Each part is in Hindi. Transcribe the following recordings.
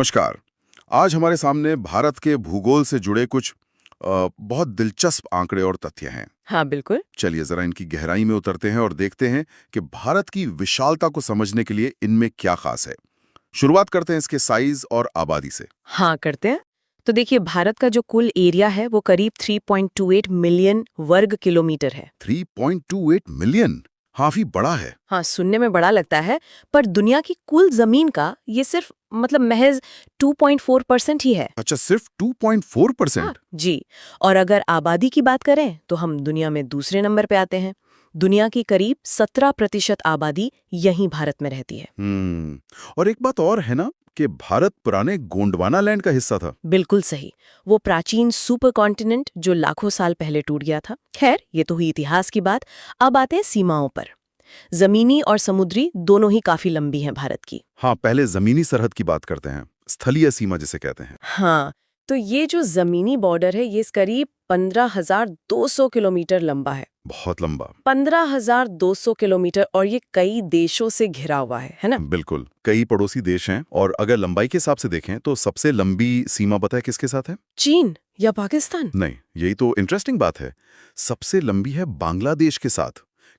नमस्कार। आज हमारे सामने भारत के भूगोल से जुड़े कुछ बहुत दिलचस्प आंकड़े और तथ्य हैं। हाँ बिल्कुल। चलिए जरा इनकी गहराई में उतरते हैं और देखते हैं कि भारत की विशालता को समझने के लिए इनमें क्या खास है। शुरुआत करते हैं इसके साइज और आबादी से। हाँ करते हैं। तो देखिए भारत का जो कुल एरिया है वो करीब 3.28 मिलियन वर्ग किलोमीटर है। 3.28 मिलियन, काफी बड़ा है। हाँ सुनने में बड़ा लगता है, पर दुनिया की कुल जमीन का ये सिर्फ महज 2.4% ही है। अच्छा, सिर्फ 2.4%? हाँ, जी। और अगर आबादी की बात करें तो हम दुनिया में दूसरे नंबर पे आते हैं। दुनिया की करीब 17% आबादी यहीं भारत में रहती है। और एक बात और है ना कि भारत पुराने गोंडवाना लैंड का हिस्सा था। बिल्कुल सही। वो प्राचीन सुपर कॉन्टिनेंट जो लाखों साल पहले टूट गया था। खैर ये तो हुई इतिहास की बात। अब आते हैं सीमाओं पर। जमीनी और समुद्री दोनों ही काफी लंबी हैं भारत की। हाँ, पहले जमीनी सरहद की बात करते हैं, स्थलीय सीमा जिसे कहते हैं। हाँ, तो ये जो जमीनी बॉर्डर है ये करीब 15,200 किलोमीटर लंबा है। बहुत लंबा। 15,200 किलोमीटर, और ये कई देशों से घिरा हुआ है ना? बिल्कुल, कई पड़ोसी देश हैं और अगर लंबाई के हिसाब से देखें तो सबसे लंबी सीमा पता है किसके साथ है? चीन या पाकिस्तान? नहीं, यही तो इंटरेस्टिंग बात है। सबसे लंबी है बांग्लादेश के साथ,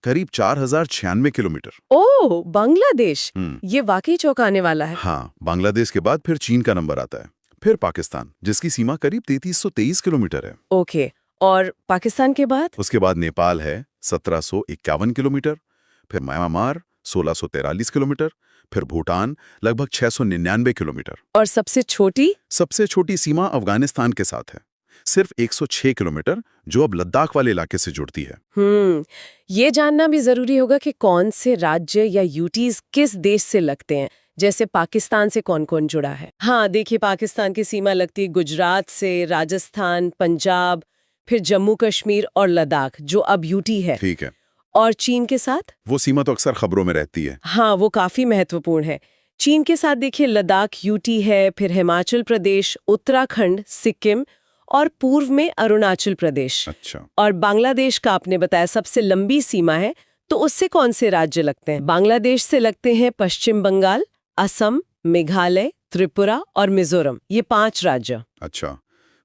करीब 4,096 किलोमीटर। ओह, बांग्लादेश! ये वाकई चौंकाने वाला है। हाँ, बांग्लादेश के बाद फिर चीन का नंबर आता है, फिर पाकिस्तान जिसकी सीमा करीब 3323 किलोमीटर है। ओके, और पाकिस्तान के बाद? उसके बाद नेपाल है 1751 किलोमीटर, फिर म्यांमार 1643 किलोमीटर, फिर भूटान लगभग 699 किलोमीटर। और सबसे छोटी? सबसे छोटी सीमा अफगानिस्तान के साथ है, सिर्फ 106 किलोमीटर, जो अब लद्दाख वाले इलाके से जुड़ती है। ये जानना भी जरूरी होगा कि कौन से राज्य या यूटीज किस देश से लगते हैं। जैसे पाकिस्तान से कौन कौन जुड़ा है? हाँ देखिए, पाकिस्तान की सीमा लगती है गुजरात से, राजस्थान, पंजाब, फिर जम्मू कश्मीर और लद्दाख जो अब यूटी है। ठीक है। और चीन के साथ? वो सीमा तो अक्सर खबरों में रहती है। हाँ, वो काफी महत्वपूर्ण है। चीन के साथ देखिए लद्दाख यूटी है, फिर हिमाचल प्रदेश, उत्तराखंड, सिक्किम और पूर्व में अरुणाचल प्रदेश। अच्छा। और बांग्लादेश का आपने बताया सबसे लंबी सीमा है, तो उससे कौन से राज्य लगते हैं? बांग्लादेश से लगते हैं पश्चिम बंगाल, असम, मेघालय, त्रिपुरा और मिजोरम। ये 5 राज्य। अच्छा,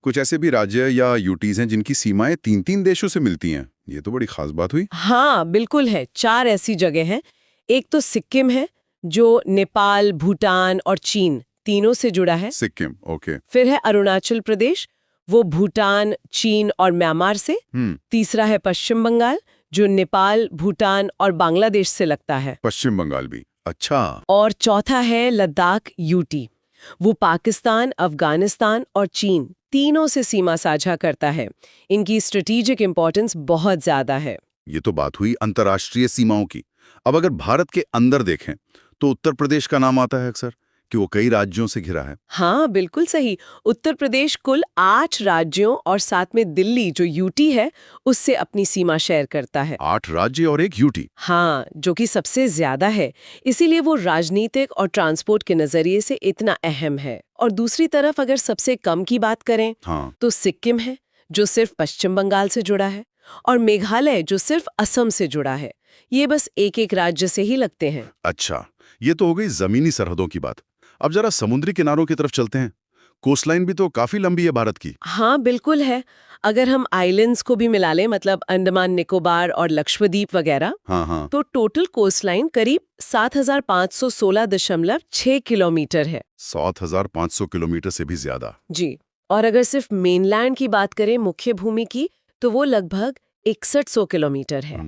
कुछ ऐसे भी राज्य या यूटीज हैं जिनकी सीमाएं 3-3 देशों से मिलती हैं। ये तो बड़ी खास बात हुई। हाँ बिल्कुल है, 4 ऐसी जगह हैं। एक तो सिक्किम है जो नेपाल, भूटान और चीन तीनों से जुड़ा है। सिक्किम, ओके। फिर है अरुणाचल प्रदेश, वो भूटान, चीन और म्यांमार से। तीसरा है पश्चिम बंगाल जो नेपाल, भूटान और बांग्लादेश से लगता है। पश्चिम बंगाल भी, अच्छा। और चौथा है लद्दाख यूटी, वो पाकिस्तान, अफगानिस्तान और चीन तीनों से सीमा साझा करता है। इनकी स्ट्रेटेजिक इंपॉर्टेंस बहुत ज्यादा है। ये तो बात हुई अंतर्राष्ट्रीय सीमाओं की। अब अगर भारत के अंदर देखें तो उत्तर प्रदेश का नाम आता है अक्सर कि वो कई राज्यों से घिरा है। हाँ बिल्कुल सही। उत्तर प्रदेश कुल 8 राज्यों और साथ में दिल्ली जो यूटी है उससे अपनी सीमा शेयर करता है। 8 राज्य और एक यूटी। हाँ, जो कि सबसे ज्यादा है। इसीलिए वो राजनीतिक और ट्रांसपोर्ट के नजरिए से इतना अहम है। और दूसरी तरफ अगर सबसे कम की बात करें तो सिक्किम है जो सिर्फ पश्चिम बंगाल से जुड़ा है, और मेघालय जो सिर्फ असम से जुड़ा है। ये बस एक एक राज्य से ही लगते हैं। अच्छा, ये तो हो गई जमीनी सरहदों की बात। अब जरा समुद्री किनारों की तरफ चलते हैं। कोस्टलाइन भी तो काफी लंबी है भारत की। हाँ बिल्कुल है। अगर हम आइलैंड्स को भी मिला लें, मतलब अंडमान निकोबार और लक्षद्वीप वगैरह, हाँ। तो टोटल कोस्टलाइन करीब 7,516.6 किलोमीटर है। 7,500 किलोमीटर से भी ज्यादा। जी। और अगर सिर्फ मेनलैंड की बात करें, मुख्य भूमि की, तो वो लगभग 6100 किलोमीटर है।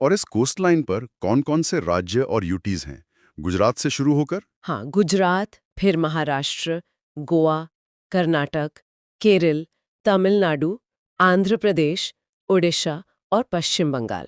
और इस कोस्टलाइन पर कौन-कौन से राज्य और यूटीज हैं? गुजरात से शुरू होकर? हाँ, गुजरात, फिर महाराष्ट्र, गोवा, कर्नाटक, केरल, तमिलनाडु, आंध्र प्रदेश, उड़ीसा और पश्चिम बंगाल।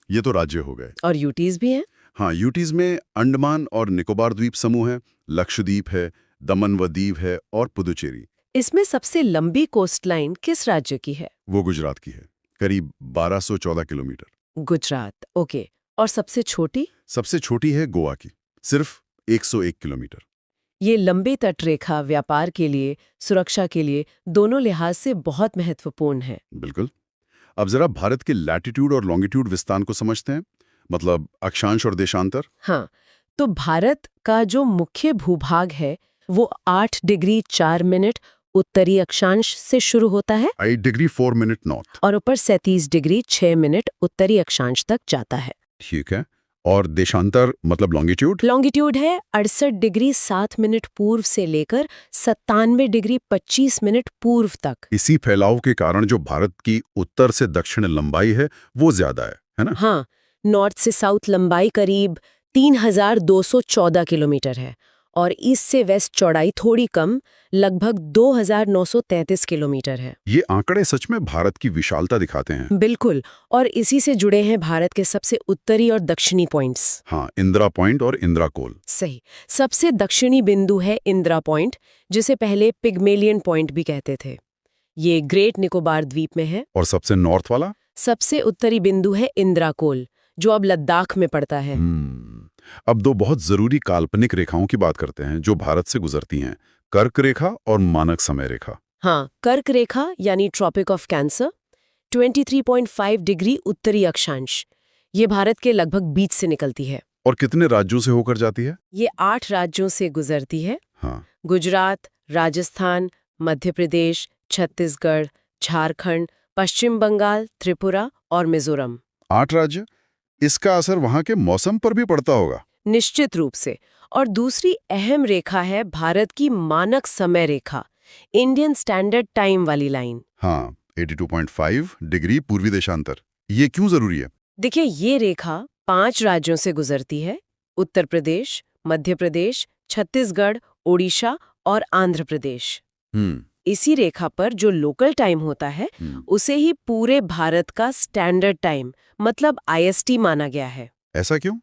ये तो राज्य हो गए। और यूटीज भी हैं? हाँ, यूटीज में अंडमान और निकोबार द्वीप समूह है, लक्षद्वीप है, दमन व दीव है और पुदुचेरी। इसमें सबसे लंबी कोस्टलाइन किस राज्य की है? वो गुजरात की है, करीब 1214 किलोमीटर। गुजरात, ओके। और सबसे छोटी? सबसे छोटी है गोवा की, सिर्फ 101 किलोमीटर। ये लंबे तटरेखा व्यापार के लिए, सुरक्षा के लिए, दोनों लिहाज से बहुत महत्वपूर्ण है। बिल्कुल। अब जरा भारत के लैटिट्यूड और लॉन्गिट्यूड विस्तार को समझते हैं, मतलब अक्षांश और देशांतर। हाँ, तो भारत का जो मुख्य भूभाग है वो 8 डिग्री 4 मिनट उत्तरी अक्षांश से शुरू होता है 8 डिग्री 4 मिनट नॉर्थ। और ऊपर 37 डिग्री 6 मिनट उत्तरी अक्षांश तक जाता है। ठीक है। और देशांतर मतलब लॉन्गिट्यूड? लॉन्गिट्यूड है 68 डिग्री 7 मिनट पूर्व से लेकर 97 डिग्री 25 मिनट पूर्व तक। इसी फैलाव के कारण जो भारत की उत्तर से दक्षिण लंबाई है वो ज्यादा है ना? हाँ, नॉर्थ से साउथ लंबाई करीब 3214 किलोमीटर है और ईस्ट से वेस्ट चौड़ाई थोड़ी कम, लगभग 2933 किलोमीटर है। ये आंकड़े सच में भारत की विशालता दिखाते हैं। बिल्कुल, और इसी से जुड़े हैं भारत के सबसे उत्तरी और दक्षिणी पॉइंट्स। हाँ, इंदिरा पॉइंट और इंदिरा कोल। सही। सबसे दक्षिणी बिंदु है इंदिरा पॉइंट, जिसे पहले पिग्मेलियन पॉइंट भी कहते थे। ये ग्रेट निकोबार द्वीप में है। और सबसे नॉर्थ वाला? सबसे उत्तरी बिंदु है इंदिरा कोल, जो अब लद्दाख में पड़ता है। अब दो बहुत जरूरी काल्पनिक रेखाओं की बात करते हैं जो भारत से गुजरती हैं, कर्क रेखा और मानक समय रेखा। हाँ, कर्क रेखा यानी ट्रॉपिक ऑफ कैंसर 23.5 डिग्री उत्तरी अक्षांश, ये भारत के लगभग बीच से निकलती है। और कितने राज्यों से होकर जाती है? ये 8 राज्यों से गुजरती है। हाँ। गुजरात, राजस्थान, मध्य प्रदेश, छत्तीसगढ़, झारखंड, पश्चिम बंगाल, त्रिपुरा और मिजोरम। 8 राज्य। इसका असर वहां के मौसम पर भी पड़ता होगा? निश्चित रूप से। और दूसरी अहम रेखा है भारत की मानक समय रेखा, इंडियन स्टैंडर्ड टाइम वाली लाइन। हाँ, 82.5 डिग्री पूर्वी देशांतर। ये क्यों जरूरी है? देखिए, ये रेखा 5 राज्यों से गुजरती है, उत्तर प्रदेश, मध्य प्रदेश, छत्तीसगढ़, ओडिशा और आंध्र प्रदेश। इसी रेखा पर जो लोकल टाइम होता है उसे ही पूरे भारत का स्टैंडर्ड टाइम मतलब IST माना गया है। ऐसा क्यों?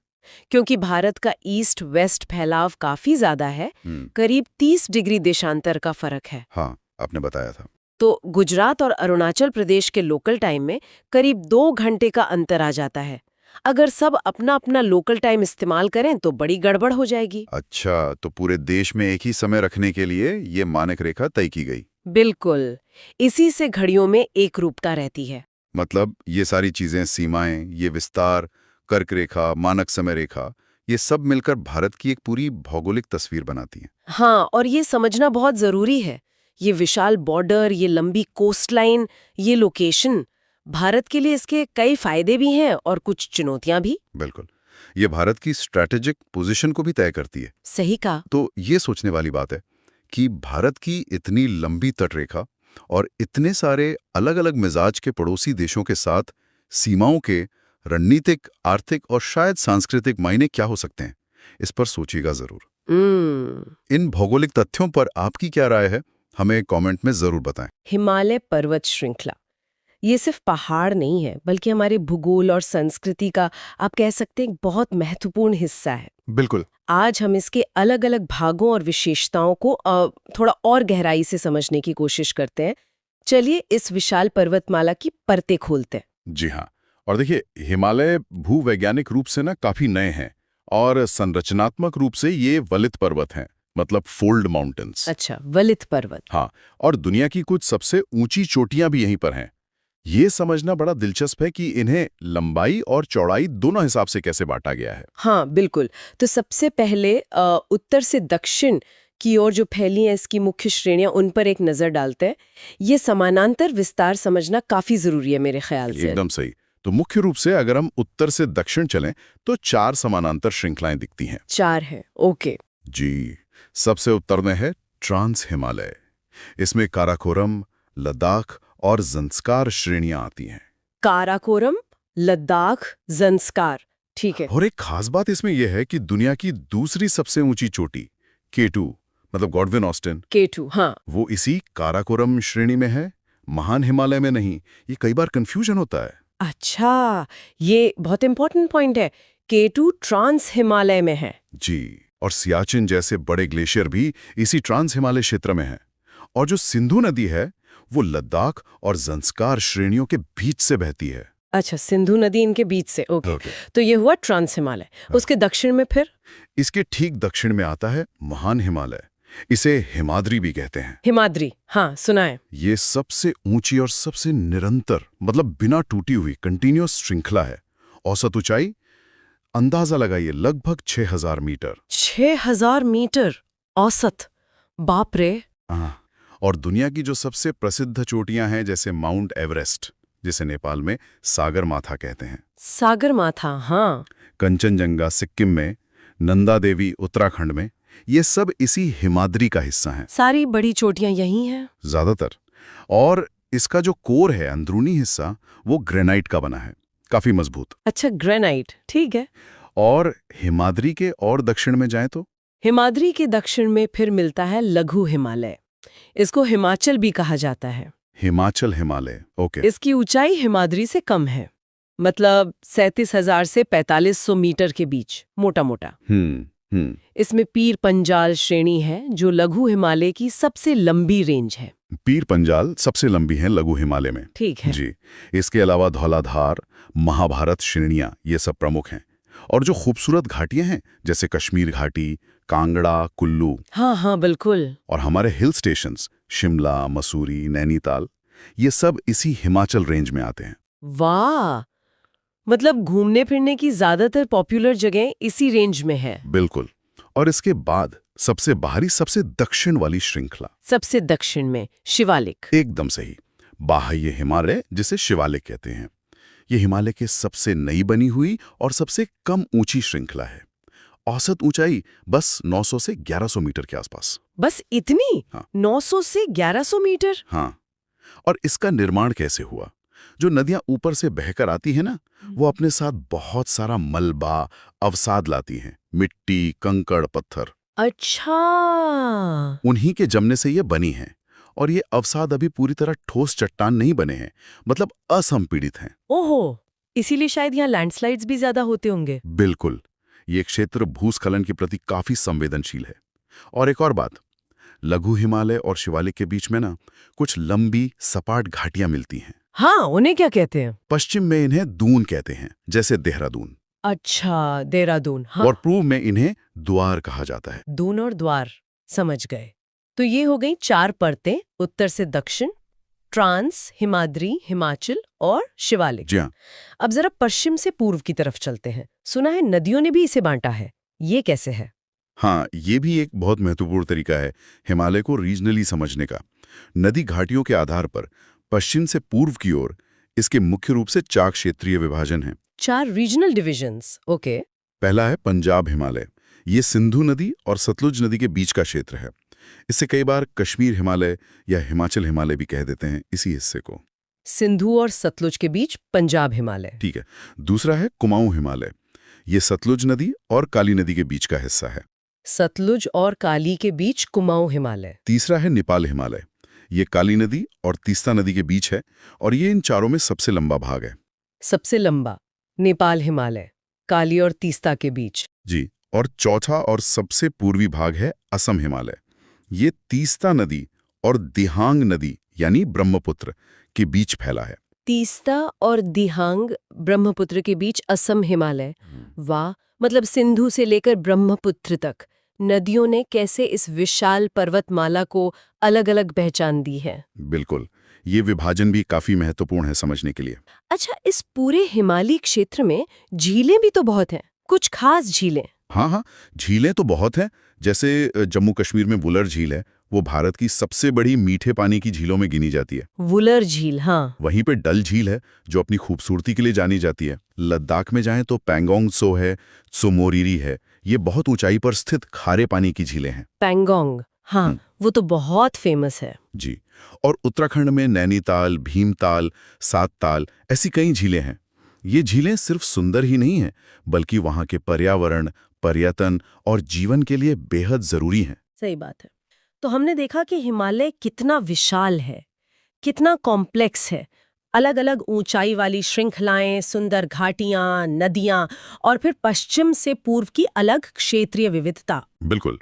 क्योंकि भारत का ईस्ट वेस्ट फैलाव काफी ज्यादा है, करीब 30 डिग्री देशांतर का फर्क है। हाँ, आपने बताया था। तो गुजरात और अरुणाचल प्रदेश के लोकल टाइम में करीब 2 घंटे का अंतर आ जाता है। अगर सब अपना अपना लोकल टाइम इस्तेमाल करें तो बड़ी गड़बड़ हो जाएगी। अच्छा, तो पूरे देश में एक ही समय रखने के लिए ये मानक रेखा तय की गई। बिल्कुल, इसी से घड़ियों में एक रूपता रहती है। मतलब ये सारी चीजें, सीमाएं, ये विस्तार, कर्क रेखा, मानक समय रेखा, ये सब मिलकर भारत की एक पूरी भौगोलिक तस्वीर बनाती हैं। हाँ, और ये समझना बहुत जरूरी है। ये विशाल बॉर्डर, ये लंबी कोस्टलाइन, ये लोकेशन, भारत के लिए इसके कई फायदे भी हैं और कुछ चुनौतियां भी। बिल्कुल, ये भारत की स्ट्रैटेजिक पोजीशन को भी तय करती है। सही कहा। तो ये सोचने वाली बात है कि भारत की इतनी लंबी तटरेखा और इतने सारे अलग-अलग मिजाज के पड़ोसी देशों के साथ सीमाओं के रणनीतिक, आर्थिक और शायद सांस्कृतिक मायने क्या हो सकते हैं, इस पर सोचिएगा जरूर। इन भौगोलिक तथ्यों पर आपकी क्या राय है, हमें कमेंट में जरूर बताएं। हिमालय पर्वत श्रृंखला ये सिर्फ पहाड़ नहीं है, बल्कि हमारे भूगोल और संस्कृति का आप कह सकते हैं एक बहुत महत्वपूर्ण हिस्सा है। बिल्कुल। आज हम इसके अलग अलग भागों और विशेषताओं को थोड़ा और गहराई से समझने की कोशिश करते हैं। चलिए इस विशाल पर्वतमाला की परतें खोलते हैं। जी हाँ, और देखिए, हिमालय भूवैज्ञानिक रूप से ना काफी नए हैं और संरचनात्मक रूप से ये वलित पर्वत हैं, मतलब फोल्ड माउंटेन्स। अच्छा, वलित पर्वत। हाँ, और दुनिया की कुछ सबसे ऊंची चोटियां भी यहीं पर हैं। ये समझना बड़ा दिलचस्प है कि इन्हें लंबाई और चौड़ाई दोनों हिसाब से कैसे बांटा गया है। हाँ, बिल्कुल। तो सबसे पहले उत्तर से दक्षिण की ओर जो फैली हैं इसकी मुख्य श्रेणियां, उन पर एक नजर डालते हैं। ये समानांतर विस्तार समझना काफी जरूरी है मेरे ख्याल से। एकदम सही। तो मुख्य रूप से अगर हम उत्तर से दक्षिण चलें तो 4 समानांतर श्रृंखलाएं दिखती हैं। 4 हैं, ओके। जी, सबसे उत्तर में है ट्रांस हिमालय। इसमें काराकोरम, लद्दाख और ज़ंस्कार श्रेणियां आती हैं। काराकोरम, लद्दाख, ज़ंस्कार, ठीक है। और एक खास बात इसमें यह है कि दुनिया की दूसरी सबसे ऊंची चोटी K2 मतलब गॉडविन ऑस्टिन, K2, हाँ, वो इसी काराकोरम श्रेणी में है, महान हिमालय में नहीं। ये कई बार कंफ्यूजन होता है। अच्छा, ये बहुत इंपॉर्टेंट पॉइंट है। K2 ट्रांस हिमालय में है। जी, और सियाचिन जैसे बड़े ग्लेशियर भी इसी ट्रांस हिमालय क्षेत्र में हैं। और जो सिंधु नदी है वो लद्दाख और ज़ंस्कार श्रेणियों के बीच से बहती है। अच्छा, सिंधु नदी इनके बीच से, ओके। तो ये हुआ ट्रांस हिमालय। उसके दक्षिण में फिर? इसके ठीक दक्षिण में आता है महान हिमालय। इसे हिमाद्री भी कहते हैं। हिमाद्री, हाँ, सुना है। ये सबसे ऊंची और सबसे निरंतर मतलब बिना टूटी हुई कंटिन्यूअस श्रृंखला है। औसत ऊंचाई अंदाजा लगाइए लगभग 6000 मीटर। 6000 मीटर औसत, बाप रे। हाँ, और दुनिया की जो सबसे प्रसिद्ध चोटियां हैं जैसे माउंट एवरेस्ट, जिसे नेपाल में सागरमाथा कहते हैं, सागरमाथा, हाँ। कंचनजंगा सिक्किम में, नंदा देवी उत्तराखंड में, ये सब इसी हिमाद्री का हिस्सा हैं सारी बड़ी चोटियां यही हैं। ज्यादातर। और इसका जो कोर है, अंदरूनी हिस्सा, वो ग्रेनाइट का बना है, काफी मजबूत। अच्छा, ग्रेनाइट, ठीक है। और हिमाद्री के और दक्षिण में जाएं तो हिमाद्री के दक्षिण में फिर मिलता है लघु हिमालय। इसको हिमाचल भी कहा जाता है। हिमाचल हिमालय, ओके। इसकी ऊंचाई हिमाद्री से कम है, मतलब 37,000 से 4500 मीटर के बीच, मोटा मोटा। इसमें पीर पंजाल श्रेणी है जो लघु हिमालय की सबसे लंबी रेंज है। पीर पंजाल सबसे लंबी है लघु हिमालय में, ठीक है जी। इसके अलावा धौलाधार, महाभारत श्रेणियां, ये सब प्रमुख हैं। और जो खूबसूरत घाटियां हैं जैसे कश्मीर घाटी, कांगड़ा, कुल्लू, हाँ हाँ बिल्कुल। और हमारे हिल स्टेशंस शिमला, मसूरी, नैनीताल, ये सब इसी हिमाचल रेंज में आते हैं। वाह, मतलब घूमने फिरने की ज्यादातर पॉपुलर जगह इसी रेंज में है। बिल्कुल। और इसके बाद सबसे बाहरी, सबसे दक्षिण वाली श्रृंखला, सबसे दक्षिण में शिवालिक। एकदम सही, बाह्य हिमालय, जिसे शिवालिक कहते हैं। ये हिमालय के सबसे नई बनी हुई और सबसे कम ऊंची श्रृंखला है। औसत ऊंचाई बस 900 से 1100 मीटर के आसपास। बस इतनी? हाँ। 900 से 1100 मीटर? हाँ। और इसका निर्माण कैसे हुआ? जो नदियां ऊपर से बहकर आती है ना, वो अपने साथ बहुत सारा मलबा, अवसाद लाती हैं, मिट्टी, कंकड़, पत्थर। अच्छा, उन्हीं के जमने से ये बनी है। और ये अवसाद अभी पूरी तरह ठोस चट्टान नहीं बने हैं, मतलब असंपीड़ित हैं। ओहो, इसीलिए शायद यहाँ लैंडस्लाइड्स भी ज्यादा होते होंगे। बिल्कुल, ये क्षेत्र भूस्खलन के प्रति काफी संवेदनशील है। और एक और बात, लघु हिमालय और शिवालिक के बीच में ना कुछ लंबी सपाट घाटियां मिलती हैं। हाँ, उन्हें क्या कहते हैं? पश्चिम में इन्हें दून कहते हैं, जैसे देहरादून। अच्छा, देहरादून, हाँ। और पूर्व में इन्हें द्वार कहा जाता है। दून और द्वार, समझ गए। तो ये हो गई 4 परतें, उत्तर से दक्षिण, ट्रांस, हिमाद्री, हिमाचल और शिवालिक। जी हाँ। अब जरा पश्चिम से पूर्व की तरफ चलते हैं। सुना है नदियों ने भी इसे बांटा है, ये कैसे है? हाँ, ये भी एक बहुत महत्वपूर्ण तरीका है हिमालय को रीजनली समझने का। नदी घाटियों के आधार पर पश्चिम से पूर्व की ओर इसके मुख्य रूप से 4 क्षेत्रीय विभाजन हैं। 4 रीजनल डिविजन्स, ओके। पहला है पंजाब हिमालय। ये सिंधु नदी और सतलुज नदी के बीच का क्षेत्र है। इसे कई बार कश्मीर हिमालय या हिमाचल हिमालय भी कह देते हैं, इसी हिस्से को। सिंधु और सतलुज के बीच पंजाब हिमालय। ठीक है। दूसरा है कुमाऊं हिमालय। ये सतलुज नदी और काली नदी के बीच का हिस्सा है। सतलुज और काली के बीच कुमाऊं हिमालय। तीसरा है नेपाल हिमालय। ये काली नदी और तीस्ता नदी के बीच है और ये इन चारों में सबसे लंबा भाग है। सबसे लंबा नेपाल हिमालय, काली और तीस्ता के बीच। जी। और चौथा और सबसे पूर्वी भाग है असम हिमालय। ये तीस्ता नदी और दिहांग नदी यानी ब्रह्मपुत्र के बीच फैला है। तीस्ता और दिहांग ब्रह्मपुत्र के बीच असम हिमालय। वाह, मतलब सिंधु से लेकर ब्रह्मपुत्र तक नदियों ने कैसे इस विशाल पर्वतमाला को अलग-अलग पहचान दी है। बिल्कुल, ये विभाजन भी काफी महत्वपूर्ण है समझने के लिए। अच्छा, इस पूरे हिमालयी क्षेत्र में झीलें भी तो बहुत हैं, कुछ खास झीलें? हाँ, झीलें तो बहुत हैं। जैसे जम्मू कश्मीर में वुलर झील है, वो भारत की सबसे बड़ी मीठे पानी की झीलों में गिनी जाती है। वुलर झील, हाँ। वहीं पे डल झील है जो अपनी खूबसूरती के लिए जानी जाती है। लद्दाख में जाएं तो पैंगोंग त्सो है, त्सो मोरिरी है। ये बहुत ऊंचाई पर स्थित खारे पानी की झीलें हैं। पैंगोंग, हाँ, वो तो बहुत फेमस है। जी। और उत्तराखंड में नैनीताल, भीमताल, सातताल, ऐसी कई झीलें हैं। ये झीलें सिर्फ सुंदर ही नहीं हैं, बल्कि वहाँ के पर्यावरण, पर्यटन और जीवन के लिए बेहद जरूरी हैं। सही बात है। तो हमने देखा कि हिमालय कितना विशाल है, कितना कॉम्प्लेक्स है। अलग अलग ऊंचाई वाली श्रृंखलाएं, सुंदर घाटियां, नदियां और फिर पश्चिम से पूर्व की अलग क्षेत्रीय विविधता। बिल्कुल।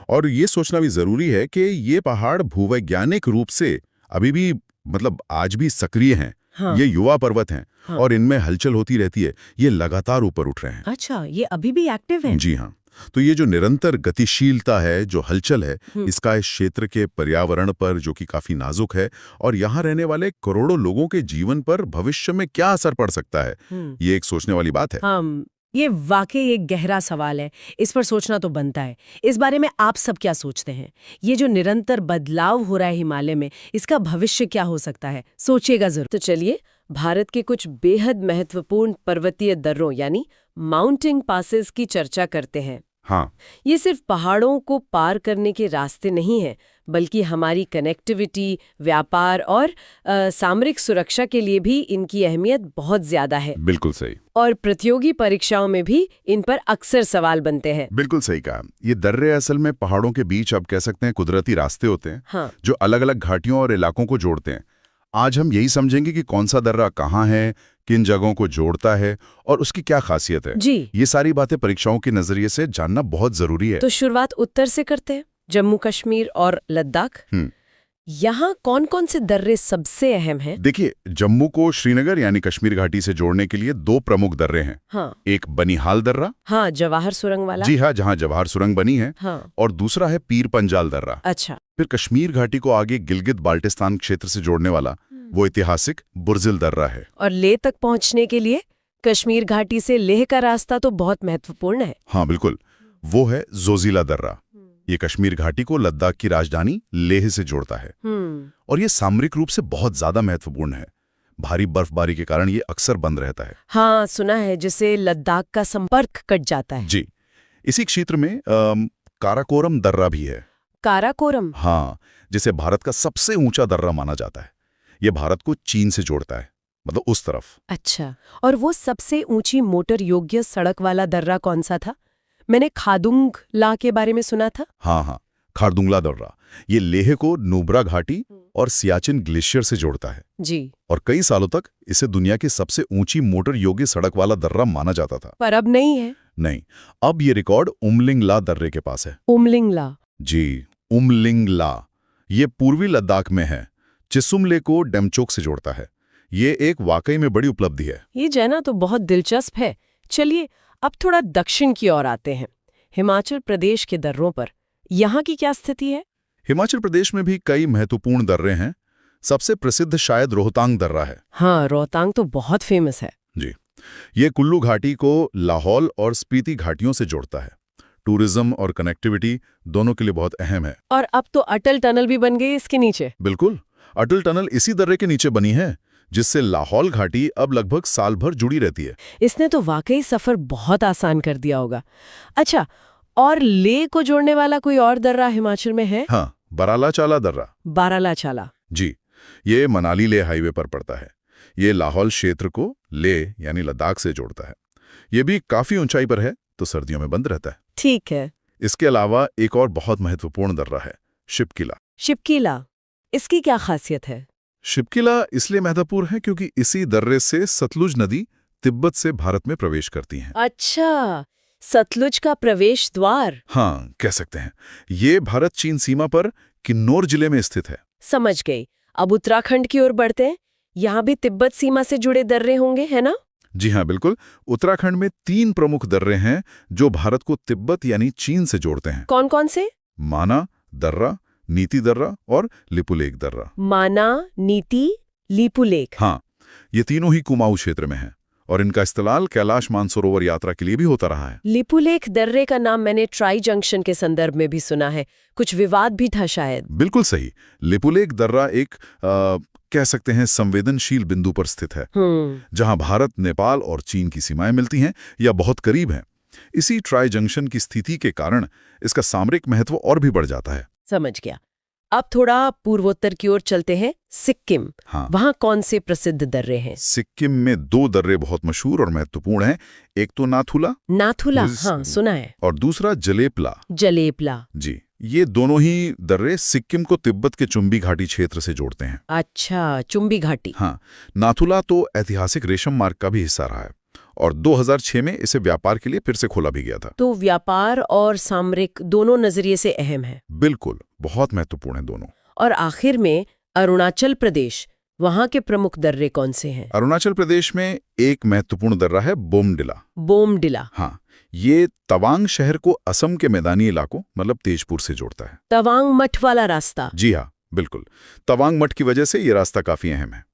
और ये सोचना भी जरूरी है कि ये पहाड़ भूवैज्ञानिक रूप से अभी भी, मतलब आज भी सक्रिय हैं। हाँ। ये युवा पर्वत हैं। हाँ। और इनमें हलचल होती रहती है। ये लगातार ऊपर उठ रहे हैं। अच्छा, ये अभी भी एक्टिव हैं? जी हाँ। तो ये जो निरंतर गतिशीलता है, जो हलचल है, इसका इस क्षेत्र के पर्यावरण पर, जो कि काफी नाजुक है, और यहाँ रहने वाले करोड़ों लोगों के जीवन पर भविष्य में क्या असर पड़ सकता है, ये एक सोचने वाली बात है। हाँ, ये वाकई एक गहरा सवाल है, इस पर सोचना तो बनता है। इस बारे में आप सब क्या सोचते हैं? ये जो निरंतर बदलाव हो रहा है हिमालय में, इसका भविष्य क्या हो सकता है? सोचिएगा जरूर। तो चलिए भारत के कुछ बेहद महत्वपूर्ण पर्वतीय दर्रों यानी माउंटेन पासेस की चर्चा करते हैं। हाँ, ये सिर्फ पहाड़ों को पार करने के रास्ते नहीं हैं, बल्कि हमारी कनेक्टिविटी, व्यापार और सामरिक सुरक्षा के लिए भी इनकी अहमियत बहुत ज्यादा है। बिल्कुल सही। और प्रतियोगी परीक्षाओं में भी इन पर अक्सर सवाल बनते हैं। बिल्कुल सही कहा। ये दर्रे असल में पहाड़ों के बीच अब कह सकते हैं कुदरती रास्ते होते हैं, हाँ। जो अलग अलग घाटियों और इलाकों को जोड़ते हैं। आज हम यही समझेंगे कि कौन सा दर्रा कहाँ है, किन जगहों को जोड़ता है और उसकी क्या खासियत है। जी। ये सारी बातें परीक्षाओं के नजरिए से जानना बहुत जरूरी है। तो शुरुआत उत्तर से करते हैं, जम्मू कश्मीर और लद्दाख। यहाँ कौन कौन से दर्रे सबसे अहम हैं? देखिए, जम्मू को श्रीनगर यानी कश्मीर घाटी से जोड़ने के लिए 2 प्रमुख दर्रे हैं। हाँ। एक बनिहाल दर्रा, हाँ, जवाहर सुरंग वाला। जी हाँ, जहाँ जवाहर सुरंग बनी है। हाँ। और दूसरा है पीर पंजाल दर्रा। अच्छा। फिर कश्मीर घाटी को आगे गिलगित बाल्टिस्तान क्षेत्र से जोड़ने वाला वो ऐतिहासिक बुर्जिल दर्रा है। और लेह तक पहुंचने के लिए कश्मीर घाटी से लेह का रास्ता तो बहुत महत्वपूर्ण है। हाँ बिल्कुल, वो है जोजिला दर्रा। ये कश्मीर घाटी को लद्दाख की राजधानी लेह से जोड़ता है। और ये सामरिक रूप से बहुत ज्यादा महत्वपूर्ण है। भारी बर्फबारी के कारण ये अक्सर बंद रहता है। हाँ, सुना है, जिससे लद्दाख का संपर्क कट जाता है। जी। इसी क्षेत्र में काराकोरम दर्रा भी है। काराकोरम? हाँ, जिसे भारत का सबसे ऊंचा दर्रा माना जाता है। ये भारत को चीन से जोड़ता है, मतलब उस तरफ। अच्छा, और वो सबसे ऊंची मोटर योग्य सड़क वाला दर्रा कौन सा था? मैंने खारदुंगला के बारे में सुना था। हाँ, खारदुंगला दर्रा। ये लेह को नुब्रा घाटी और सियाचिन ग्लेशियर से जोड़ता है। जी। और कई सालों तक इसे दुनिया की सबसे ऊंची मोटर योग्य सड़क वाला दर्रा माना जाता था। पर अब नहीं है। नहीं, अब ये रिकॉर्ड उमलिंगला दर्रे के पास है। उमलिंगला? जी, उमलिंगला। ये पूर्वी लद्दाख में है। चिसुमले को डेमचोक से जोड़ता है। ये एक वाकई में बड़ी उपलब्धि है। ये जाना तो बहुत दिलचस्प है। चलिए अब थोड़ा दक्षिण की ओर आते हैं, हिमाचल प्रदेश के दर्रों पर। यहाँ की क्या स्थिति है? हिमाचल प्रदेश में भी कई महत्वपूर्ण दर्रे हैं। सबसे प्रसिद्ध शायद रोहतांग दर्रा है। हाँ, रोहतांग तो बहुत फेमस है। जी, ये कुल्लू घाटी को लाहौल और स्पीति घाटियों से जोड़ता है। टूरिज्म और कनेक्टिविटी दोनों के लिए बहुत अहम है। और अब तो अटल टनल भी बन गई इसके नीचे। बिल्कुल, अटल टनल इसी दर्रे के नीचे बनी है, जिससे लाहौल घाटी अब लगभग साल भर जुड़ी रहती है। इसने तो वाकई सफर बहुत आसान कर दिया होगा। अच्छा, और लेह को जोड़ने वाला कोई और दर्रा हिमाचल में है? हाँ, बारालाचाला दर्रा। बारालाचाला? जी, ये मनाली लेह हाईवे पर पड़ता है। ये लाहौल क्षेत्र को लेह यानी लद्दाख से जोड़ता है। ये भी काफी ऊंचाई पर है, तो सर्दियों में बंद रहता है। ठीक है। इसके अलावा एक और बहुत महत्वपूर्ण दर्रा है, शिपकिला। शिपकिला, इसकी क्या खासियत है? शिपकिला इसलिए महत्वपूर्ण है क्योंकि इसी दर्रे से सतलुज नदी तिब्बत से भारत में प्रवेश करती है। अच्छा, सतलुज का प्रवेश द्वार। हाँ, कह सकते हैं। ये भारत चीन सीमा पर किन्नौर जिले में स्थित है। समझ गई। अब उत्तराखंड की ओर बढ़ते हैं। यहाँ भी तिब्बत सीमा से जुड़े दर्रे होंगे, है ना? जी हाँ, बिल्कुल। उत्तराखंड में 3 प्रमुख दर्रे हैं जो भारत को तिब्बत यानी चीन से जोड़ते हैं। कौन कौन से? माना दर्रा, नीति दर्रा और लिपुलेख दर्रा। माना, नीति, लिपुलेख। हाँ, ये तीनों ही कुमाऊं क्षेत्र में हैं और इनका इस्तेमाल कैलाश मानसरोवर यात्रा के लिए भी होता रहा है। लिपुलेख दर्रे का नाम मैंने ट्राई जंक्शन के संदर्भ में भी सुना है। कुछ विवाद भी था शायद। बिल्कुल सही। लिपुलेख दर्रा एक कह सकते हैं संवेदनशील बिंदु पर स्थित है, जहां भारत, नेपाल और चीन की सीमाएं मिलती हैं या बहुत करीब हैं। इसी ट्राई जंक्शन की स्थिति के कारण इसका सामरिक महत्व और भी बढ़ जाता है। समझ गया। अब थोड़ा पूर्वोत्तर की ओर चलते हैं, सिक्किम। हाँ, वहाँ कौन से प्रसिद्ध दर्रे हैं? सिक्किम में 2 दर्रे बहुत मशहूर और महत्वपूर्ण हैं। एक तो नाथुला। नाथुला, हाँ सुना है। और दूसरा जलेपला। जलेपला। जी, ये दोनों ही दर्रे सिक्किम को तिब्बत के चुम्बी घाटी क्षेत्र से जोड़ते हैं। अच्छा, चुम्बी घाटी। हाँ, नाथुला तो ऐतिहासिक रेशम मार्ग का भी हिस्सा रहा है और 2006 में इसे व्यापार के लिए फिर से खोला भी गया था। तो व्यापार और सामरिक दोनों नजरिए से अहम है। बिल्कुल, बहुत महत्वपूर्ण है दोनों। और आखिर में अरुणाचल प्रदेश, वहाँ के प्रमुख दर्रे कौन से हैं? अरुणाचल प्रदेश में एक महत्वपूर्ण दर्रा है बोमडिला। बोमडिला। हाँ, ये तवांग शहर को असम के मैदानी इलाकों मतलब तेजपुर से जोड़ता है। तवांग मठ वाला रास्ता? जी हाँ, बिल्कुल। तवांग मठ की वजह से ये रास्ता काफी अहम है।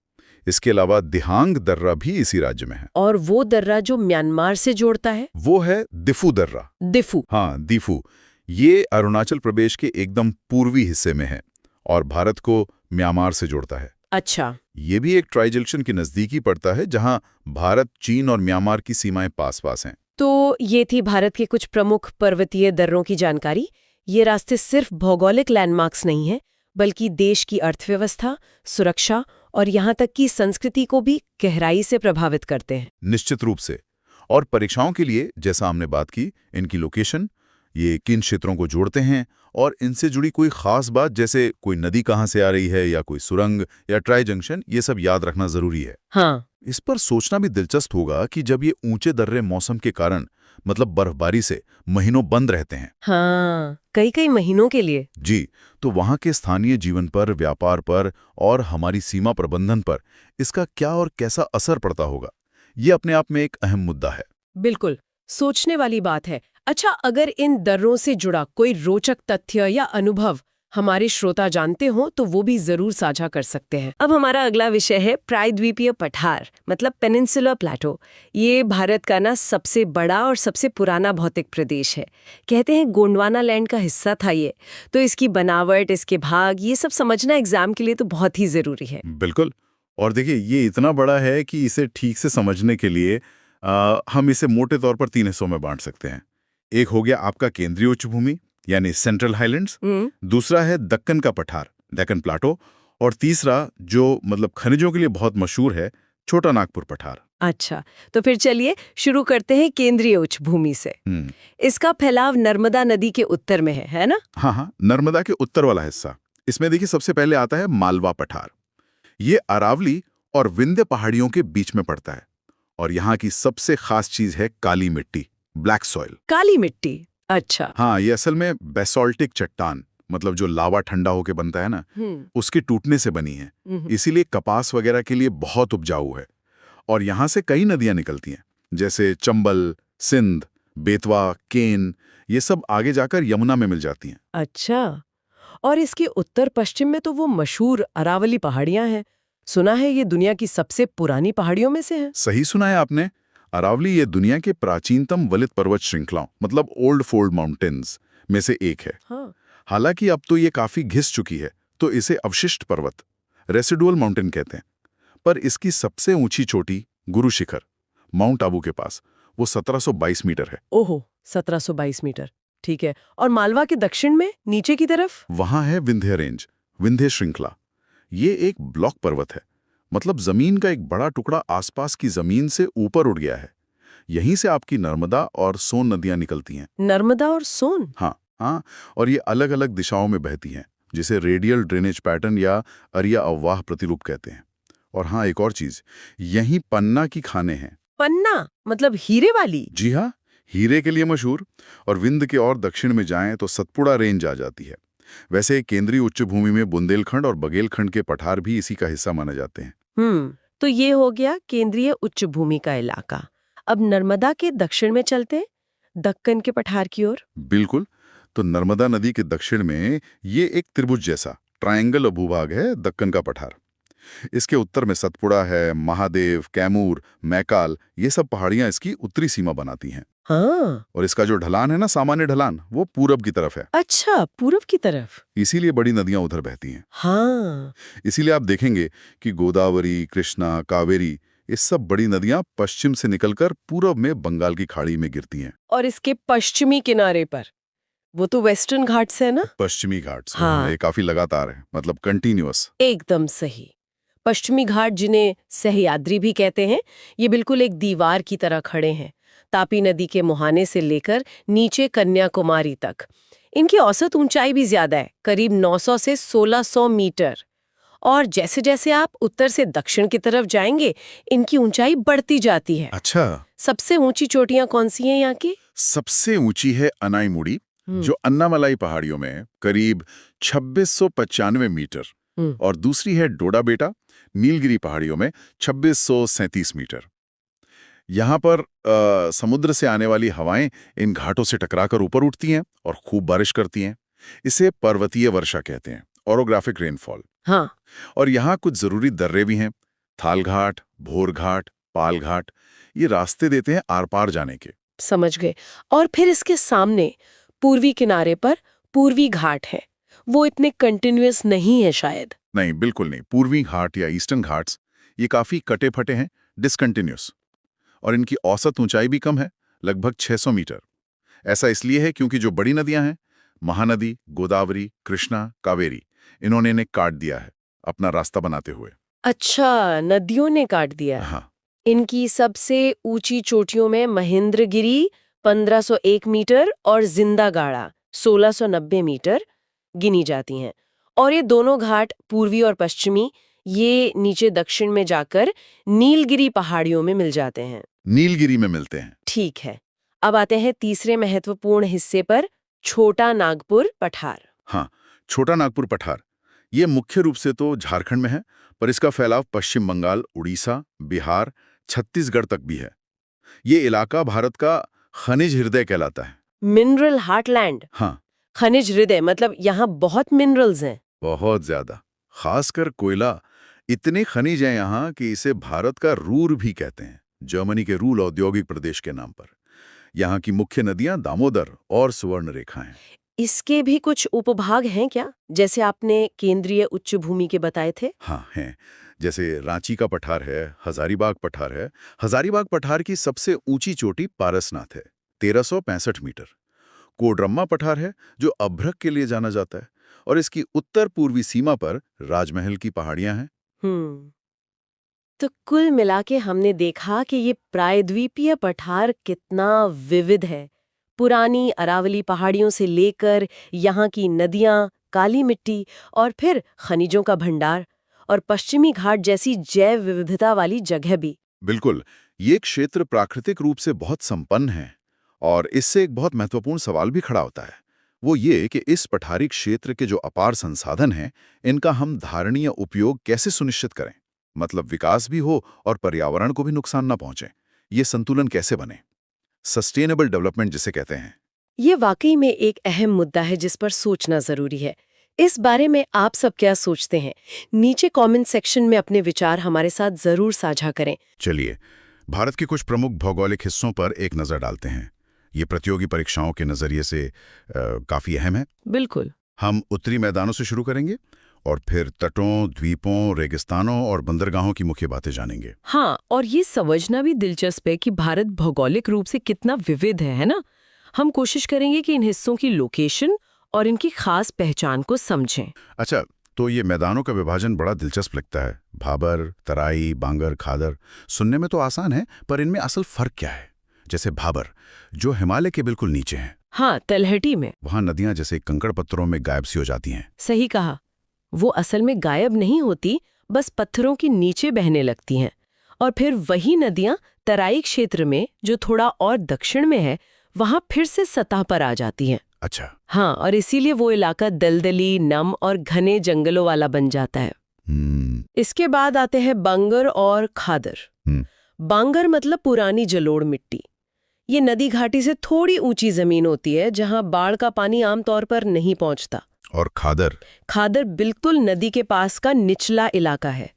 इसके अलावा दिहांग दर्रा भी इसी राज्य में है। और वो दर्रा जो म्यांमार से जोड़ता है? वो है दिफू दर्रा। दिफू? हाँ, दिफू। ये अरुणाचल प्रदेश के एकदम पूर्वी हिस्से में है और भारत को म्यांमार से जोड़ता है। अच्छा। ये भी एक ट्राई जंक्शन के नजदीकी पड़ता है जहां भारत, चीन और म्यांमार की सीमाएं पास-पास हैं। तो ये थी भारत के कुछ प्रमुख पर्वतीय दर्रों की जानकारी। ये रास्ते सिर्फ भौगोलिक लैंडमार्क्स नहीं हैं, बल्कि देश की अर्थव्यवस्था, सुरक्षा और यहाँ तक कि संस्कृति को भी गहराई से प्रभावित करते हैं। निश्चित रूप से। और परीक्षाओं के लिए, जैसा हमने बात की, इनकी लोकेशन, ये किन क्षेत्रों को जोड़ते हैं और इनसे जुड़ी कोई खास बात, जैसे कोई नदी कहाँ से आ रही है या कोई सुरंग या ट्राई जंक्शन, ये सब याद रखना जरूरी है। हाँ। इस पर सोचना भी दिलचस्प होगा कि जब ये ऊंचे दर्रे मौसम के कारण, मतलब बर्फबारी से, महीनों बंद रहते हैं। हाँ, कई कई महीनों के लिए। जी, तो वहां के स्थानीय जीवन पर, व्यापार पर और हमारी सीमा प्रबंधन पर इसका क्या और कैसा असर पड़ता होगा, ये अपने आप में एक अहम मुद्दा है। बिल्कुल, सोचने वाली बात है। अच्छा, अगर इन दर्रों से जुड़ा कोई रोचक तथ्य या अनुभव हमारे श्रोता जानते हो तो वो भी जरूर साझा कर सकते हैं। अब हमारा अगला विषय है प्रायद्वीपीय पठार, मतलब पेनिनसुलर प्लेटो। ये भारत का ना सबसे बड़ा और सबसे पुराना भौतिक प्रदेश है। कहते हैं गोंडवाना लैंड का हिस्सा था ये। तो इसकी बनावट, इसके भाग, ये सब समझना एग्जाम के लिए तो बहुत ही जरूरी है। बिल्कुल। और देखिए, ये इतना बड़ा है कि इसे ठीक से समझने के लिए हम इसे मोटे तौर पर 3 हिस्सों में बांट सकते हैं। एक हो गया आपका केंद्रीय उच्च भूमि यानी सेंट्रल हाईलैंड्स, दूसरा है दक्कन का पठार, डेक्कन प्लाटो, और तीसरा जो मतलब खनिजों के लिए बहुत मशहूर है, छोटा नागपुर पठार। अच्छा, तो फिर चलिए शुरू करते हैं केंद्रीय उच्च भूमि से। इसका फैलाव नर्मदा नदी के उत्तर में है ना? हाँ, नर्मदा के उत्तर वाला हिस्सा। इसमें देखिए, सबसे पहले आता है मालवा पठार। ये अरावली और विंध्य पहाड़ियों के बीच में पड़ता है और यहाँ की सबसे खास चीज है काली मिट्टी, ब्लैक सॉइल। काली मिट्टी? अच्छा। हाँ, ये असल में बेसोल्टिक चट्टान, मतलब जो लावा ठंडा होके बनता है ना, उसके टूटने से बनी है। इसीलिए कपास वगैरह के लिए बहुत उपजाऊ है। और यहाँ से कई नदियां निकलती हैं, जैसे चंबल, सिंध, बेतवा, केन, ये सब आगे जाकर यमुना में मिल जाती हैं। अच्छा, और इसके उत्तर पश्चिम में तो वो मशहूर अरावली पहाड़ियां हैं। सुना है ये दुनिया की सबसे पुरानी पहाड़ियों में से है। सही सुना है आपने। अरावली ये दुनिया के प्राचीनतम वलित पर्वत श्रृंखलाओं, मतलब ओल्ड फोल्ड माउंटेन्स में से एक है। हाँ। हालांकि अब तो ये काफी घिस चुकी है, तो इसे अवशिष्ट पर्वत, रेसिडुअल माउंटेन कहते हैं। पर इसकी सबसे ऊंची चोटी, गुरु शिखर, माउंट आबू के पास, वो 1722 मीटर है। ओहो, 1722 मीटर, ठीक है। और मालवा के दक्षिण में नीचे की तरफ? वहां है विंध्य रेंज, विंध्य श्रृंखला। ये एक ब्लॉक पर्वत है, मतलब जमीन का एक बड़ा टुकड़ा आसपास की जमीन से ऊपर उठ गया है। यहीं से आपकी नर्मदा और सोन नदियां निकलती हैं। नर्मदा और सोन? हाँ, और ये अलग अलग दिशाओं में बहती हैं, जिसे रेडियल ड्रेनेज पैटर्न या अरिया अववाह प्रतिरूप कहते हैं। और हाँ, एक और चीज, यहीं पन्ना की खानें हैं। पन्ना मतलब हीरे वाली? जी हाँ, हीरे के लिए मशहूर। और विंध्य के और दक्षिण में जाएं तो सतपुड़ा रेंज आ जाती है। वैसे केंद्रीय उच्च भूमि में बुंदेलखंड और बघेलखंड के पठार भी इसी का हिस्सा माने जाते हैं। तो ये हो गया केंद्रीय उच्च भूमि का इलाका। अब नर्मदा के दक्षिण में चलते हैं, दक्कन के पठार की ओर। बिल्कुल। तो नर्मदा नदी के दक्षिण में ये एक त्रिभुज जैसा ट्रायंगल भूभाग है, दक्कन का पठार। इसके उत्तर में सतपुड़ा है, महादेव, कैमूर, मैकाल, ये सब पहाड़ियां इसकी उत्तरी सीमा बनाती हैं। हाँ। और इसका जो ढलान है ना, सामान्य ढलान, वो पूरब की तरफ है। अच्छा, पूरब की तरफ। इसीलिए बड़ी नदियां उधर बहती हैं। हाँ। इसीलिए आप देखेंगे कि गोदावरी, कृष्णा, कावेरी, ये सब बड़ी नदियां पश्चिम से निकलकर पूरब में बंगाल की खाड़ी में गिरती हैं। और इसके पश्चिमी किनारे पर वो तो वेस्टर्न घाट्स है ना? पश्चिमी घाट्स। हाँ। ये काफी लगातार है, मतलब कंटिन्यूअस। एकदम सही। पश्चिमी घाट, जिन्हें सह्याद्री भी कहते हैं, ये बिल्कुल एक दीवार की तरह खड़े हैं, तापी नदी के मुहाने से लेकर नीचे कन्याकुमारी तक। इनकी औसत ऊंचाई भी ज्यादा है, करीब 900 से 1600 मीटर। और जैसे जैसे आप उत्तर से दक्षिण की तरफ जाएंगे, इनकी ऊंचाई बढ़ती जाती है। अच्छा। सबसे ऊंची चोटियां कौन सी हैं यहाँ की? सबसे ऊंची है अनाईमुड़ी, जो अन्नामलाई पहाड़ियों में है, करीब 2695 मीटर। और दूसरी है डोडा बेटा, नीलगिरी पहाड़ियों में 2637 मीटर। यहाँ पर समुद्र से आने वाली हवाएं इन घाटों से टकराकर ऊपर उठती हैं और खूब बारिश करती हैं। इसे पर्वतीय वर्षा कहते हैं, ओरोग्राफिक रेनफॉल। हाँ। और यहाँ कुछ जरूरी दर्रे भी हैं, थालघाट, भोरघाट, पालघाट ये रास्ते देते हैं आर पार जाने के। समझ गए। और फिर इसके सामने पूर्वी किनारे पर पूर्वी घाट है, वो इतने कंटिन्यूअस नहीं है शायद। नहीं, बिल्कुल नहीं। पूर्वी घाट या ईस्टर्न घाट्स ये काफी कटे फटे हैं, डिसकंटिन्यूस, और इनकी औसत ऊंचाई भी कम है, लगभग 600 मीटर। ऐसा इसलिए है क्योंकि जो बड़ी नदियां हैं, महानदी, गोदावरी, कृष्णा, कावेरी, इन्होंने इन्हें काट दिया है अपना रास्ता बनाते हुए। अच्छा, नदियों ने काट दिया। हाँ, इनकी सबसे ऊंची चोटियों में महेंद्रगिरी 1501 मीटर और जिंदागाड़ा 1690 मीटर गिनी जाती हैं। और ये दोनों घाट पूर्वी और पश्चिमी, ये नीचे दक्षिण में जाकर नीलगिरी पहाड़ियों में मिल जाते हैं। नीलगिरी में मिलते हैं। ठीक है, अब आते हैं तीसरे महत्वपूर्ण हिस्से पर, छोटा नागपुर पठार। हाँ, छोटा नागपुर पठार ये मुख्य रूप से तो झारखंड में है, पर इसका फैलाव पश्चिम बंगाल, उड़ीसा, बिहार, छत्तीसगढ़ तक भी है। ये इलाका भारत का खनिज हृदय कहलाता है। Mineral heartland. हाँ, खनिज हृदय मतलब यहाँ बहुत मिनरल्स हैं। बहुत ज्यादा, खासकर कोयला। इतने खनिज हैं यहाँ कि इसे भारत का रूर भी कहते हैं, जर्मनी के रूल औद्योगिक प्रदेश के नाम पर। यहाँ की मुख्य नदियां दामोदर और सुवर्णरेखा हैं। इसके भी कुछ उपभाग हैं क्या, जैसे आपने केंद्रीय उच्च भूमि के बताए थे? हाँ, हैं। जैसे रांची का पठार है, हजारीबाग पठार है। हजारीबाग पठार की सबसे ऊंची चोटी पारसनाथ है, 1365 मीटर। कोडरम्मा पठार है जो अभ्रक के लिए जाना जाता है, और इसकी उत्तर पूर्वी सीमा पर राजमहल की पहाड़ियां हैं। तो कुल मिला के हमने देखा कि ये प्रायद्वीपीय पठार कितना विविध है। पुरानी अरावली पहाड़ियों से लेकर यहाँ की नदियाँ, काली मिट्टी और फिर खनिजों का भंडार, और पश्चिमी घाट जैसी जैव विविधता वाली जगह भी। बिल्कुल, ये क्षेत्र प्राकृतिक रूप से बहुत संपन्न है, और इससे एक बहुत महत्वपूर्ण सवाल भी खड़ा होता है। वो ये कि इस पठारी क्षेत्र के जो अपार संसाधन हैं, इनका हम धारणीय उपयोग कैसे सुनिश्चित करें? मतलब विकास भी हो और पर्यावरण को भी नुकसान न पहुंचे। ये संतुलन कैसे बने? सस्टेनेबल डेवलपमेंट जिसे कहते हैं। ये वाकई में एक अहम मुद्दा है जिस पर सोचना जरूरी है। इस बारे में आप सब क्या सोचते हैं? नीचे कमेंट सेक्शन में अपने विचार हमारे साथ जरूर साझा करें। चलिए, भारत के कुछ प्रमुख भौगोलिक हिस्सों पर एक नज़र डालते हैं। ये प्रतियोगी परीक्षाओं के नज़रिए से काफ़ी अहम है। बिल्कुल। हम उत्तरी मैदानों से शुरू करेंगे और फिर तटों, द्वीपों, रेगिस्तानों और बंदरगाहों की मुख्य बातें जानेंगे। हाँ, और ये समझना भी दिलचस्प है कि भारत भौगोलिक रूप से कितना विविध है ना? हम कोशिश करेंगे कि इन हिस्सों की लोकेशन और इनकी खास पहचान को समझें। अच्छा, तो ये मैदानों का विभाजन बड़ा दिलचस्प लगता है। भाबर, तराई, बांगर, खादर सुनने में तो आसान है, पर इनमें असल फर्क क्या है? जैसे भाबर, जो हिमालय के बिल्कुल नीचे हैं। हाँ, तलहटी में। वहाँ नदियां जैसे कंकड़ पत्थरों में गायब सी हो जाती हैं। सही कहा। वो असल में गायब नहीं होती, बस पत्थरों के नीचे बहने लगती हैं। और फिर वही नदियां तराई क्षेत्र में, जो थोड़ा और दक्षिण में है, वहां फिर से सतह पर आ जाती हैं। अच्छा। हाँ, और इसीलिए वो इलाका दलदली, नम और घने जंगलों वाला बन जाता है। इसके बाद आते हैं बांगर और खादर। बांगर मतलब पुरानी जलोढ़ मिट्टी। ये नदी घाटी से थोड़ी ऊंची जमीन होती है जहां बाढ़ का पानी आमतौर पर नहीं पहुंचता। और खादर? खादर बिल्कुल नदी के पास का निचला इलाका है।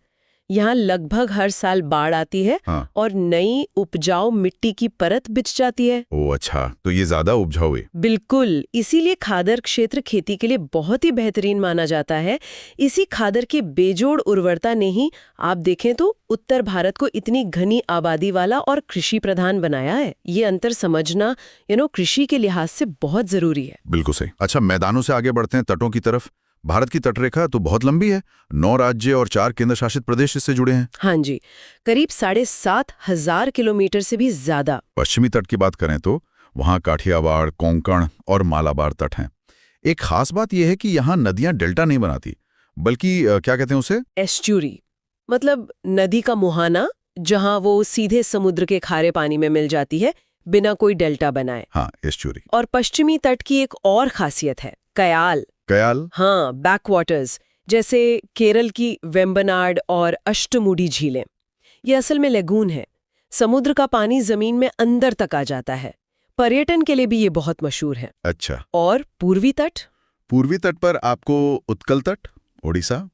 यहाँ लगभग हर साल बाढ़ आती है। हाँ। और नई उपजाऊ मिट्टी की परत बिछ जाती है। ओह अच्छा, तो ये ज्यादा उपजाऊ है। बिल्कुल, इसीलिए खादर क्षेत्र खेती के लिए बहुत ही बेहतरीन माना जाता है। इसी खादर की बेजोड़ उर्वरता ने ही आप देखें तो उत्तर भारत को इतनी घनी आबादी वाला और कृषि प्रधान बनाया है। ये अंतर समझना कृषि के लिहाज से बहुत जरूरी है। बिल्कुल सही। अच्छा, मैदानों से आगे बढ़ते हैं तटों की तरफ। भारत की तटरेखा तो बहुत लंबी है। 9 राज्य और 4 केंद्र शासित प्रदेश इससे जुड़े हैं। हाँ जी, करीब 7,500 किलोमीटर से भी ज्यादा। पश्चिमी तट की बात करें तो वहाँ काठियावाड़, कोंकण और मालाबार तट हैं। एक खास बात यह है कि यहाँ नदियां डेल्टा नहीं बनाती, बल्कि क्या कहते हैं उसे, एस्चुरी, मतलब नदी का मुहाना, जहाँ वो सीधे समुद्र के खारे पानी में मिल जाती है बिना कोई डेल्टा बनाए। हाँ, एस्चुरी। और पश्चिमी तट की एक और खासियत है, कयाल। कयाल? हाँ, बैकवाटर्स, जैसे केरल की वेम्बनाड और अष्टमुडी झीलें। ये असल में लेगून है। समुद्र का पानी जमीन में अंदर तक आ जाता है। पर्यटन के लिए भी ये बहुत मशहूर है। अच्छा। और पूर्वी तट? पूर्वी तट पर आपको उत्कल तट, ओडिशा,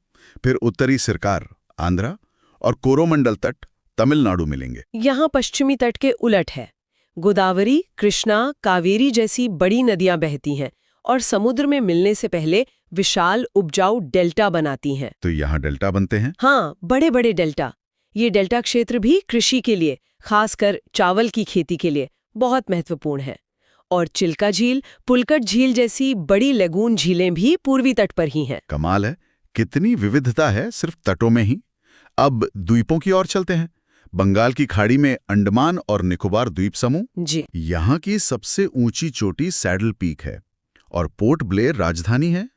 फिर उत्तरी सिरकार, आंध्रा, और कोरोमंडल तट तमिलनाडु मिलेंगे। यहाँ पश्चिमी तट के उलट है। गोदावरी, कृष्णा, कावेरी जैसी बड़ी नदियां बहती हैं और समुद्र में मिलने से पहले विशाल उपजाऊ डेल्टा बनाती हैं। तो यहाँ डेल्टा बनते हैं? हाँ, बड़े बड़े डेल्टा। ये डेल्टा क्षेत्र भी कृषि के लिए, खासकर चावल की खेती के लिए बहुत महत्वपूर्ण है। और चिल्का झील, पुलकट झील जैसी बड़ी लगून झीलें भी पूर्वी तट पर ही हैं। कमाल है, कितनी विविधता है सिर्फ तटों में ही। अब द्वीपों की ओर चलते हैं। बंगाल की खाड़ी में अंडमान और निकोबार द्वीप समूह। जी। यहाँ की सबसे ऊंची चोटी सैडल पीक है और पोर्ट ब्लेयर राजधानी है।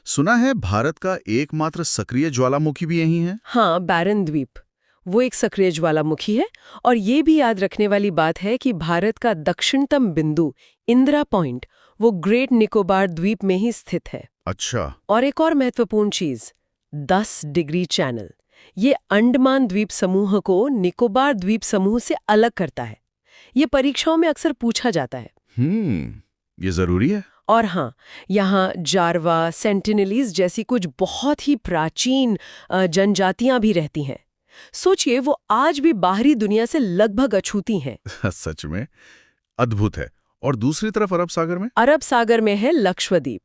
सुना है भारत का एकमात्र सक्रिय ज्वालामुखी भी यही है। हाँ, बैरन द्वीप वो एक सक्रिय ज्वालामुखी है। और ये भी याद रखने वाली बात है कि भारत का दक्षिणतम बिंदु इंदिरा पॉइंट वो ग्रेट निकोबार द्वीप में ही स्थित है। अच्छा। और एक और महत्वपूर्ण चीज, 10 डिग्री चैनल, ये अंडमान द्वीप समूह को निकोबार द्वीप समूह से अलग करता है। ये परीक्षाओं में अक्सर पूछा जाता है। ये जरूरी है। और हाँ, यहाँ जारवा, सेंटिनलीज जैसी कुछ बहुत ही प्राचीन जनजातियां भी रहती हैं। सोचिए, वो आज भी बाहरी दुनिया से लगभग अछूती हैं। सच में अद्भुत है। और दूसरी तरफ अरब सागर में? अरब सागर में है लक्षद्वीप।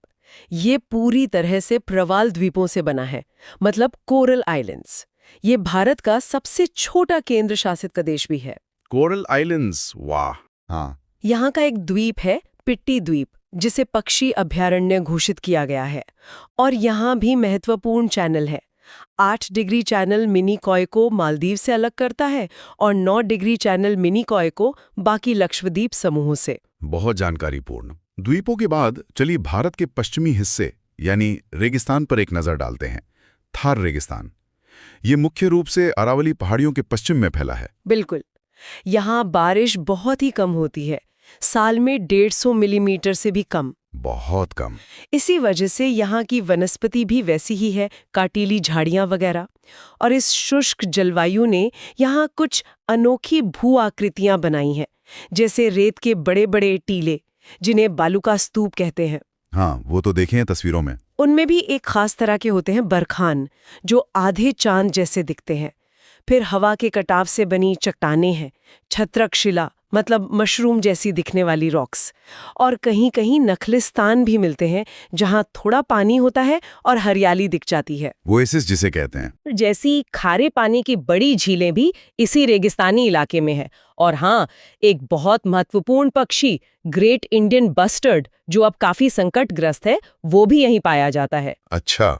ये पूरी तरह से प्रवाल द्वीपों से बना है, मतलब कोरल आइलैंड्स। ये भारत का सबसे छोटा केंद्र शासित प्रदेश भी है। कोरल आइलैंड्स, वाह। हाँ। यहाँ का एक द्वीप है पिट्टी द्वीप, जिसे पक्षी अभयारण्य घोषित किया गया है। और यहाँ भी महत्वपूर्ण चैनल है। 8 डिग्री चैनल मिनिकॉय को मालदीव से अलग करता है और 9 डिग्री चैनल मिनिकॉय को बाकी लक्षद्वीप समूह से। बहुत जानकारीपूर्ण। द्वीपों के बाद चलिए भारत के पश्चिमी हिस्से यानी रेगिस्तान पर एक नजर डालते हैं। थार रेगिस्तान, ये मुख्य रूप से अरावली पहाड़ियों के पश्चिम में फैला है। बिल्कुल। यहाँ बारिश बहुत ही कम होती है, साल में 150 मिलीमीटर से भी कम। बहुत कम। इसी वजह से यहाँ की वनस्पति भी वैसी ही है, काटीली झाड़ियाँ वगैरह। और इस शुष्क जलवायु ने यहाँ कुछ अनोखी भू आकृतियाँ बनाई हैं, जैसे रेत के बड़े बड़े टीले, जिन्हें बालुका स्तूप कहते हैं। हाँ, वो तो देखे हैं तस्वीरों में। उनमें भी एक खास तरह के होते हैं बरखान, जो आधे चांद जैसे दिखते हैं। फिर हवा के कटाव से बनी चट्टानें हैं, छत्रक शिला मतलब मशरूम जैसी दिखने वाली रॉक्स। और कहीं कहीं नखलिस्तान भी मिलते हैं, जहां थोड़ा पानी होता है और हरियाली दिख जाती है। वो ओएसिस जिसे कहते हैं। जैसी खारे पानी की बड़ी झीलें भी इसी रेगिस्तानी इलाके में है। और हाँ, एक बहुत महत्वपूर्ण पक्षी ग्रेट इंडियन बस्टर्ड, जो अब काफी संकटग्रस्त है, वो भी यहीं पाया जाता है। अच्छा,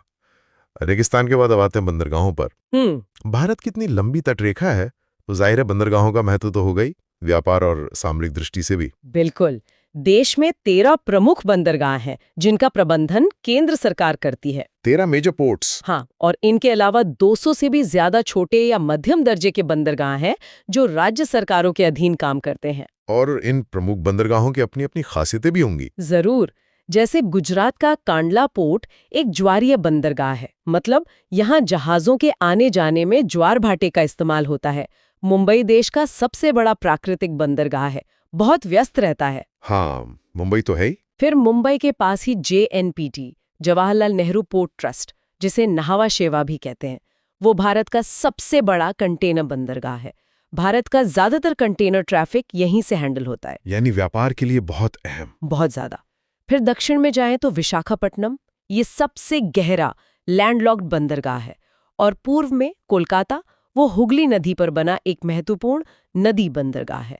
रेगिस्तान के बाद अब आते हैं बंदरगाहों पर। भारत की इतनी लंबी तटरेखा है, तो जाहिर है बंदरगाहों का महत्व तो हो गई, व्यापार और सामरिक दृष्टि से भी। बिल्कुल। देश में 13 प्रमुख बंदरगाह हैं, जिनका प्रबंधन केंद्र सरकार करती है। 13 मेजर पोर्ट्स। हाँ, और इनके अलावा 200 से भी ज्यादा छोटे या मध्यम दर्जे के बंदरगाह हैं, जो राज्य सरकारों के अधीन काम करते हैं। और इन प्रमुख बंदरगाहों की अपनी अपनी खासियतें भी होंगी। जरूर। जैसे गुजरात का कांडला पोर्ट एक ज्वारीय बंदरगाह है, मतलब यहाँ जहाजों के आने जाने में ज्वार भाटे का इस्तेमाल होता है। मुंबई देश का सबसे बड़ा प्राकृतिक बंदरगाह है, बहुत व्यस्त रहता है। हाँ, मुंबई तो है ही। फिर मुंबई के पास ही JNPT, Jawaharlal Nehru port trust, जिसे नहावा शेवा भी कहते हैं, वो भारत का सबसे बड़ा कंटेनर बंदरगाह है। भारत का ज्यादातर कंटेनर ट्रैफिक यहीं से हैंडल होता है। यानी व्यापार के लिए बहुत अहम। बहुत ज्यादा। फिर दक्षिण में जाएं तो विशाखापट्टनम, ये सबसे गहरा लैंडलॉक्ड बंदरगाह है। और पूर्व में कोलकाता, वो हुगली नदी पर बना एक महत्वपूर्ण नदी बंदरगाह है।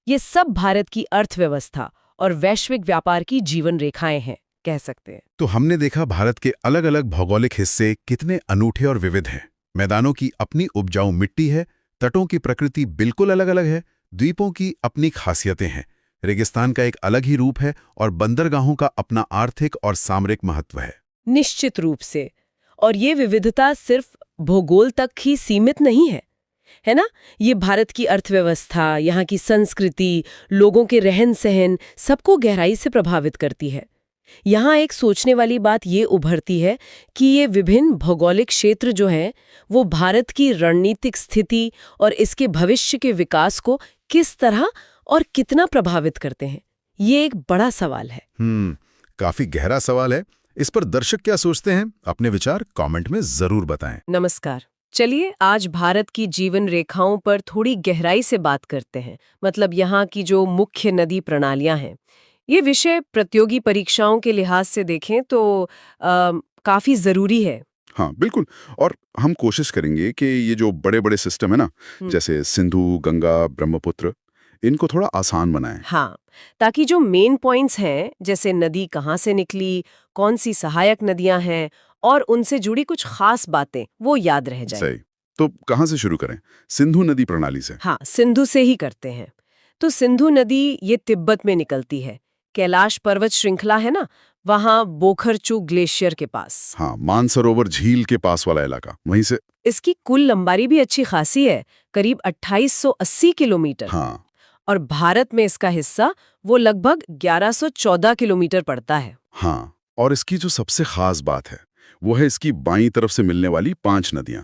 ये सब भारत की अर्थव्यवस्था और वैश्विक व्यापार की जीवन रेखाएं हैं, कह सकते हैं। तो हमने देखा भारत के अलग अलग भौगोलिक हिस्से कितने अनूठे और विविध हैं। मैदानों की अपनी उपजाऊ मिट्टी है, तटों की प्रकृति बिल्कुल अलग अलग है, द्वीपों की अपनी खासियतें हैं, रेगिस्तान का एक अलग ही रूप है और बंदरगाहों का अपना आर्थिक और सामरिक महत्व है। निश्चित रूप से। और ये विविधता सिर्फ भूगोल तक ही सीमित नहीं है ना? ये भारत की अर्थव्यवस्था, यहाँ की संस्कृति, लोगों के रहन सहन, सबको गहराई से प्रभावित करती है। यहाँ एक सोचने वाली बात ये उभरती है कि ये विभिन्न भौगोलिक क्षेत्र जो हैं, वो भारत की रणनीतिक स्थिति और इसके भविष्य के विकास को किस तरह और कितना प्रभावित करते हैं। ये एक बड़ा सवाल है। काफी गहरा सवाल है। इस पर दर्शक क्या सोचते हैं? अपने विचार कमेंट में जरूर बताएं। नमस्कार। चलिए आज भारत की जीवन रेखाओं पर थोड़ी गहराई से बात करते हैं। मतलब यहाँ की जो मुख्य नदी प्रणालियां हैं, ये विषय प्रतियोगी परीक्षाओं के लिहाज से देखें तो काफी जरूरी है। हाँ बिल्कुल। और हम कोशिश करेंगे कि ये जो बड़े बड़े सिस्टम है ना, जैसे सिंधु, गंगा, ब्रह्मपुत्र, इनको थोड़ा आसान बनाएं। हाँ, ताकि जो मेन पॉइंट्स हैं, जैसे नदी कहाँ से निकली, कौन सी सहायक नदियां हैं और उनसे जुड़ी कुछ खास बातें, वो याद रह जाए। सही। तो कहाँ से शुरू करें? सिंधु नदी प्रणाली से। हाँ, सिंधु से ही करते हैं। तो सिंधु नदी ये तिब्बत में निकलती है। कैलाश पर्वत श्रृंखला है ना, वहाँ बोखरचू ग्लेशियर के पास। हाँ, मानसरोवर झील के पास वाला इलाका, वहीं से। इसकी कुल लंबाई भी अच्छी खासी है, करीब 2880 किलोमीटर। हाँ। और भारत में इसका हिस्सा वो लगभग 1114 किलोमीटर पड़ता है। हाँ, और इसकी जो सबसे खास बात है वो है इसकी बाईं तरफ से मिलने वाली 5 नदियां,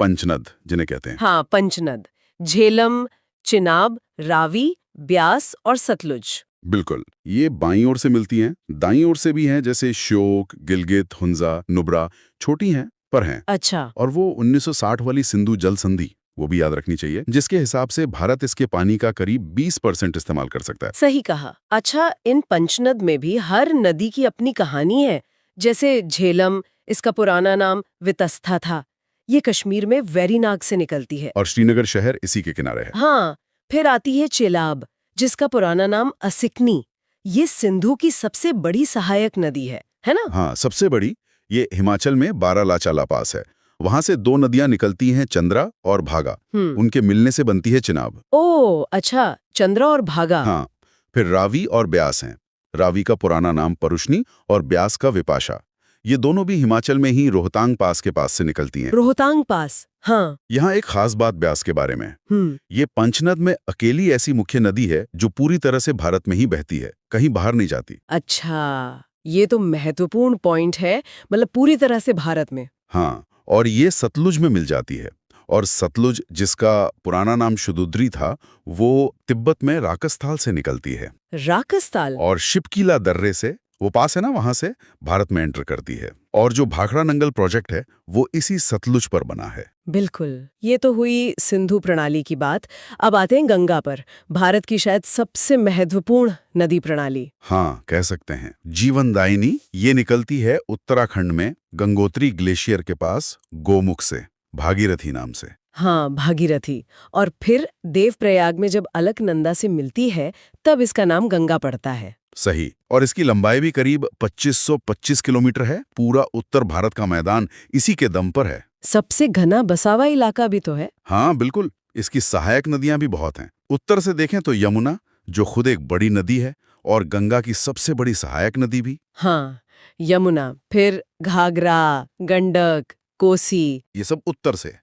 पंचनद जिन्हें कहते हैं। हाँ, पंचनद, झेलम, चिनाब, रावी, ब्यास और सतलुज। बिल्कुल, ये बाईं ओर से मिलती हैं, दाईं ओर से भी हैं, जैसे श्योक, गिलगित, हुंजा, नुब्रा, छोटी हैं पर हैं। अच्छा। और वो 1960 वाली सिंधु जल संधि, वो भी याद रखनी चाहिए, जिसके हिसाब से भारत इसके पानी का करीब 20% इस्तेमाल कर सकता है। सही कहा। अच्छा, इन पंचनद में भी हर नदी की अपनी कहानी है। जैसे झेलम, इसका पुराना नाम वितस्था था, ये कश्मीर में वेरीनाग से निकलती है और श्रीनगर शहर इसी के किनारे है। हाँ, फिर आती है चेलाब, जिसका पुराना नाम असिकनी। ये सिंधु की सबसे बड़ी सहायक नदी है ना? हाँ, सबसे बड़ी। ये हिमाचल में बारालाचाला पास है। वहां से 2 नदियां निकलती हैं, चंद्रा और भागा। उनके मिलने से बनती है चिनाब। ओह अच्छा, चंद्रा और भागा। हाँ, फिर रावी और ब्यास हैं। रावी का पुराना नाम परुष्णी और ब्यास का विपाशा। ये दोनों भी हिमाचल में ही रोहतांग पास के पास से निकलती हैं। रोहतांग पास, हाँ। यहाँ एक खास बात ब्यास के बारे में। ये पंचनद में अकेली ऐसी मुख्य नदी है जो पूरी तरह से भारत में ही बहती है, कहीं बाहर नहीं जाती। अच्छा, ये तो महत्वपूर्ण पॉइंट है, मतलब पूरी तरह से भारत में। हाँ, और ये सतलुज में मिल जाती है। और सतलुज, जिसका पुराना नाम शुदुद्री था, वो तिब्बत में राकस्थाल से निकलती है। राकस्थाल? और शिपकीला दर्रे से, वो पास है ना, वहां से भारत में एंटर करती है। और जो भाखड़ा नंगल प्रोजेक्ट है वो इसी सतलुज पर बना है। बिल्कुल, ये तो हुई सिंधु प्रणाली की बात। अब आते हैं गंगा पर, भारत की शायद सबसे महत्वपूर्ण नदी प्रणाली। हाँ, कह सकते हैं जीवनदायिनी। ये निकलती है उत्तराखंड में गंगोत्री ग्लेशियर के पास, गोमुख से, भागीरथी नाम से। हाँ, भागीरथी। और फिर देवप्रयाग में जब अलकनंदा से मिलती है तब इसका नाम गंगा पड़ता है। सही। और इसकी लंबाई भी करीब 2525 किलोमीटर है। पूरा उत्तर भारत का मैदान इसी के दम पर है। सबसे घना बसावा इलाका भी तो है। हाँ बिल्कुल। इसकी सहायक नदियां भी बहुत हैं। उत्तर से देखें तो यमुना, जो खुद एक बड़ी नदी है, और गंगा की सबसे बड़ी सहायक नदी भी। हाँ, यमुना, फिर घाघरा, गंडक, कोसी, ये सब उत्तर से।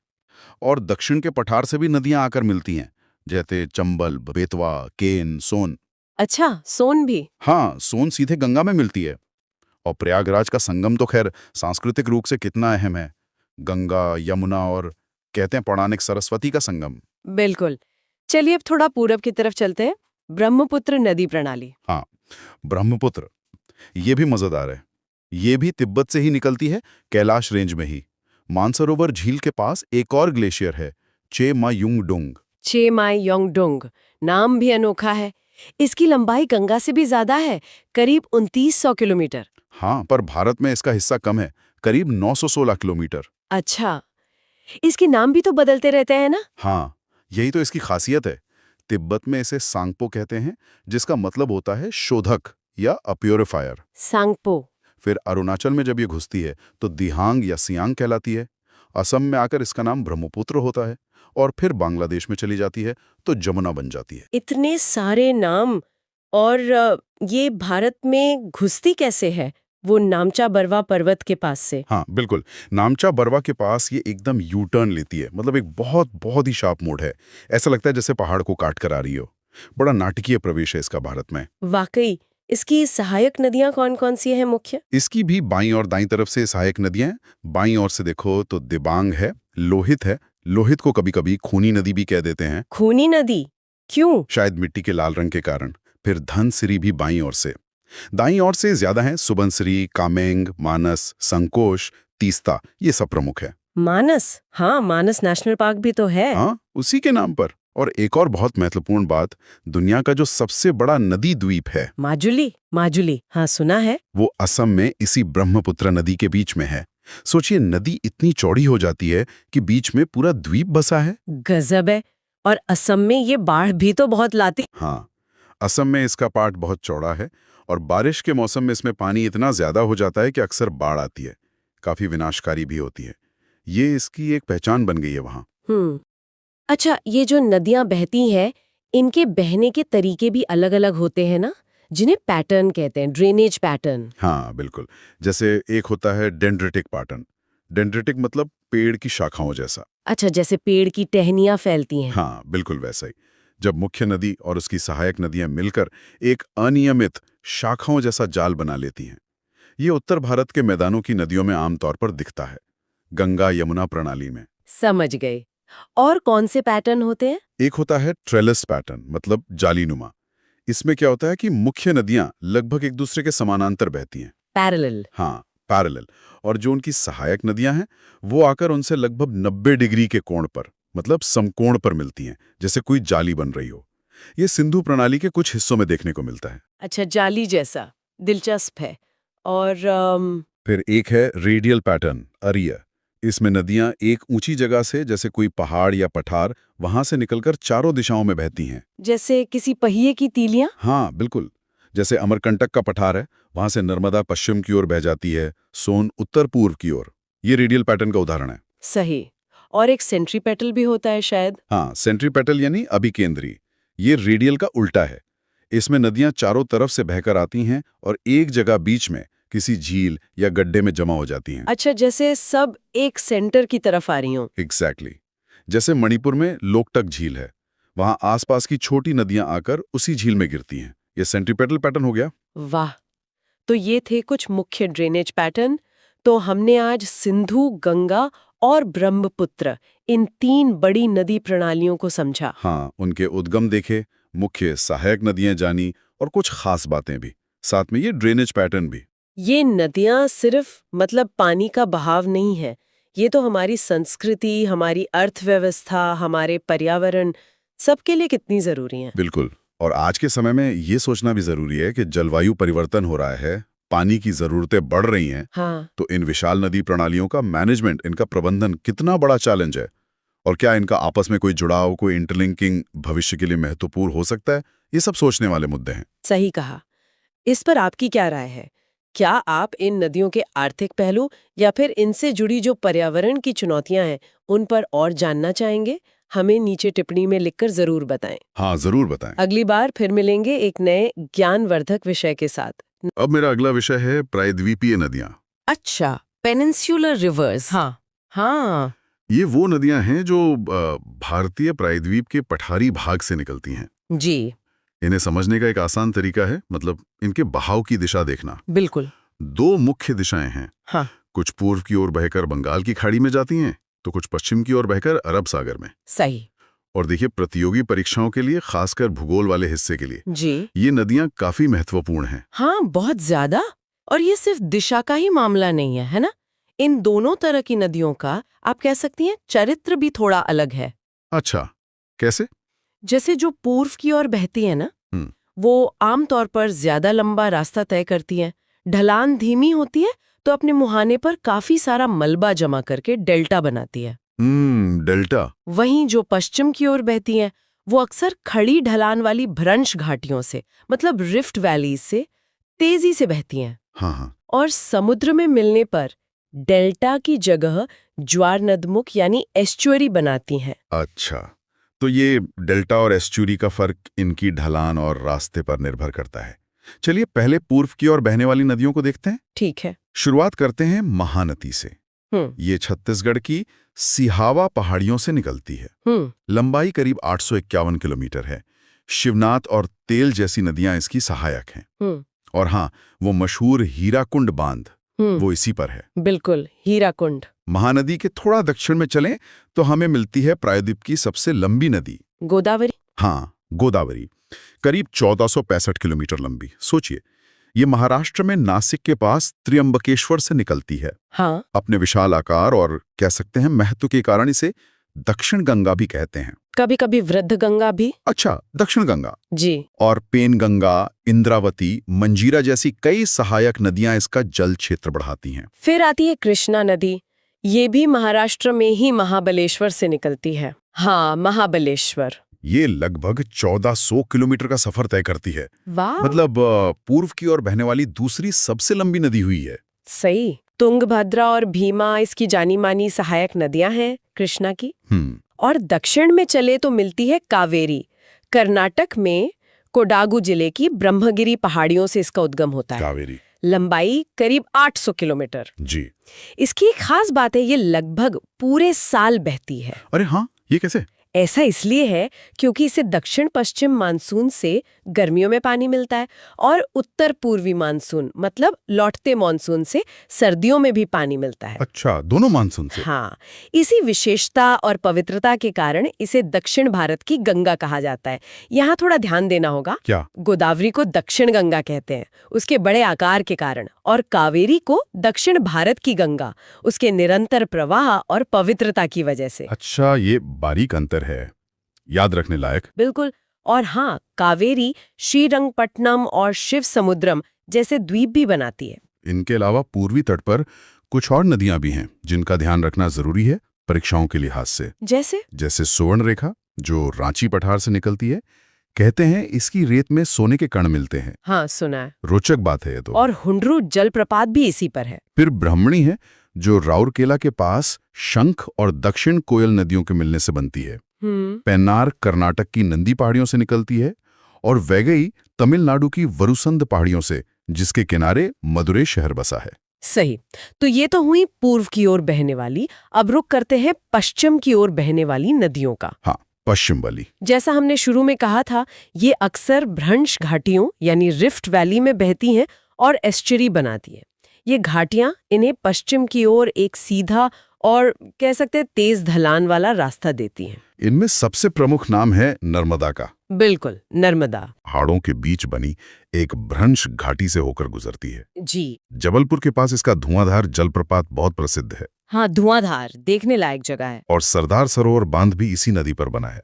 और दक्षिण के पठार से भी नदियां आकर मिलती हैं, जैसे चंबल, बेतवा, केन, सोन। अच्छा, सोन भी? हाँ, सोन सीधे गंगा में मिलती है। और प्रयागराज का संगम तो खैर सांस्कृतिक रूप से कितना अहम है, गंगा, यमुना और कहते हैं पौराणिक सरस्वती का संगम। बिल्कुल। चलिए अब थोड़ा पूरब की तरफ चलते हैं, ब्रह्मपुत्र नदी प्रणाली। हाँ, ब्रह्मपुत्र, ये भी मजेदार है। ये भी तिब्बत से ही निकलती है, कैलाश रेंज में ही। मानसरोवर झील के पास एक और ग्लेशियर है, चेमायुंगडुंग। चेमायुंगडुंग, नाम भी अनोखा है। इसकी लंबाई गंगा से भी ज्यादा है, करीब 2900 किलोमीटर। हाँ, पर भारत में इसका हिस्सा कम है, करीब 916 किलोमीटर। अच्छा, इसके नाम भी तो बदलते रहते हैं ना? हाँ, यही तो इसकी खासियत है। तिब्बत में इसे सांगपो कहते हैं, जिसका मतलब होता है शोधक या प्योरीफायर। सांगपो। फिर अरुणाचल में जब ये घुसती है तो दिहांग या सियांग कहलाती है। असम में आकर इसका नाम ब्रह्मपुत्र होता है। और फिर बांग्लादेश में चली जाती है तो जमुना बन जाती है। इतने सारे नाम। और ये भारत में घुसती कैसे है? वो नामचा बरवा पर्वत के पास से? हाँ बिल्कुल, नामचा बरवा के पास ये एकदम यू टर्न लेती है। मतलब एक बहुत बहुत ही शार्प मोड़ है। ऐसा लगता है जैसे पहाड़ को काट कर आ रही हो। बड़ा नाटकीय प्रवेश है इसका भारत में। वाकई। इसकी सहायक नदियां कौन कौन सी हैं मुख्य? इसकी भी बाईं और दाईं तरफ से सहायक नदियां हैं। बाईं ओर से देखो तो दिबांग है, लोहित है। लोहित को कभी कभी खूनी नदी भी कह देते हैं। खूनी नदी क्यों? शायद मिट्टी के लाल रंग के कारण। फिर धनसिरी भी बाईं ओर से। दाईं ओर से ज्यादा हैं सुबनसिरी, कामेंग, मानस, संकोश, तीस्ता, ये सब प्रमुख है। मानस, हाँ, मानस नेशनल पार्क भी तो है। हाँ, उसी के नाम पर। और एक और बहुत महत्वपूर्ण बात, दुनिया का जो सबसे बड़ा नदी द्वीप है माजुली, माजुली, हाँ सुना है। वो असम में इसी ब्रह्मपुत्र नदी के बीच में है। सोचिए, नदी इतनी चौड़ी हो जाती है कि बीच में पूरा द्वीप बसा है। गजब है। और असम में ये बाढ़ भी तो बहुत लाती। हाँ, असम में इसका पार्ट बहुत चौड़ा है और बारिश के मौसम में इसमें पानी इतना ज्यादा हो जाता है कि अक्सर बाढ़ आती है, काफी विनाशकारी भी होती है। ये इसकी एक पहचान बन गई है वहाँ। अच्छा, ये जो नदियां बहती हैं, इनके बहने के तरीके भी अलग-अलग होते हैं ना, जिन्हें पैटर्न कहते हैं, ड्रेनेज पैटर्न। हाँ, बिल्कुल। जैसे एक होता है डेंड्रिटिक पैटर्न। डेंड्रिटिक मतलब पेड़ की शाखाओं जैसा। अच्छा, जैसे पेड़ की टहनियां फैलती हैं। हाँ, बिल्कुल वैसा ही। जब मुख्य नदी और उसकी सहायक नदियां मिलकर एक अनियमित शाखाओं जैसा जाल बना लेती हैं। ये उत्तर भारत के मैदानों की नदियों में आमतौर पर दिखता है, गंगा यमुना प्रणाली में। समझ गए। और कौन से पैटर्न होते हैं? एक होता है ट्रेलिस पैटर्न, मतलब जालीनुमा। इसमें क्या होता है कि मुख्य नदियां लगभग एक दूसरे के समानांतर बहती हैं। पैरेलल। हाँ, पैरेलल। और जो उनकी सहायक नदियां हैं, वो आकर उनसे लगभग 90 डिग्री के कोण पर, मतलब समकोण पर मिलती हैं, जैसे कोई जाली बन रही हो। ये सिंधु प्रणाली के कुछ हिस्सों में देखने को मिलता है। अच्छा, जाली जैसा, दिलचस्प है। और फिर एक है रेडियल पैटर्न, अरिया। इसमें नदियां एक ऊंची जगह से, जैसे कोई पहाड़ या पठार, वहां से निकलकर चारों दिशाओं में बहती हैं। जैसे किसी पहिए की तीलियां। हाँ, बिल्कुल। जैसे अमरकंटक का पठार है, वहां से नर्मदा पश्चिम की ओर बह जाती है, सोन उत्तर पूर्व की ओर। ये रेडियल पैटर्न का उदाहरण है। सही। और एक सेंट्रीपेटल भी होता है शायद। हाँ, सेंट्रीपेटल यानी अभिकेंद्री। ये रेडियल का उल्टा है। इसमें नदियां चारों तरफ से बहकर आती हैं और एक जगह बीच में किसी झील या गड्ढे में जमा हो जाती हैं। अच्छा, जैसे सब एक सेंटर की तरफ आ रही हों। एग्जैक्टली। जैसे मणिपुर में लोकटक झील है, वहां आसपास की छोटी नदियां आकर उसी झील में गिरती हैं। ये सेंट्रीपेटल पैटर्न हो गया। वाह। तो ये थे कुछ मुख्य ड्रेनेज पैटर्न। तो हमने आज सिंधु, गंगा और ब्रह्मपुत्र, इन 3 बड़ी नदी प्रणालियों को समझा। हाँ, उनके उद्गम देखे, मुख्य सहायक नदियां जानी और कुछ खास बातें भी, साथ में ये ड्रेनेज पैटर्न भी। ये नदियां सिर्फ मतलब पानी का बहाव नहीं है, ये तो हमारी संस्कृति, हमारी अर्थव्यवस्था, हमारे पर्यावरण, सबके लिए कितनी जरूरी हैं। बिल्कुल। और आज के समय में ये सोचना भी जरूरी है कि जलवायु परिवर्तन हो रहा है, पानी की जरूरतें बढ़ रही हैं। हाँ। तो इन विशाल नदी प्रणालियों का मैनेजमेंट, इनका प्रबंधन कितना बड़ा चैलेंज है, और क्या इनका आपस में कोई जुड़ाव, कोई इंटरलिंकिंग भविष्य के लिए महत्वपूर्ण हो सकता है। ये सब सोचने वाले मुद्दे हैं। सही कहा। इस पर आपकी क्या राय है? क्या आप इन नदियों के आर्थिक पहलू या फिर इनसे जुड़ी जो पर्यावरण की चुनौतियां हैं, उन पर और जानना चाहेंगे? हमें नीचे टिप्पणी में लिखकर जरूर बताएं। हाँ, जरूर बताएं। अगली बार फिर मिलेंगे एक नए ज्ञानवर्धक विषय के साथ। अब मेरा अगला विषय है प्रायद्वीपीय नदियां। अच्छा, पेनिनसुलर रिवर्स। हाँ। ये वो नदियां हैं जो भारतीय प्रायद्वीप के पठारी भाग से निकलती हैं। जी। इन्हें समझने का एक आसान तरीका है, मतलब इनके बहाव की दिशा देखना। बिल्कुल। 2 मुख्य दिशाएं हैं। हाँ। कुछ पूर्व की ओर बहकर बंगाल की खाड़ी में जाती हैं, तो कुछ पश्चिम की ओर बहकर अरब सागर में। सही। और देखिए, प्रतियोगी परीक्षाओं के लिए, खासकर भूगोल वाले हिस्से के लिए, जी, ये नदियां काफी महत्वपूर्ण हैं। हाँ, बहुत ज्यादा। और ये सिर्फ दिशा का ही मामला नहीं है ना? इन दोनों तरह की नदियों का आप कह सकती हैं चरित्र भी थोड़ा अलग है। अच्छा, कैसे? जैसे जो पूर्व की ओर बहती है ना, वो आमतौर पर ज्यादा लंबा रास्ता तय करती हैं। ढलान धीमी होती है तो अपने मुहाने पर काफी सारा मलबा जमा करके डेल्टा बनाती है। डेल्टा। वहीं जो पश्चिम की ओर बहती हैं, वो अक्सर खड़ी ढलान वाली भ्रंश घाटियों से, मतलब रिफ्ट वैलीज से तेजी से बहती हैं। हाँ। और समुद्र में मिलने पर डेल्टा की जगह ज्वार नदमुख यानी एस्चुअरी बनाती हैं। अच्छा, तो ये डेल्टा और एस्चुरी का फर्क इनकी ढलान और रास्ते पर निर्भर करता है। चलिए पहले पूर्व की ओर बहने वाली नदियों को देखते हैं। ठीक है। शुरुआत करते हैं महानदी से। ये छत्तीसगढ़ की सिहावा पहाड़ियों से निकलती है। लंबाई करीब 851 किलोमीटर है। शिवनाथ और तेल जैसी नदियां इसकी सहायक हैं। और हाँ, वो मशहूर हीराकुंड बांध, वो इसी पर है। बिल्कुल, हीराकुंड। महानदी के थोड़ा दक्षिण में चलें तो हमें मिलती है प्रायद्वीप की सबसे लंबी नदी, गोदावरी। हाँ, गोदावरी। करीब 1465 किलोमीटर लंबी। सोचिए, ये महाराष्ट्र में नासिक के पास त्र्यंबकेश्वर से निकलती है। हाँ, अपने विशाल आकार और कह सकते हैं महत्व के कारण इसे दक्षिण गंगा भी कहते हैं। कभी कभी वृद्ध गंगा भी। अच्छा, दक्षिण गंगा। जी। और पेन गंगा, इंद्रावती, मंजीरा जैसी कई सहायक नदियां इसका जल क्षेत्र बढ़ाती हैं। फिर आती है कृष्णा नदी। ये भी महाराष्ट्र में ही महाबलेश्वर से निकलती है। हाँ, महाबलेश्वर। ये लगभग 1400 किलोमीटर का सफर तय करती है। वाह, मतलब पूर्व की ओर बहने वाली दूसरी सबसे लंबी नदी हुई है। सही। तुंगभद्रा और भीमा इसकी जानी मानी सहायक नदियां हैं कृष्णा की। और दक्षिण में चले तो मिलती है कावेरी। कर्नाटक में कोडागु जिले की ब्रह्मगिरी पहाड़ियों से इसका उद्गम होता है। कावेरी लंबाई करीब 800 किलोमीटर। जी। इसकी एक खास बात है, ये लगभग पूरे साल बहती है। अरे हाँ, ये कैसे? ऐसा इसलिए है क्योंकि इसे दक्षिण पश्चिम मानसून से गर्मियों में पानी मिलता है और उत्तर पूर्वी मानसून मतलब लौटते मानसून से सर्दियों में भी पानी मिलता है। अच्छा, दोनों मानसून से। हाँ, इसी विशेषता और पवित्रता के कारण इसे दक्षिण भारत की गंगा कहा जाता है। यहाँ थोड़ा ध्यान देना होगा। क्या? गोदावरी को दक्षिण गंगा कहते हैं उसके बड़े आकार के कारण, और कावेरी को दक्षिण भारत की गंगा उसके निरंतर प्रवाह और पवित्रता की वजह से। अच्छा, ये बारीक अंतर है, याद रखने लायक। बिल्कुल। और हाँ, कावेरी श्रीरंगपट्टनम और शिव समुद्रम जैसे द्वीप भी बनाती है। इनके अलावा पूर्वी तट पर कुछ और नदियां भी हैं जिनका ध्यान रखना जरूरी है परीक्षाओं के लिहाज से। जैसे सुवर्ण रेखा जो रांची पठार से निकलती है। कहते हैं इसकी रेत में सोने के कण मिलते हैं। हाँ, सुना है। रोचक बात है ये तो। और हुंड्रू जलप्रपात भी इसी पर है। फिर ब्राह्मणी है जो राउरकेला के पास शंख और दक्षिण कोयल नदियों के मिलने से बनती है। पेन्नार कर्नाटक की नंदी पहाड़ियों से निकलती है और वैगई तमिलनाडु की वरुसंद पहाड़ियों से, जिसके किनारे मदुरै शहर बसा है। सही। तो ये तो हुई पूर्व की ओर बहने वाली। अब रुक करते हैं पश्चिम की ओर बहने वाली नदियों का। हाँ, पश्चिम वाली। जैसा हमने शुरू में कहा था, ये अक्सर भ्रंश घाटियों यानी रिफ्ट वैली में बहती हैं और एस्चुरी बनाती है। ये घाटियां इन्हें पश्चिम की ओर एक सीधा और कह सकते हैं तेज ढलान वाला रास्ता देती हैं। इनमें सबसे प्रमुख नाम है नर्मदा का। बिल्कुल, नर्मदा पहाड़ों के बीच बनी एक भ्रंश घाटी से होकर गुजरती है। जी। जबलपुर के पास इसका धुआंधार जलप्रपात बहुत प्रसिद्ध है। हाँ, धुआंधार देखने लायक जगह है। और सरदार सरोवर बांध भी इसी नदी पर बना है।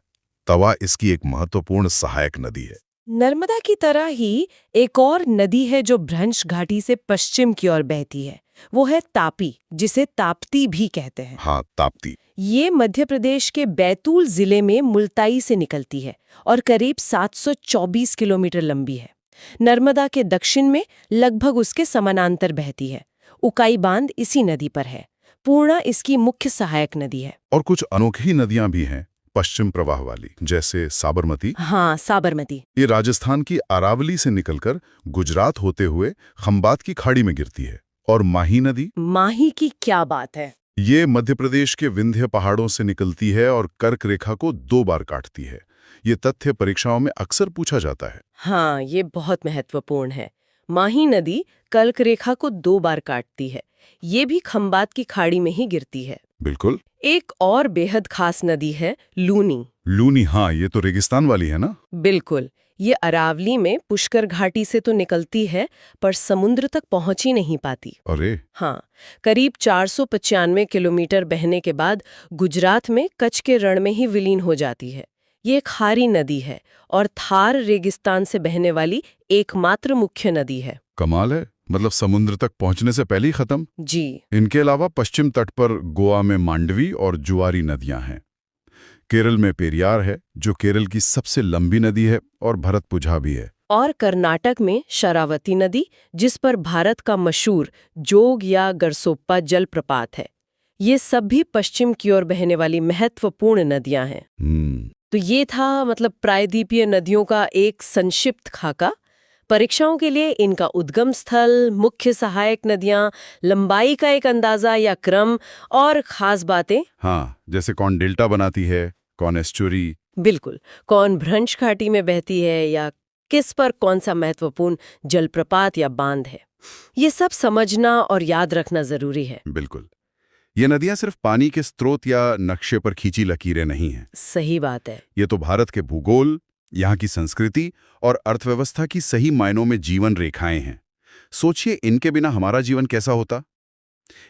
तवा इसकी एक महत्वपूर्ण सहायक नदी है। नर्मदा की तरह ही एक और नदी है जो भ्रंश घाटी से पश्चिम की ओर बहती है। वो है तापी, जिसे ताप्ती भी कहते हैं। हाँ, ताप्ती। ये मध्य प्रदेश के बैतूल जिले में मुल्ताई से निकलती है और करीब 724 किलोमीटर लंबी है। नर्मदा के दक्षिण में लगभग उसके समानांतर बहती है। उकाई बांध इसी नदी पर है। पूर्णा इसकी मुख्य सहायक नदी है। और कुछ अनोखी नदियां भी हैं पश्चिम प्रवाह वाली, जैसे साबरमती। हाँ, साबरमती। ये राजस्थान की अरावली से निकलकर गुजरात होते हुए खंबात की खाड़ी में गिरती है। और माही नदी। माही की क्या बात है। ये मध्य प्रदेश के विंध्य पहाड़ों से निकलती है और कर्क रेखा को 2 बार काटती है। ये तथ्य परीक्षाओं में अक्सर पूछा जाता है। हाँ, ये बहुत महत्वपूर्ण है। माही नदी कर्क रेखा को 2 बार काटती है। ये भी खंबात की खाड़ी में ही गिरती है। बिल्कुल। एक और बेहद खास नदी है लूनी। लूनी, हाँ, ये तो रेगिस्तान वाली है ना। बिल्कुल। ये अरावली में पुष्कर घाटी से तो निकलती है पर समुद्र तक पहुंच ही नहीं पाती। अरे। हाँ, करीब 495 किलोमीटर बहने के बाद गुजरात में कच्छ के रण में ही विलीन हो जाती है। ये एक खारी नदी है और थार रेगिस्तान से बहने वाली एकमात्र मुख्य नदी है। कमाल है, मतलब समुद्र तक पहुंचने से पहले ही खत्म। जी। इनके अलावा पश्चिम तट पर गोवा में मांडवी और जुआरी नदियां हैं। केरल में पेरियार है जो केरल की सबसे लंबी नदी है और भरतपुझा भी है। और कर्नाटक में शरावती नदी, जिस पर भारत का मशहूर जोग या गरसोप्पा जलप्रपात है। ये सब भी पश्चिम की ओर बहने वाली महत्वपूर्ण नदियां हैं। तो ये था मतलब प्रायद्वीपीय नदियों का एक संक्षिप्त खाका। परीक्षाओं के लिए इनका उद्गम स्थल, मुख्य सहायक नदियां, लंबाई का एक अंदाजा या क्रम और खास बातें। हाँ, जैसे कौन डेल्टा बनाती है, कौन एस्चुरी। बिल्कुल, कौन भ्रंश घाटी में बहती है या किस पर कौन सा महत्वपूर्ण जलप्रपात या बांध है, ये सब समझना और याद रखना जरूरी है। बिल्कुल। ये नदियां सिर्फ पानी के स्रोत या नक्शे पर खींची लकीरें नहीं हैं। सही बात है। ये तो भारत के भूगोल, यहाँ की संस्कृति और अर्थव्यवस्था की सही मायनों में जीवन रेखाएं हैं। सोचिए इनके बिना हमारा जीवन कैसा होता।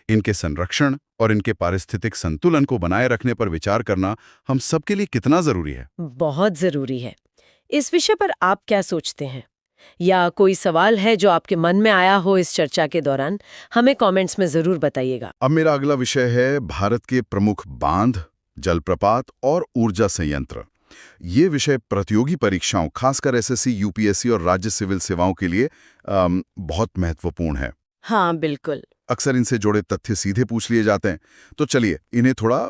इनके संरक्षण और इनके पारिस्थितिक संतुलन को बनाए रखने पर विचार करना हम सबके लिए कितना जरूरी है। बहुत जरूरी है। इस विषय पर आप क्या सोचते हैं, या कोई सवाल है जो आपके मन में आया हो इस चर्चा के दौरान? हमें कमेंट्स में जरूर बताइएगा। अब मेरा अगला विषय है भारत के प्रमुख बांध, जलप्रपात और ऊर्जा संयंत्र। ये विषय प्रतियोगी परीक्षाओं, खासकर एसएससी, यूपीएससी और राज्य सिविल सेवाओं के लिए बहुत महत्वपूर्ण है। हाँ बिल्कुल। अक्सर इनसे जुड़े तथ्य सीधे पूछ लिए जाते हैं, तो चलिए इन्हें थोड़ा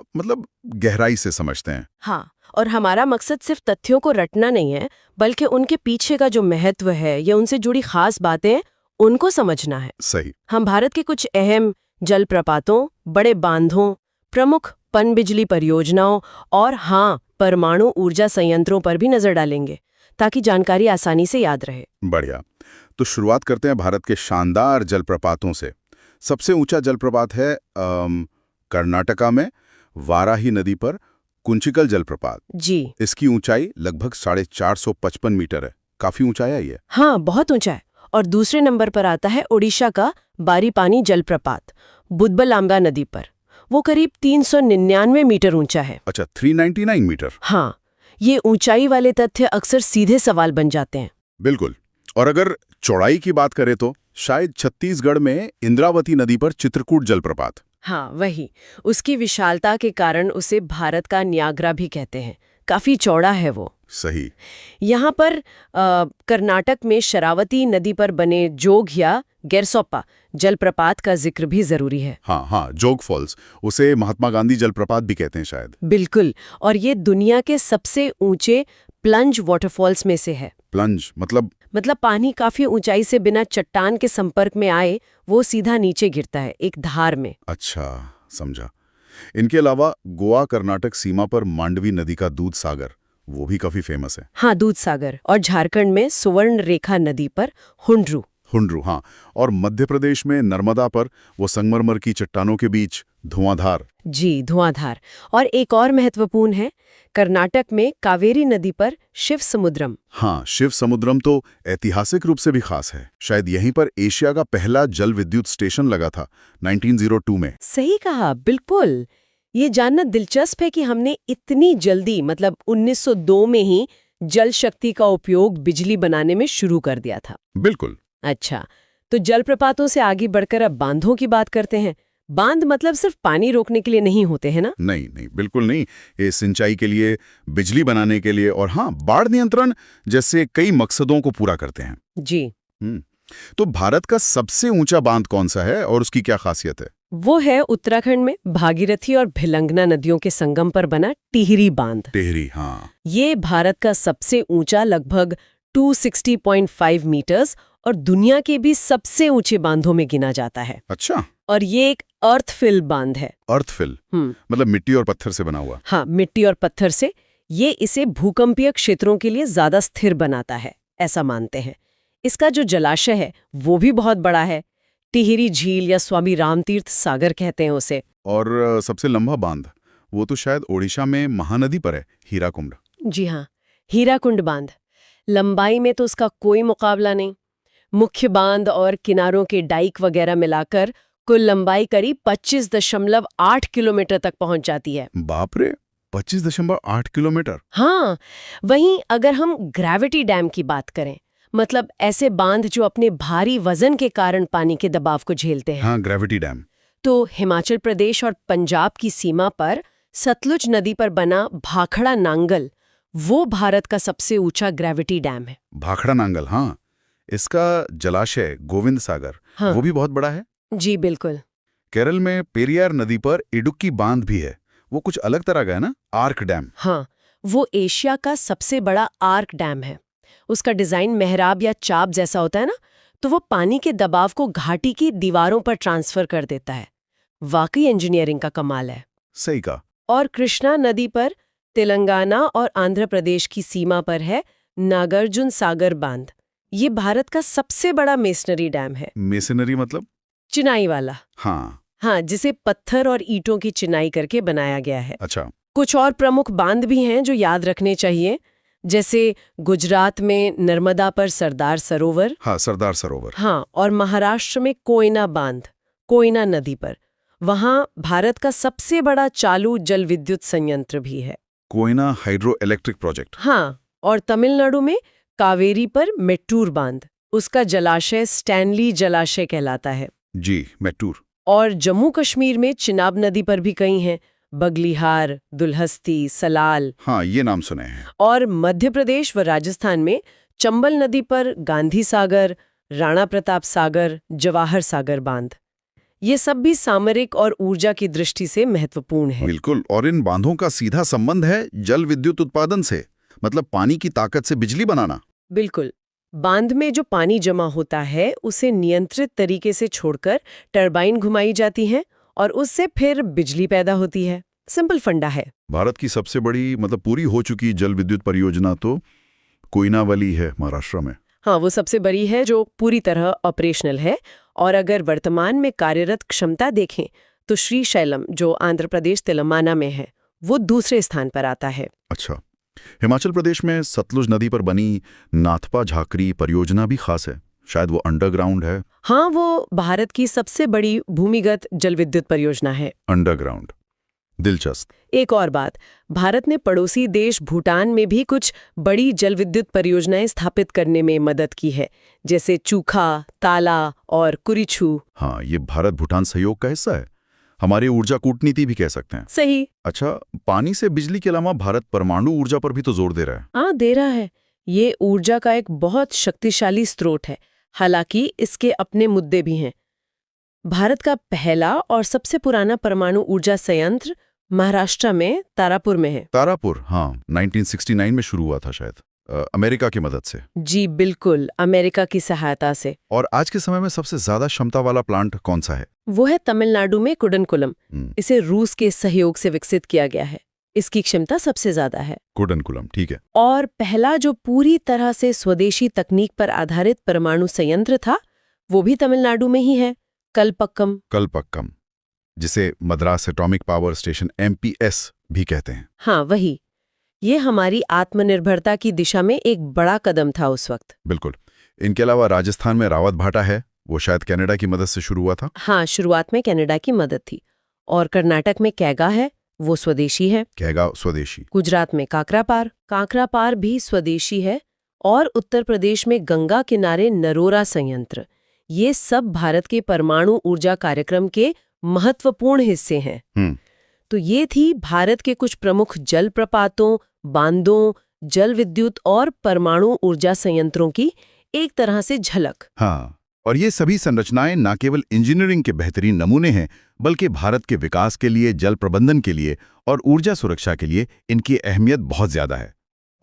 गहराई से समझते हैं। हाँ, और हमारा मकसद सिर्फ तथ्यों को रटना नहीं है, बल्कि उनके पीछे का जो महत्व है या उनसे जुड़ी खास बातें उनको समझना है। सही। हम भारत के कुछ अहम जलप्रपातों, बड़े बांधों, प्रमुख पनबिजली परियोजनाओं और हाँ, परमाणु ऊर्जा संयंत्रों पर भी नजर डालेंगे, ताकि जानकारी आसानी से याद रहे। बढ़िया। तो शुरुआत करते हैं भारत के शानदार जलप्रपातों से। सबसे ऊंचा जलप्रपात है कर्नाटका में वाराही नदी पर कुंचिकल जलप्रपात। जी। इसकी ऊंचाई लगभग 455 मीटर है। काफी ऊंचा है ये। हाँ, बहुत ऊंचा है। और दूसरे नंबर पर आता है ओडिशा का बारीपानी जलप्रपात, बुदबलांगा नदी पर। वो करीब 399 मीटर ऊंचा है। अच्छा, 399 मीटर। हाँ, ये ऊंचाई वाले तथ्य अक्सर सीधे सवाल बन जाते हैं। बिल्कुल। और अगर चौड़ाई की बात करें तो शायद छत्तीसगढ़ में इंद्रावती नदी पर चित्रकूट जलप्रपात। हाँ, वही। उसकी विशालता के कारण उसे भारत का न्यागरा भी कहते हैं। काफी चौड़ा है वो। सही। यहाँ पर कर्नाटक में शरावती नदी पर बने जोग या गेरसोप्पा जलप्रपात का जिक्र भी जरूरी है। हाँ, जोग फॉल्स, उसे महात्मा गांधी जलप्रपात भी कहते हैं शायद। बिल्कुल। और ये दुनिया के सबसे ऊंचे प्लंज वाटरफॉल्स में से है। प्लंज मतलब पानी काफी ऊंचाई से बिना चट्टान के संपर्क में आए वो सीधा नीचे गिरता है एक धार में। अच्छा, समझा। इनके अलावा गोवा कर्नाटक सीमा पर मांडवी नदी का दूध सागर, वो भी काफी फेमस है। हाँ, दूध सागर। और झारखंड में सुवर्ण रेखा नदी पर हुंड्रू। हाँ। और मध्य प्रदेश में नर्मदा पर वो संगमरमर की चट्टानों के बीच धुआंधार। जी, धुआंधार। और एक और महत्वपूर्ण है, कर्नाटक में कावेरी नदी पर शिव समुद्रम। हाँ, शिव समुद्रम तो ऐतिहासिक रूप से भी खास है। शायद यहीं पर एशिया का पहला जल विद्युत स्टेशन लगा था 1902 में। सही कहा, बिल्कुल। ये जानना दिलचस्प है कि हमने इतनी जल्दी 1902 में ही जल शक्ति का उपयोग बिजली बनाने में शुरू कर दिया था। बिल्कुल। अच्छा, तो जलप्रपातों से आगे बढ़कर अब बांधों की बात करते हैं। बांध सिर्फ पानी रोकने के लिए नहीं होते हैं ना? नहीं, बिल्कुल नहीं। ये सिंचाई के लिए, बिजली बनाने के लिए और हाँ, बाढ़ नियंत्रण जैसे कई मकसदों को पूरा करते हैं। जी। तो भारत का सबसे ऊंचा बांध कौन सा है और उसकी क्या खासियत है? वो है उत्तराखंड में भागीरथी और भिलंगना नदियों के संगम पर बना टिहरी बांध। टिहरी, हाँ। ये भारत का सबसे ऊंचा, लगभग 260.5 मीटर्स और दुनिया के भी सबसे ऊंचे बांधों में गिना जाता है। अच्छा। और ये एक अर्थफिल बांध है। अर्थफिल मतलब मिट्टी और पत्थर से बना हुआ? हाँ, मिट्टी और पत्थर से। ये इसे भूकंपीय क्षेत्रों के लिए ज्यादा स्थिर बनाता है, ऐसा मानते हैं। इसका जो जलाशय है वो भी बहुत बड़ा है। टिहरी झील या स्वामी रामतीर्थ सागर कहते हैं उसे। और सबसे लंबा बांध वो तो शायद ओडिशा में महानदी पर है, हीराकुंड। जी हाँ, हीराकुंड बांध। लंबाई में तो उसका कोई मुकाबला नहीं। मुख्य बांध और किनारों के डाइक वगैरह मिलाकर कुल लंबाई करीब 25.8 किलोमीटर तक पहुंच जाती है। बाप रे, 25.8 किलोमीटर। हाँ, वहीं अगर हम ग्रेविटी डैम की बात करें, ऐसे बांध जो अपने भारी वजन के कारण पानी के दबाव को झेलते हैं। हाँ, ग्रेविटी डैम। तो हिमाचल प्रदेश और पंजाब की सीमा पर सतलुज नदी पर बना भाखड़ा नांगल, वो भारत का सबसे ऊंचा ग्रेविटी डैम है। भाखड़ा नांगल, हाँ। इसका जलाशय गोविंद सागर, हाँ, वो भी बहुत बड़ा है। जी बिल्कुल। केरल में पेरियार नदी पर इडुक्की बांध भी है। वो कुछ अलग तरह का है ना, आर्क डैम। हाँ, वो एशिया का सबसे बड़ा आर्क डैम है। उसका डिजाइन मेहराब या चाप जैसा होता है ना, तो वो पानी के दबाव को घाटी की दीवारों पर ट्रांसफर कर देता है। वाकई इंजीनियरिंग का कमाल है। सही कहा। और कृष्णा नदी पर तेलंगाना और आंध्र प्रदेश की सीमा पर है नागार्जुन सागर बांध। ये भारत का सबसे बड़ा मेसनरी डैम है। मेसनरी मतलब? चिनाई वाला। हाँ, जिसे पत्थर और ईंटों की चिनाई करके बनाया गया है। अच्छा। कुछ और प्रमुख बांध भी हैं जो याद रखने चाहिए। जैसे गुजरात में नर्मदा पर सरदार सरोवर। हाँ, सरदार सरोवर। हाँ, और महाराष्ट्र में कोयना बांध, कोयना नदी पर। वहाँ भारत का सबसे बड़ा चालू जल विद्युत संयंत्र भी है, कोयना हाइड्रो इलेक्ट्रिक प्रोजेक्ट। हाँ, और तमिलनाडु में कावेरी पर मेट्टूर बांध, उसका जलाशय स्टैनली जलाशय कहलाता है। जी, मेट्टूर। और जम्मू कश्मीर में चिनाब नदी पर भी कई हैं, बगलिहार, दुल्हस्ती, सलाल। हाँ, ये नाम सुने हैं। और मध्य प्रदेश व राजस्थान में चंबल नदी पर गांधी सागर, राणा प्रताप सागर, जवाहर सागर बांध। ये सब भी सामरिक और ऊर्जा की दृष्टि से महत्वपूर्ण है। बिल्कुल, और इन बांधों का सीधा संबंध है जल विद्युत उत्पादन से, मतलब पानी की ताकत से बिजली बनाना। बिल्कुल, बांध में जो पानी जमा होता है उसे नियंत्रित तरीके से छोड़कर टरबाइन घुमाई जाती हैं और उससे फिर बिजली पैदा होती है। सिंपल फंडा है। भारत की सबसे बड़ी, मतलब पूरी हो चुकी जल विद्युत परियोजना तो कोयना वाली है महाराष्ट्र में। हाँ, वो सबसे बड़ी है जो पूरी तरह ऑपरेशनल है। और अगर वर्तमान में कार्यरत क्षमता देखें तो श्रीशैलम, जो आंध्र प्रदेश तेलंगाना में है, वो दूसरे स्थान पर आता है। अच्छा, हिमाचल प्रदेश में सतलुज नदी पर बनी नाथपा झाकरी परियोजना भी खास है, शायद वो अंडरग्राउंड है। हाँ, वो भारत की सबसे बड़ी भूमिगत जल विद्युत परियोजना है। अंडरग्राउंड, दिलचस्प। एक और बात, भारत ने पड़ोसी देश भूटान में भी कुछ बड़ी जल विद्युत परियोजनाएं स्थापित करने में मदद की है, जैसे चूखा, ताला और कुरिछू। हाँ, ये भारत भूटान सहयोग का हिस्सा है, हमारी ऊर्जा कूटनीति भी कह सकते हैं। सही। अच्छा, पानी से बिजली के अलावा भारत परमाणु ऊर्जा पर भी तो जोर दे रहा है। हाँ, दे रहा है। ये ऊर्जा का एक बहुत शक्तिशाली स्रोत है, हालांकि इसके अपने मुद्दे भी हैं। भारत का पहला और सबसे पुराना परमाणु ऊर्जा संयंत्र महाराष्ट्र में तारापुर में है। तारापुर, हाँ, 1969 में शुरू हुआ था शायद, अमेरिका की मदद से। जी बिल्कुल, अमेरिका की सहायता से। और आज के समय में सबसे ज्यादा क्षमता वाला प्लांट कौन सा है? वो है तमिलनाडु में कुडनकुलम। इसे रूस के सहयोग से विकसित किया गया है। इसकी क्षमता सबसे ज्यादा है। कुडनकुलम, ठीक है। और पहला जो पूरी तरह से स्वदेशी तकनीक पर आधारित परमाणु संयंत्र था, वो भी तमिलनाडु में ही है, कलपक्कम। कलपक्कम, जिसे Madras atomic power station MPS भी कहते हैं। हाँ, वही। ये हमारी आत्मनिर्भरता की दिशा में एक बड़ा कदम था उस वक्त। बिल्कुल। इनके अलावा राजस्थान में रावत भाटा है, वो शायद कनाडा की मदद से शुरू हुआ था। हाँ, शुरुआत में कनाडा की मदद थी। और कर्नाटक में कैगा है, वो स्वदेशी है। कैगा स्वदेशी। गुजरात में काकरापार भी स्वदेशी है। और उत्तर प्रदेश में गंगा किनारे नरोरा संयंत्र। ये सब भारत के परमाणु ऊर्जा कार्यक्रम के महत्वपूर्ण हिस्से हैं। तो ये थी भारत के कुछ प्रमुख जल प्रपातों, बांधों, जल विद्युत और परमाणु ऊर्जा संयंत्रों की एक तरह से झलक। हाँ, और ये सभी संरचनाएं न केवल इंजीनियरिंग के बेहतरीन नमूने हैं, बल्कि भारत के विकास के लिए, जल प्रबंधन के लिए और ऊर्जा सुरक्षा के लिए इनकी अहमियत बहुत ज्यादा है।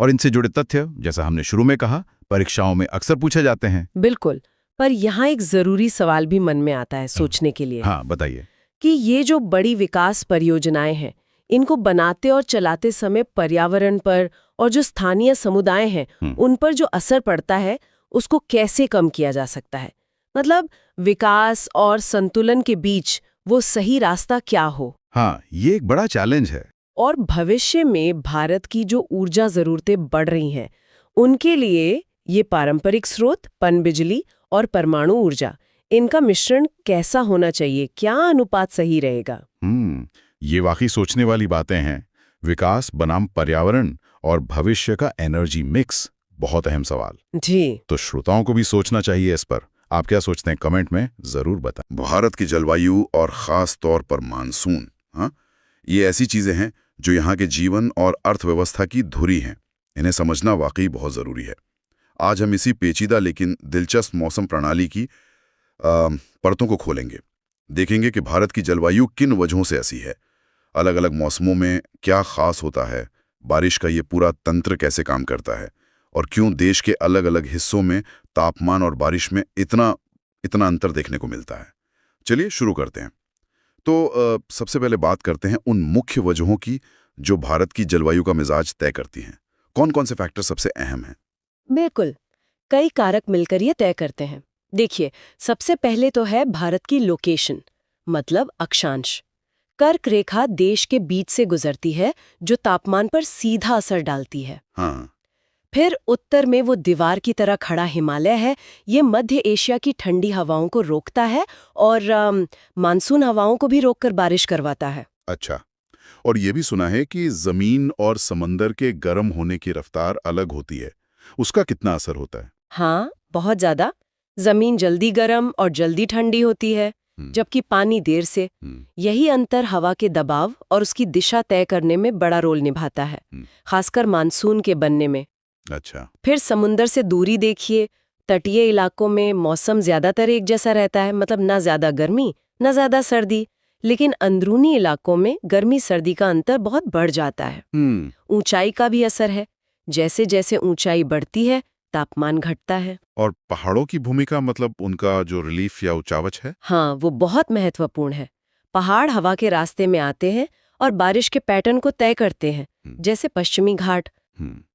और इनसे जुड़े तथ्य, जैसा हमने शुरू में कहा, परीक्षाओं में अक्सर पूछे जाते हैं। बिल्कुल, पर यहाँ एक जरूरी सवाल भी मन में आता है सोचने के लिए। हाँ, बताइए। कि ये जो बड़ी विकास परियोजनाएं हैं, इनको बनाते और चलाते समय पर्यावरण पर और जो स्थानीय समुदाय हैं, उन पर जो असर पड़ता है, उसको कैसे कम किया जा सकता है? मतलब विकास और संतुलन के बीच वो सही रास्ता क्या हो? हाँ, ये एक बड़ा चैलेंज है। और भविष्य में भारत की जो ऊर्जा जरूरतें बढ़ रही हैं, उनके लिए ये पारंपरिक स्रोत, पनबिजली और परमाणु ऊर्जा, इनका मिश्रण कैसा होना चाहिए? क्या अनुपात सही रहेगा? ये वाकई सोचने वाली बातें हैं। विकास बनाम पर्यावरण और भविष्य का एनर्जी मिक्स, बहुत अहम सवाल। जी। तो श्रोताओं को भी सोचना चाहिए इस पर। आप क्या सोचते हैं, कमेंट में जरूर बताएं। भारत की जलवायु और खास तौर पर मानसून, हाँ, ये ऐसी चीजें हैं जो यहाँ के जीवन और अर्थव्यवस्था की धुरी हैं। इन्हें समझना वाकई बहुत जरूरी है। आज हम इसी पेचीदा लेकिन दिलचस्प मौसम प्रणाली की परतों को खोलेंगे। देखेंगे कि भारत की जलवायु किन वजहों से ऐसी है, अलग अलग मौसमों में क्या खास होता है, बारिश का ये पूरा तंत्र कैसे काम करता है, और क्यों देश के अलग अलग हिस्सों में तापमान और बारिश में इतना अंतर देखने को मिलता है। चलिए शुरू करते हैं। तो सबसे पहले बात करते हैं उन मुख्य वजहों की जो भारत की जलवायु का मिजाज तय करती हैं। कौन कौन से फैक्टर सबसे अहम हैं? बिल्कुल, कई कारक मिलकर ये तय करते हैं। देखिए, सबसे पहले तो है भारत की लोकेशन, मतलब अक्षांश। कर्क रेखा देश के बीच से गुजरती है, जो तापमान पर सीधा असर डालती है। हाँ। फिर उत्तर में वो दीवार की तरह खड़ा हिमालय है। ये मध्य एशिया की ठंडी हवाओं को रोकता है और मानसून हवाओं को भी रोककर बारिश करवाता है। अच्छा, और ये भी सुना है कि जमीन और समंदर के गर्म होने की रफ्तार अलग होती है, उसका कितना असर होता है? हाँ, बहुत ज्यादा। जमीन जल्दी गर्म और जल्दी ठंडी होती है, जबकि पानी देर से। यही अंतर हवा के दबाव और उसकी दिशा तय करने में बड़ा रोल निभाता है, खासकर मानसून के बनने में। अच्छा। फिर समुंदर से दूरी देखिए। तटीय इलाकों में मौसम ज्यादातर एक जैसा रहता है, मतलब ना ज्यादा गर्मी ना ज्यादा सर्दी। लेकिन अंदरूनी इलाकों में गर्मी सर्दी का अंतर बहुत बढ़ जाता है। ऊंचाई का भी असर है। जैसे जैसे ऊंचाई बढ़ती है तापमान घटता है। और पहाड़ों की भूमिका, मतलब उनका जो रिलीफ या ऊंचावच है? हाँ, वो बहुत महत्वपूर्ण है। पहाड़ हवा के रास्ते में आते हैं और बारिश के पैटर्न को तय करते हैं, जैसे पश्चिमी घाट।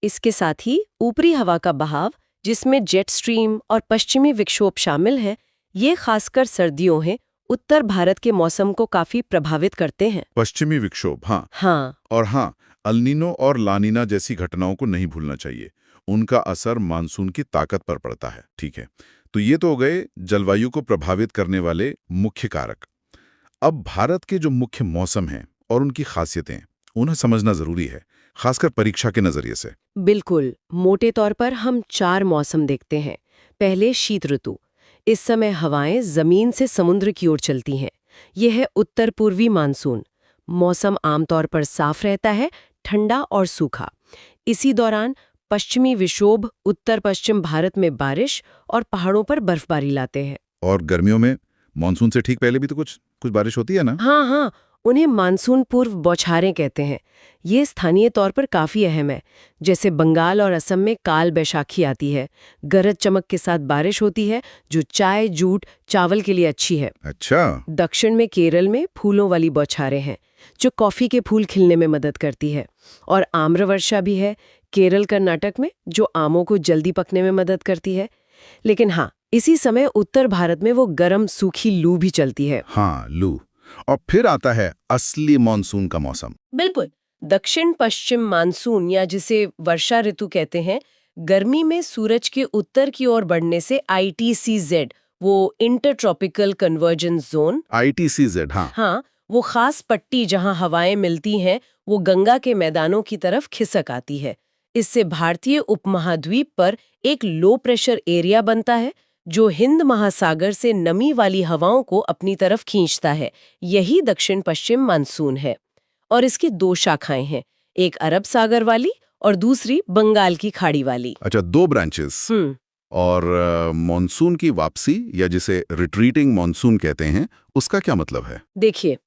इसके साथ ही ऊपरी हवा का बहाव, जिसमें जेट स्ट्रीम और पश्चिमी विक्षोभ शामिल हैं, ये खासकर सर्दियों में उत्तर भारत के मौसम को काफी प्रभावित करते हैं। पश्चिमी विक्षोभ, हाँ। और हाँ, अल्नीनो और लानीना जैसी घटनाओं को नहीं भूलना चाहिए। उनका असर मानसून की ताकत पर पड़ता है। ठीक है, तो ये तो हो गए जलवायु को प्रभावित करने वाले मुख्य कारक। अब भारत के जो मुख्य मौसम हैं और उनकी खासियतें, उन्हें समझना जरूरी है, खासकर परीक्षा के नजरिए से। बिल्कुल। मोटे तौर पर हम 4 मौसम देखते हैं। पहले शीत ऋतु। इस समय हवाएं जमीन से समुद्र की ओर चलती हैं। यह है उत्तर पूर्वी मानसून। मौसम आमतौर पर साफ रहता है, ठंडा और सूखा। इसी दौरान पश्चिमी विक्षोभ उत्तर पश्चिम भारत में बारिश और पहाड़ों पर बर्फबारी लाते हैं। और गर्मियों में मानसून से ठीक पहले भी तो कुछ बारिश होती है ना? हाँ, उन्हें मानसून पूर्व बौछारें कहते हैं। ये स्थानीय तौर पर काफी अहम है। जैसे बंगाल और असम में काल बैशाखी आती है, गरज चमक के साथ बारिश होती है, जो चाय, जूट, चावल के लिए अच्छी है। अच्छा। दक्षिण में केरल में फूलों वाली बौछारें हैं, जो कॉफी के फूल खिलने में मदद करती है। और आम्रवर्षा भी है केरल कर्नाटक में, जो आमों को जल्दी पकने में मदद करती है। लेकिन हाँ, इसी समय उत्तर भारत में वो गर्म सूखी लू भी चलती है। हाँ, लू। और फिर आता है असली मानसून का मौसम। बिल्कुल। दक्षिण पश्चिम मानसून, या जिसे वर्षा ऋतु कहते हैं, गर्मी में सूरज के उत्तर की ओर बढ़ने से ITCZ, वो इंटरट्रॉपिकल कन्वर्जेंस जोन, ITCZ, हाँ, वो खास पट्टी जहां हवाएं मिलती हैं, वो गंगा के मैदानों की तरफ खिसक आती है। इससे भारतीय उपमहाद्वीप पर एक लो प्रेशर एरिया बनता है, जो हिंद महासागर से नमी वाली हवाओं को अपनी तरफ खींचता है। यही दक्षिण पश्चिम मानसून है। और इसकी 2 शाखाएं हैं, एक अरब सागर वाली और दूसरी बंगाल की खाड़ी वाली। अच्छा, 2 ब्रांचेस। और मानसून की वापसी, या जिसे रिट्रीटिंग मानसून कहते हैं, उसका क्या मतलब है? देखिए,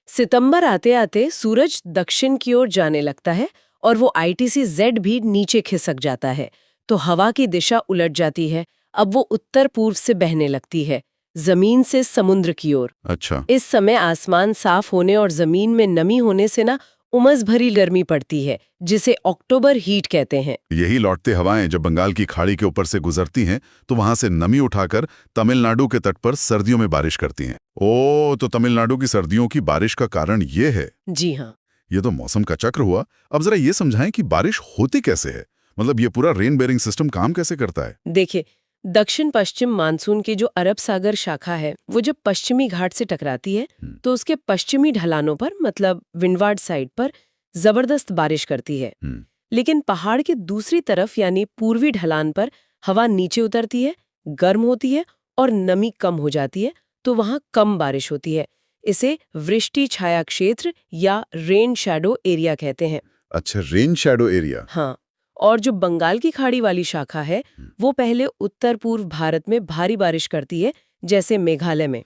सितंबर आते आते सूरज दक्षिण की ओर जाने लगता है और वो ITCZ भी नीचे खिसक जाता है, तो हवा की दिशा उलट जाती है। अब वो उत्तर पूर्व से बहने लगती है, जमीन से समुद्र की ओर। अच्छा। इस समय आसमान साफ होने और जमीन में नमी होने से ना उमस भरी गर्मी पड़ती है, जिसे अक्टूबर हीट कहते हैं। यही लौटते हवाएं जब बंगाल की खाड़ी के ऊपर से गुजरती हैं, तो वहां से नमी उठाकर तमिलनाडु के तट पर सर्दियों में बारिश करती हैं। ओ, तो तमिलनाडु की सर्दियों की बारिश का कारण ये है? जी हाँ। ये तो मौसम का चक्र हुआ। अब जरा ये समझाएं कि बारिश होती कैसे है, मतलब ये पूरा रेन बेयरिंग सिस्टम काम कैसे करता है? देखिए, दक्षिण पश्चिम मानसून की जो अरब सागर शाखा है, वो जब पश्चिमी घाट से टकराती है, तो उसके पश्चिमी ढलानों पर, मतलब विंडवार्ड साइड पर, जबरदस्त बारिश करती है। लेकिन पहाड़ के दूसरी तरफ, यानी पूर्वी ढलान पर, हवा नीचे उतरती है, गर्म होती है और नमी कम हो जाती है, तो वहां कम बारिश होती है। इसे वृष्टि छाया क्षेत्र या रेन शैडो एरिया कहते हैं। अच्छा, रेन शैडो एरिया। हाँ। और जो बंगाल की खाड़ी वाली शाखा है, वो पहले उत्तर पूर्व भारत में भारी बारिश करती है, जैसे मेघालय में।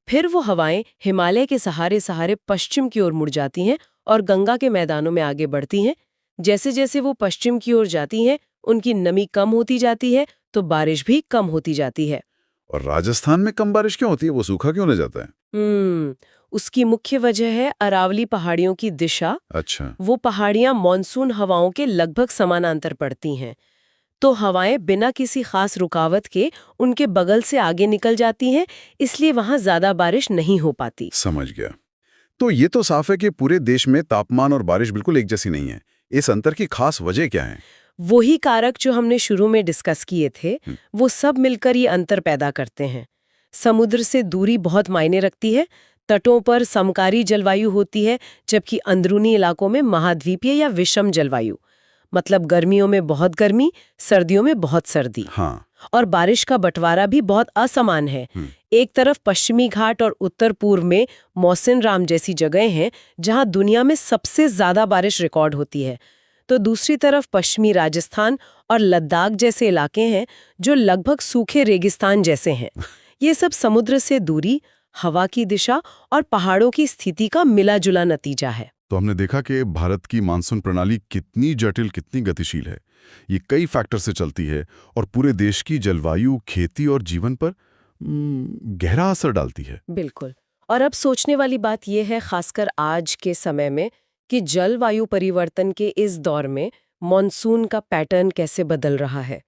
फिर वो हवाएं हिमालय के सहारे सहारे पश्चिम की ओर मुड़ जाती हैं और गंगा के मैदानों में आगे बढ़ती हैं। जैसे जैसे वो पश्चिम की ओर जाती हैं, उनकी नमी कम होती जाती है, तो बारिश भी कम होती जाती है। और राजस्थान में कम बारिश क्यों होती है? वो सूखा क्यों रह जाता है? उसकी मुख्य वजह है अरावली पहाड़ियों की दिशा। अच्छा। वो पहाड़ियां मॉनसून हवाओं के लगभग समानांतर पड़ती हैं, तो हवाएं बिना किसी खास रुकावट के उनके बगल से आगे निकल जाती हैं, इसलिए वहां ज्यादा बारिश नहीं हो पाती। समझ गया। तो ये तो साफ है कि पूरे देश में तापमान और बारिश बिल्कुल एक जैसी नहीं है। इस अंतर की खास वजह क्या है? वही कारक जो हमने शुरू में डिस्कस किए थे, वो सब मिलकर ये अंतर पैदा करते हैं। समुद्र से दूरी बहुत मायने रखती है। तटों पर समकारी जलवायु होती है, जबकि अंदरूनी इलाकों में महाद्वीपीय या विषम जलवायु, मतलब गर्मियों में बहुत गर्मी, सर्दियों में बहुत सर्दी। हाँ। और बारिश का बंटवारा भी बहुत असमान है। एक तरफ पश्चिमी घाट और उत्तर पूर्व में मौसिनराम जैसी जगह हैं जहां दुनिया में सबसे ज्यादा बारिश रिकॉर्ड होती है, तो दूसरी तरफ पश्चिमी राजस्थान और लद्दाख जैसे इलाके हैं जो लगभग सूखे रेगिस्तान जैसे हैं। ये सब समुद्र से दूरी, हवा की दिशा और पहाड़ों की स्थिति का मिला जुला नतीजा है। तो हमने देखा कि भारत की मानसून प्रणाली कितनी जटिल, कितनी गतिशील है। ये कई फैक्टर से चलती है और पूरे देश की जलवायु, खेती और जीवन पर गहरा असर डालती है। बिल्कुल। और अब सोचने वाली बात यह है, खासकर आज के समय में, कि जलवायु परिवर्तन के इस दौर में मॉनसून का पैटर्न कैसे बदल रहा है।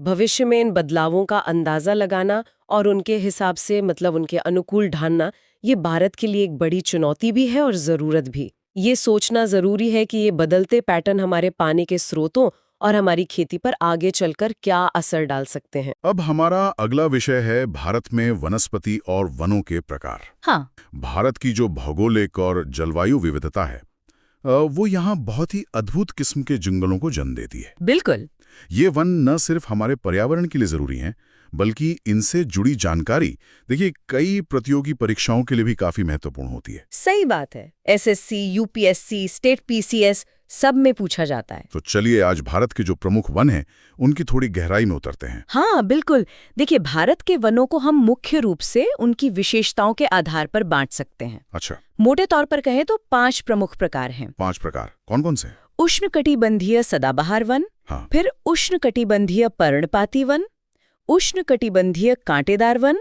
भविष्य में इन बदलावों का अंदाजा लगाना और उनके हिसाब से मतलब उनके अनुकूल ढालना, ये भारत के लिए एक बड़ी चुनौती भी है और ज़रूरत भी। ये सोचना ज़रूरी है कि ये बदलते पैटर्न हमारे पानी के स्रोतों और हमारी खेती पर आगे चलकर क्या असर डाल सकते हैं। अब हमारा अगला विषय है भारत में वनस्पति और वनों के प्रकार। हाँ। भारत की जो भौगोलिक और जलवायु विविधता है, वो यहाँ बहुत ही अद्भुत किस्म के जंगलों को जन्म देती है। बिल्कुल। ये वन न सिर्फ हमारे पर्यावरण के लिए जरूरी हैं, बल्कि इनसे जुड़ी जानकारी, देखिए, कई प्रतियोगी परीक्षाओं के लिए भी काफी महत्वपूर्ण होती है। सही बात है। एसएससी, यूपीएससी, स्टेट पीसीएस सब में पूछा जाता है। तो चलिए आज भारत के जो प्रमुख वन हैं, उनकी थोड़ी गहराई में उतरते हैं। हाँ बिल्कुल। देखिए, भारत के वनों को हम मुख्य रूप से उनकी विशेषताओं के आधार पर बांट सकते हैं। अच्छा। मोटे तौर पर कहें तो 5 प्रमुख प्रकार हैं। 5 प्रकार कौन कौन से? उष्णकटिबंधीय सदाबहार वन, हाँ। फिर उष्णकटिबंधीय पर्णपाती वन, उष्णकटिबंधीय कांटेदार वन,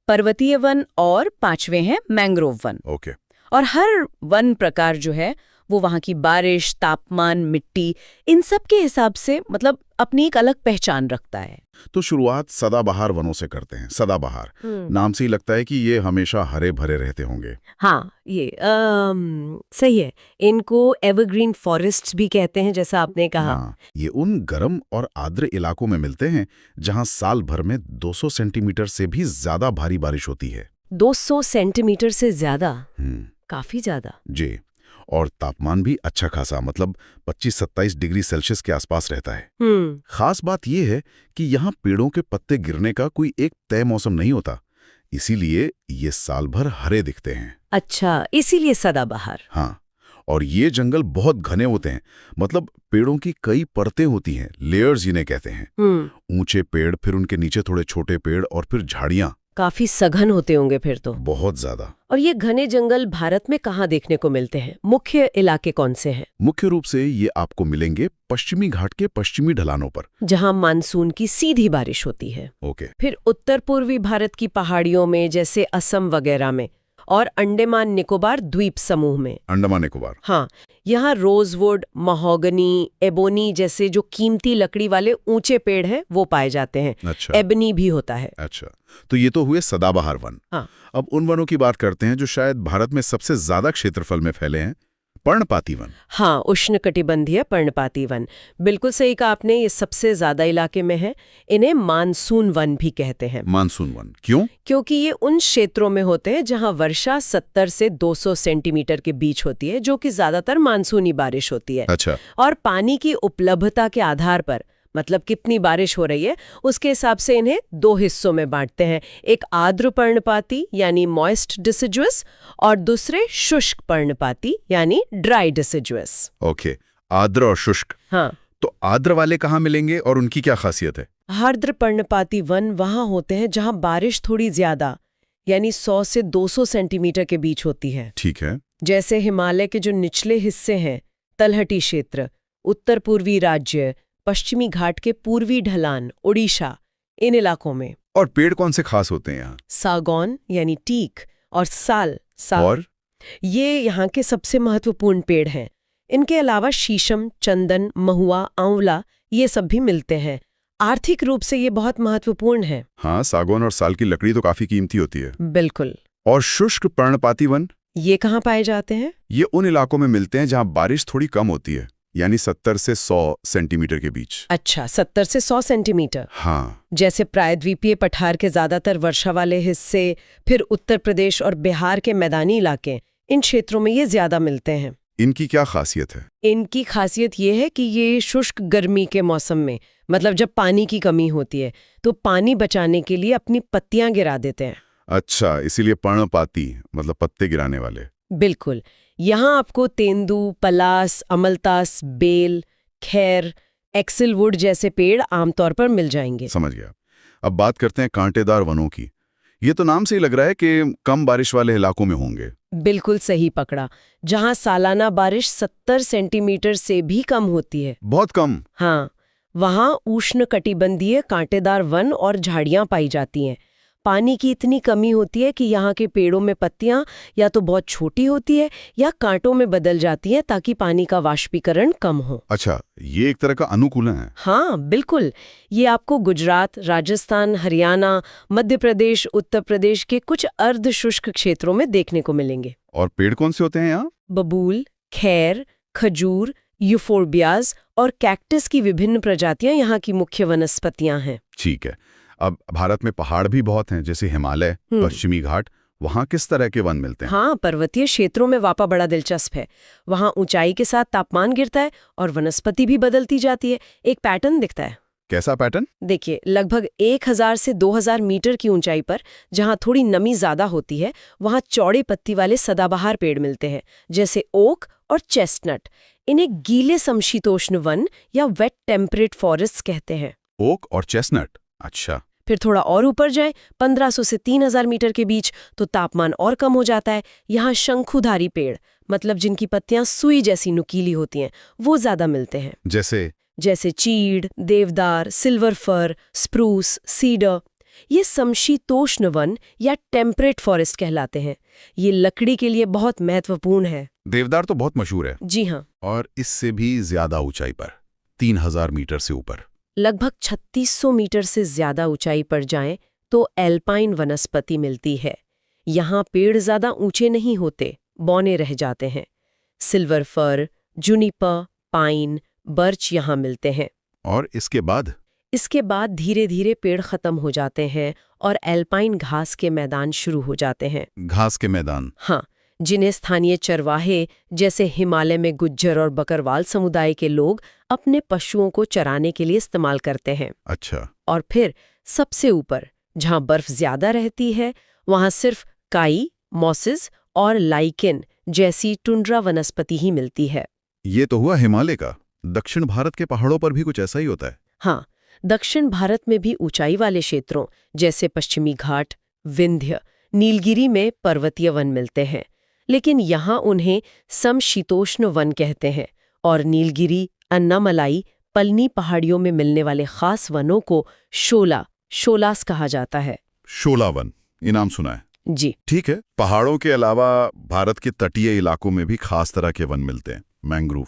पर्वतीय वन और 5वें हैं मैंग्रोव वन। ओके। और हर वन प्रकार जो है वो वहाँ की बारिश, तापमान, मिट्टी, इन सब के हिसाब से मतलब अपनी एक अलग पहचान रखता है। तो शुरुआत सदाबहार वनों से करते हैं। सदाबहार नाम से ही लगता है कि ये हमेशा हरे भरे रहते होंगे। हाँ, ये सही है। इनको एवरग्रीन फॉरेस्ट्स भी कहते हैं, जैसा आपने कहा। हाँ, ये उन गर्म और आर्द्र इलाकों में मिलते हैं जहाँ साल भर में 200 सेंटीमीटर से भी ज्यादा भारी बारिश होती है। 200 सेंटीमीटर से ज्यादा? काफी ज्यादा जी। और तापमान भी अच्छा खासा, मतलब 25-27 डिग्री सेल्सियस के आसपास रहता है। खास बात यह है कि यहाँ पेड़ों के पत्ते गिरने का कोई एक तय मौसम नहीं होता, इसीलिए ये साल भर हरे दिखते हैं। अच्छा, इसीलिए सदाबहार। हाँ, और ये जंगल बहुत घने होते हैं, मतलब पेड़ों की कई परतें होती हैं, लेयर्स जिन्हें कहते हैं। ऊंचे पेड़, फिर उनके नीचे थोड़े छोटे पेड़ और फिर झाड़ियां। काफी सघन होते होंगे फिर तो। बहुत ज्यादा। और ये घने जंगल भारत में कहाँ देखने को मिलते हैं? मुख्य इलाके कौन से हैं? मुख्य रूप से ये आपको मिलेंगे पश्चिमी घाट के पश्चिमी ढलानों पर, जहाँ मानसून की सीधी बारिश होती है। ओके। फिर उत्तर पूर्वी भारत की पहाड़ियों में, जैसे असम वगैरह में, और अंडमान निकोबार द्वीप समूह में। अंडमान निकोबार। हाँ, यहाँ रोजवुड, महोगनी, एबोनी जैसे जो कीमती लकड़ी वाले ऊंचे पेड़ हैं वो पाए जाते हैं। अच्छा। एबनी भी होता है। अच्छा, तो ये तो हुए सदाबहार वन। हाँ। अब उन वनों की बात करते हैं जो शायद भारत में सबसे ज्यादा क्षेत्रफल में फैले हैं, पर्णपाती वन। हाँ, उष्णकटिबंधीय पर्णपाती वन। बिल्कुल सही कहा आपने, ये सबसे ज्यादा इलाके में है। इन्हें मानसून वन भी कहते हैं। मानसून वन क्यों? क्योंकि ये उन क्षेत्रों में होते हैं जहां वर्षा 70 से 200 सेंटीमीटर के बीच होती है, जो कि ज्यादातर मानसूनी बारिश होती है। अच्छा। और पानी की उपलब्धता के आधार पर, मतलब कितनी बारिश हो रही है, उसके हिसाब से इन्हें 2 हिस्सों में बांटते हैं। एक आर्द्र पर्णपाती यानी मॉइस्ट डिसिडुअस, और दूसरे शुष्क पर्णपाती यानी ड्राई डिसिडुअस। ओके, आर्द्र और शुष्क। हाँ। तो आर्द्र वाले कहाँ मिलेंगे और उनकी क्या खासियत है? आर्द्र पर्णपाती वन वहां होते हैं जहां बारिश थोड़ी ज्यादा, यानी 100 से 200 सेंटीमीटर के बीच होती है। ठीक है। जैसे हिमालय के जो निचले हिस्से हैं, तलहटी क्षेत्र, उत्तर पूर्वी राज्य, पश्चिमी घाट के पूर्वी ढलान, ओडिशा, इन इलाकों में। और पेड़ कौन से खास होते हैं यहाँ? सागौन यानी टीक और साल। और ये यहाँ के सबसे महत्वपूर्ण पेड़ हैं। इनके अलावा शीशम, चंदन, महुआ, आंवला ये सब भी मिलते हैं। आर्थिक रूप से ये बहुत महत्वपूर्ण है। हाँ, सागौन और साल की लकड़ी तो काफी कीमती होती है। बिल्कुल। और शुष्क पर्णपाती वन, ये कहाँ पाए जाते हैं? ये उन इलाकों में मिलते हैं जहाँ बारिश थोड़ी कम होती है। यानी 70 से 100 सेंटीमीटर के बीच। अच्छा, 70 से 100 सेंटीमीटर। हाँ, जैसे प्रायद्वीपीय पठार के ज्यादातर वर्षा वाले हिस्से, फिर उत्तर प्रदेश और बिहार के मैदानी इलाके, इन क्षेत्रों में ये ज्यादा मिलते हैं। इनकी क्या खासियत है? इनकी खासियत ये है कि ये शुष्क गर्मी के मौसम में, मतलब जब पानी की कमी होती है, तो पानी बचाने के लिए अपनी पत्तियां गिरा देते हैं। अच्छा, इसीलिए पर्णपाती मतलब पत्ते गिराने वाले। बिल्कुल। यहाँ आपको तेंदू, पलास, अमलतास, बेल, खैर, एक्सेलवुड जैसे पेड़ आमतौर पर मिल जाएंगे। समझ गया। अब बात करते हैं कांटेदार वनों की। ये तो नाम से ही लग रहा है कि कम बारिश वाले इलाकों में होंगे। बिल्कुल सही पकड़ा। जहाँ सालाना बारिश 70 सेंटीमीटर से भी कम होती है। बहुत कम। हाँ, वहाँ उष्णकटिबंधीय कांटेदार वन और झाड़ियाँ पाई जाती हैं। पानी की इतनी कमी होती है कि यहाँ के पेड़ों में पत्तियां या तो बहुत छोटी होती है या कांटों में बदल जाती हैं ताकि पानी का वाष्पीकरण कम हो। अच्छा, ये एक तरह का अनुकूलन है। हाँ, बिल्कुल। ये आपको गुजरात, राजस्थान, हरियाणा, मध्य प्रदेश, उत्तर प्रदेश के कुछ अर्ध शुष्क क्षेत्रों में देखने को मिलेंगे। और पेड़ कौन से होते हैं यहाँ? बबूल, खैर, खजूर, यूफोर्बियाज और कैक्टस की विभिन्न प्रजातियां यहाँ की मुख्य वनस्पतियां हैं। ठीक है। अब भारत में पहाड़ भी बहुत हैं, जैसे हिमालय, पश्चिमी घाट। वहाँ किस तरह के वन मिलते हैं? हाँ, पर्वतीय क्षेत्रों में वापा बड़ा दिलचस्प है। वहाँ ऊंचाई के साथ तापमान गिरता है और वनस्पति भी बदलती जाती है। एक पैटर्न दिखता है। कैसा पैटर्न? देखिए, लगभग 1000 से 2000 मीटर की ऊंचाई पर जहाँ थोड़ी नमी ज्यादा होती है, वहाँ चौड़ी पत्ती वाले सदाबहार पेड़ मिलते हैं, जैसे ओक और चेस्टनट। इन्हें गीले समशीतोष्ण वन या वेट टेम्परेट फॉरेस्ट कहते हैं। ओक और चेस्टनट। अच्छा। फिर थोड़ा और ऊपर जाए 1500 से 3000 मीटर के बीच तो तापमान और कम हो जाता है। यहाँ शंकुधारी पेड़, मतलब जिनकी पत्तियां सुई जैसी नुकीली होती हैं, वो ज्यादा मिलते हैं। जैसे चीड़, देवदार, सिल्वर फर, स्प्रूस, सीडर। ये समशीतोष्ण वन या टेम्परेट फॉरेस्ट कहलाते हैं। ये लकड़ी के लिए बहुत महत्वपूर्ण है। देवदार तो बहुत मशहूर है। जी हाँ। और इससे भी ज्यादा ऊंचाई पर 3000 मीटर से ऊपर, लगभग 3600 मीटर से ज्यादा ऊंचाई पर जाएं तो एल्पाइन वनस्पति मिलती है। यहाँ पेड़ ज्यादा ऊंचे नहीं होते, बौने रह जाते हैं। Silver fir, juniper, pine, birch यहाँ मिलते हैं। और इसके बाद धीरे धीरे पेड़ खत्म हो जाते हैं और एल्पाइन घास के मैदान शुरू हो जाते हैं। घास के मैदान? हाँ, जिन्हें स्थानीय चरवाहे जैसे हिमालय में गुज्जर और बकरवाल समुदाय के लोग अपने पशुओं को चराने के लिए इस्तेमाल करते हैं। अच्छा। और फिर सबसे ऊपर जहाँ बर्फ ज्यादा रहती है, वहाँ सिर्फ काई, मॉसेस और लाइकेन जैसी टुंड्रा वनस्पति ही मिलती है। ये तो हुआ हिमालय का। दक्षिण भारत के पहाड़ों पर भी कुछ ऐसा ही होता है? हाँ, दक्षिण भारत में भी ऊंचाई वाले क्षेत्रों जैसे पश्चिमी घाट, विंध्य, नीलगिरी में पर्वतीय वन मिलते हैं, लेकिन यहाँ उन्हें समशीतोष्ण वन कहते हैं। और नीलगिरी, अन्नामलाई, पलनी पहाड़ियों में मिलने वाले खास वनों को शोलास कहा जाता है। शोला वन, ये नाम सुना है जी। ठीक है। पहाड़ों के अलावा भारत के तटीय इलाकों में भी खास तरह के वन मिलते हैं, मैंग्रोव।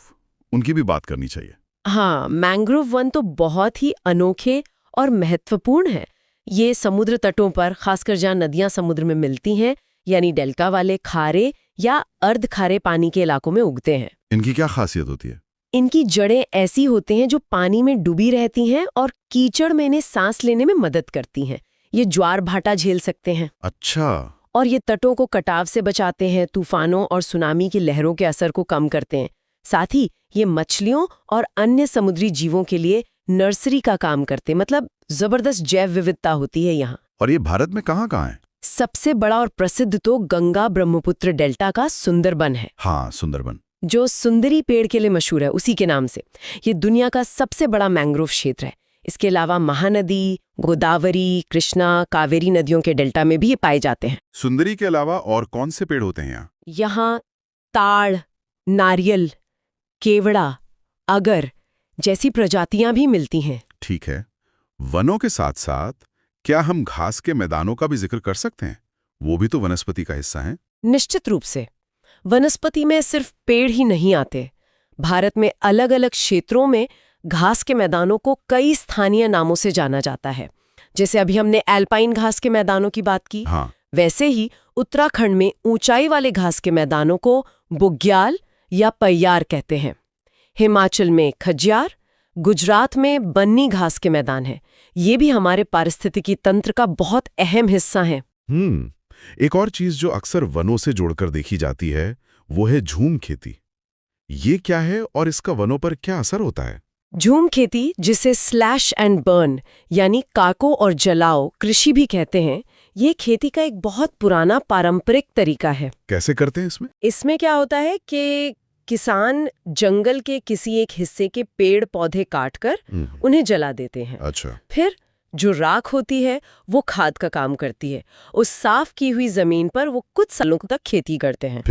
उनकी भी बात करनी चाहिए। हाँ, मैंग्रोव वन तो बहुत ही अनोखे और महत्वपूर्ण है। ये समुद्र तटों पर, खासकर जहाँ नदियां समुद्र में मिलती हैं, यानी डेल्टा वाले खारे या अर्ध खारे पानी के इलाकों में उगते हैं। इनकी क्या खासियत होती है? इनकी जड़ें ऐसी होती हैं जो पानी में डूबी रहती हैं और कीचड़ में इन्हें सांस लेने में मदद करती हैं। ये ज्वार भाटा झेल सकते हैं। अच्छा। और ये तटों को कटाव से बचाते हैं, तूफानों और सुनामी की लहरों के असर को कम करते हैं। साथ ही ये मछलियों और अन्य समुद्री जीवों के लिए नर्सरी का काम करते, मतलब जबरदस्त जैव विविधता होती है यहाँ। और ये भारत में कहाँ है? सबसे बड़ा और प्रसिद्ध तो गंगा ब्रह्मपुत्र डेल्टा का सुंदरबन है। हाँ, सुंदरबन, जो सुंदरी पेड़ के लिए मशहूर है, उसी के नाम से। ये दुनिया का सबसे बड़ा मैंग्रोव क्षेत्र है। इसके अलावा महानदी, गोदावरी, कृष्णा, कावेरी नदियों के डेल्टा में भी ये पाए जाते हैं। सुंदरी के अलावा और कौन से पेड़ होते हैं यहाँ? यहाँ ताड़, नारियल, केवड़ा, अगर जैसी प्रजातियां भी मिलती हैं। ठीक है। वनों के साथ साथ क्या हम घास के मैदानों का भी जिक्र कर सकते हैं? वो भी तो वनस्पति का हिस्सा हैं। निश्चित रूप से। वनस्पति में सिर्फ पेड़ ही नहीं आते। भारत में अलग अलग क्षेत्रों में घास के मैदानों को कई स्थानीय नामों से जाना जाता है। जैसे अभी हमने एल्पाइन घास के मैदानों की बात की। हाँ। वैसे ही उत्तराखंड में ऊंचाई वाले घास के मैदानों को बुग्याल या पय्यार कहते हैं। हिमाचल में खजियार, गुजरात में बन्नी घास के मैदान हैं। ये भी हमारे पारिस्थितिकी तंत्र का बहुत अहम हिस्सा हैं। एक और चीज जो अक्सर वनों से जोड़कर देखी जाती है वो है झूम खेती। ये क्या है और इसका वनों पर क्या असर होता है? झूम खेती, जिसे स्लैश एंड बर्न यानी काको और जलाओ कृषि भी कहते हैं, ये खेती का एक बहुत पुराना पारंपरिक तरीका है। कैसे करते हैं इसमें? इसमें क्या होता है कि किसान जंगल के किसी एक हिस्से के पेड़ पौधे काटकर उन्हें जला देते हैं। अच्छा। फिर जो राख होती है वो खाद का काम करती है। उस साफ की हुई जमीन पर वो कुछ सालों तक खेती करते हैं।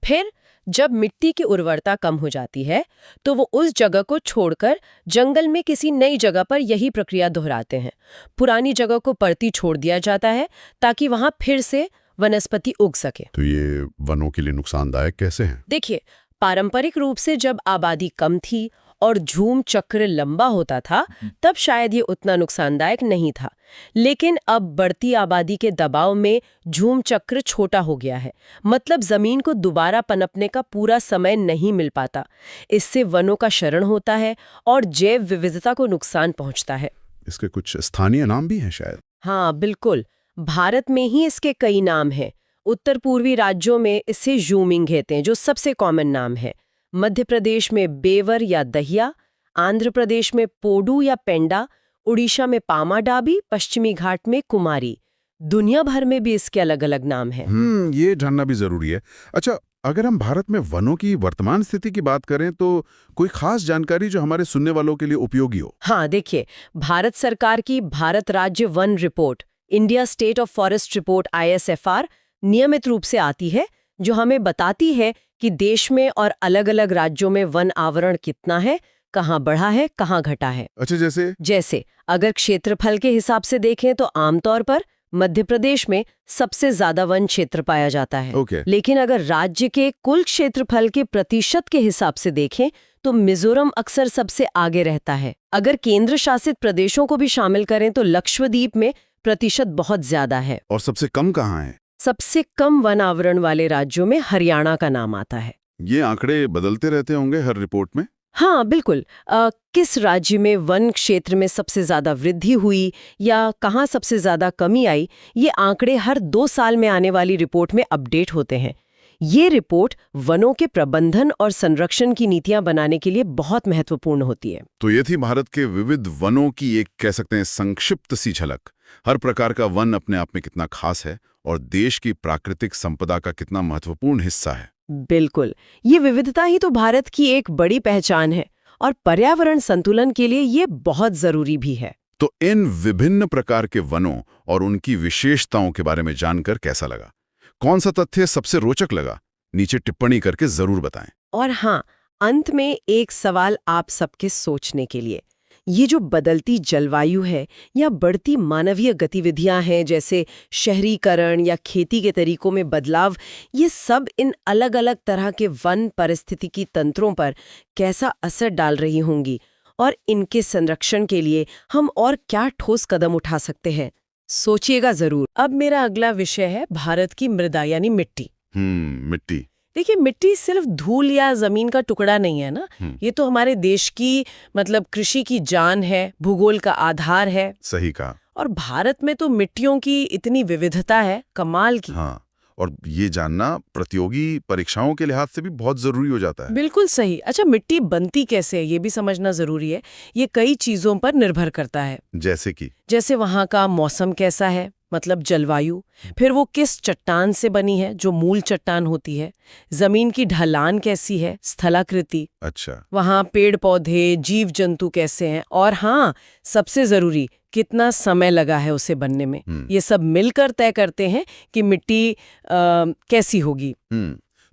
फिर जब मिट्टी की उर्वरता कम हो जाती है तो वो उस जगह को छोड़कर जंगल में किसी नई जगह पर यही प्रक्रिया दोहराते हैं। पुरानी जगह को परती छोड़ दिया जाता है ताकि वहां फिर से वनस्पति उग सके। तो ये वनों के लिए नुकसानदायक कैसे हैं? देखिए, पारंपरिक रूप से जब आबादी कम थी और झूम चक्र लंबा होता था तब शायद ये उतना नुकसानदायक नहीं था। लेकिन अब बढ़ती आबादी के दबाव में झूम चक्र छोटा हो गया है। मतलब जमीन को दोबारा पनपने का पूरा समय नहीं मिल पाता। इससे वनों का क्षरण होता है और जैव विविधता को नुकसान पहुंचता है। इसके कुछ स्थानीय नाम भी हैं शायद? हाँ, बिल्कुल। भारत में ही इसके कई नाम हैं। उत्तर पूर्वी राज्यों में इसे ज़ूमिंग कहते हैं, जो सबसे कॉमन नाम है। मध्य प्रदेश में बेवर या दहिया, आंध्र प्रदेश में पोडू या पेंडा, उड़ीसा में पामाडाबी, पश्चिमी घाट में कुमारी। दुनिया भर में भी इसके अलग अलग नाम हैं। ये जानना भी जरूरी है। अच्छा, अगर हम भारत में वनों की वर्तमान स्थिति की बात करें तो कोई खास जानकारी जो हमारे सुनने वालों के लिए उपयोगी हो? हाँ, देखिए, भारत सरकार की भारत राज्य one report, India state of forest report ISFR, नियमित रूप से आती है, जो हमें बताती है कि देश में और अलग-अलग राज्यों में वन आवरण कितना है, कहाँ बढ़ा है, कहाँ घटा है। अच्छा, जैसे अगर क्षेत्रफल के हिसाब से देखें तो आमतौर पर मध्य प्रदेश में सबसे ज्यादा वन क्षेत्र पाया जाता है। लेकिन अगर राज्य के कुल क्षेत्रफल के प्रतिशत के हिसाब से देखें तो मिजोरम अक्सर सबसे आगे रहता है। अगर केंद्र शासित प्रदेशों को भी शामिल करें तो लक्षद्वीप में प्रतिशत बहुत ज्यादा है। और सबसे कम कहाँ है? सबसे कम वन आवरण वाले राज्यों में हरियाणा का नाम आता है। ये आंकड़े बदलते रहते होंगे हर रिपोर्ट में? हाँ, बिल्कुल। किस राज्य में वन क्षेत्र में सबसे ज्यादा वृद्धि हुई या कहाँ सबसे ज्यादा कमी आई, ये आंकड़े हर 2 साल में आने वाली रिपोर्ट में अपडेट होते हैं। ये रिपोर्ट वनों के प्रबंधन और संरक्षण की नीतियां बनाने के लिए बहुत महत्वपूर्ण होती है। तो ये थी भारत के विविध वनों की एक, कह सकते हैं, संक्षिप्त सी झलक। हर प्रकार का वन अपने आप में कितना खास है और देश की प्राकृतिक संपदा का कितना महत्वपूर्ण हिस्सा है। बिल्कुल, ये विविधता ही तो भारत की एक बड़ी पहचान है और पर्यावरण संतुलन के लिए ये बहुत जरूरी भी है। तो इन विभिन्न प्रकार के वनों और उनकी विशेषताओं के बारे में जानकर कैसा लगा? कौन सा तथ्य सबसे रोचक लगा? नीचे टिप्पणी करके जरूर बताएं। और हाँ, अंत में एक सवाल आप सबके सोचने के लिए। ये जो बदलती जलवायु है या बढ़ती मानवीय गतिविधियां हैं, जैसे शहरीकरण या खेती के तरीकों में बदलाव, ये सब इन अलग अलग तरह के वन पारिस्थितिकी तंत्रों पर कैसा असर डाल रही होंगी और इनके संरक्षण के लिए हम और क्या ठोस कदम उठा सकते हैं? सोचिएगा जरूर। अब मेरा अगला विषय है भारत की मृदा यानी मिट्टी। मिट्टी। देखिए, मिट्टी सिर्फ धूल या जमीन का टुकड़ा नहीं है ना। ये तो हमारे देश की, मतलब कृषि की जान है, भूगोल का आधार है। सही कहा। और भारत में तो मिट्टियों की इतनी विविधता है, कमाल की। हाँ, और ये जानना प्रतियोगी परीक्षाओं के लिहाज से भी बहुत जरूरी हो जाता है। बिल्कुल सही। अच्छा, मिट्टी बनती कैसे है ये भी समझना जरूरी है। ये कई चीजों पर निर्भर करता है। जैसे वहाँ का मौसम कैसा है, मतलब जलवायु, फिर वो किस चट्टान से बनी है, जो मूल चट्टान होती है, जमीन की ढलान कैसी है, स्थलाकृति, अच्छा, वहाँ पेड़ पौधे, जीव जंतु कैसे हैं, और हाँ, सबसे जरूरी, कितना समय लगा है उसे बनने में। ये सब मिलकर तय करते हैं कि मिट्टी कैसी होगी।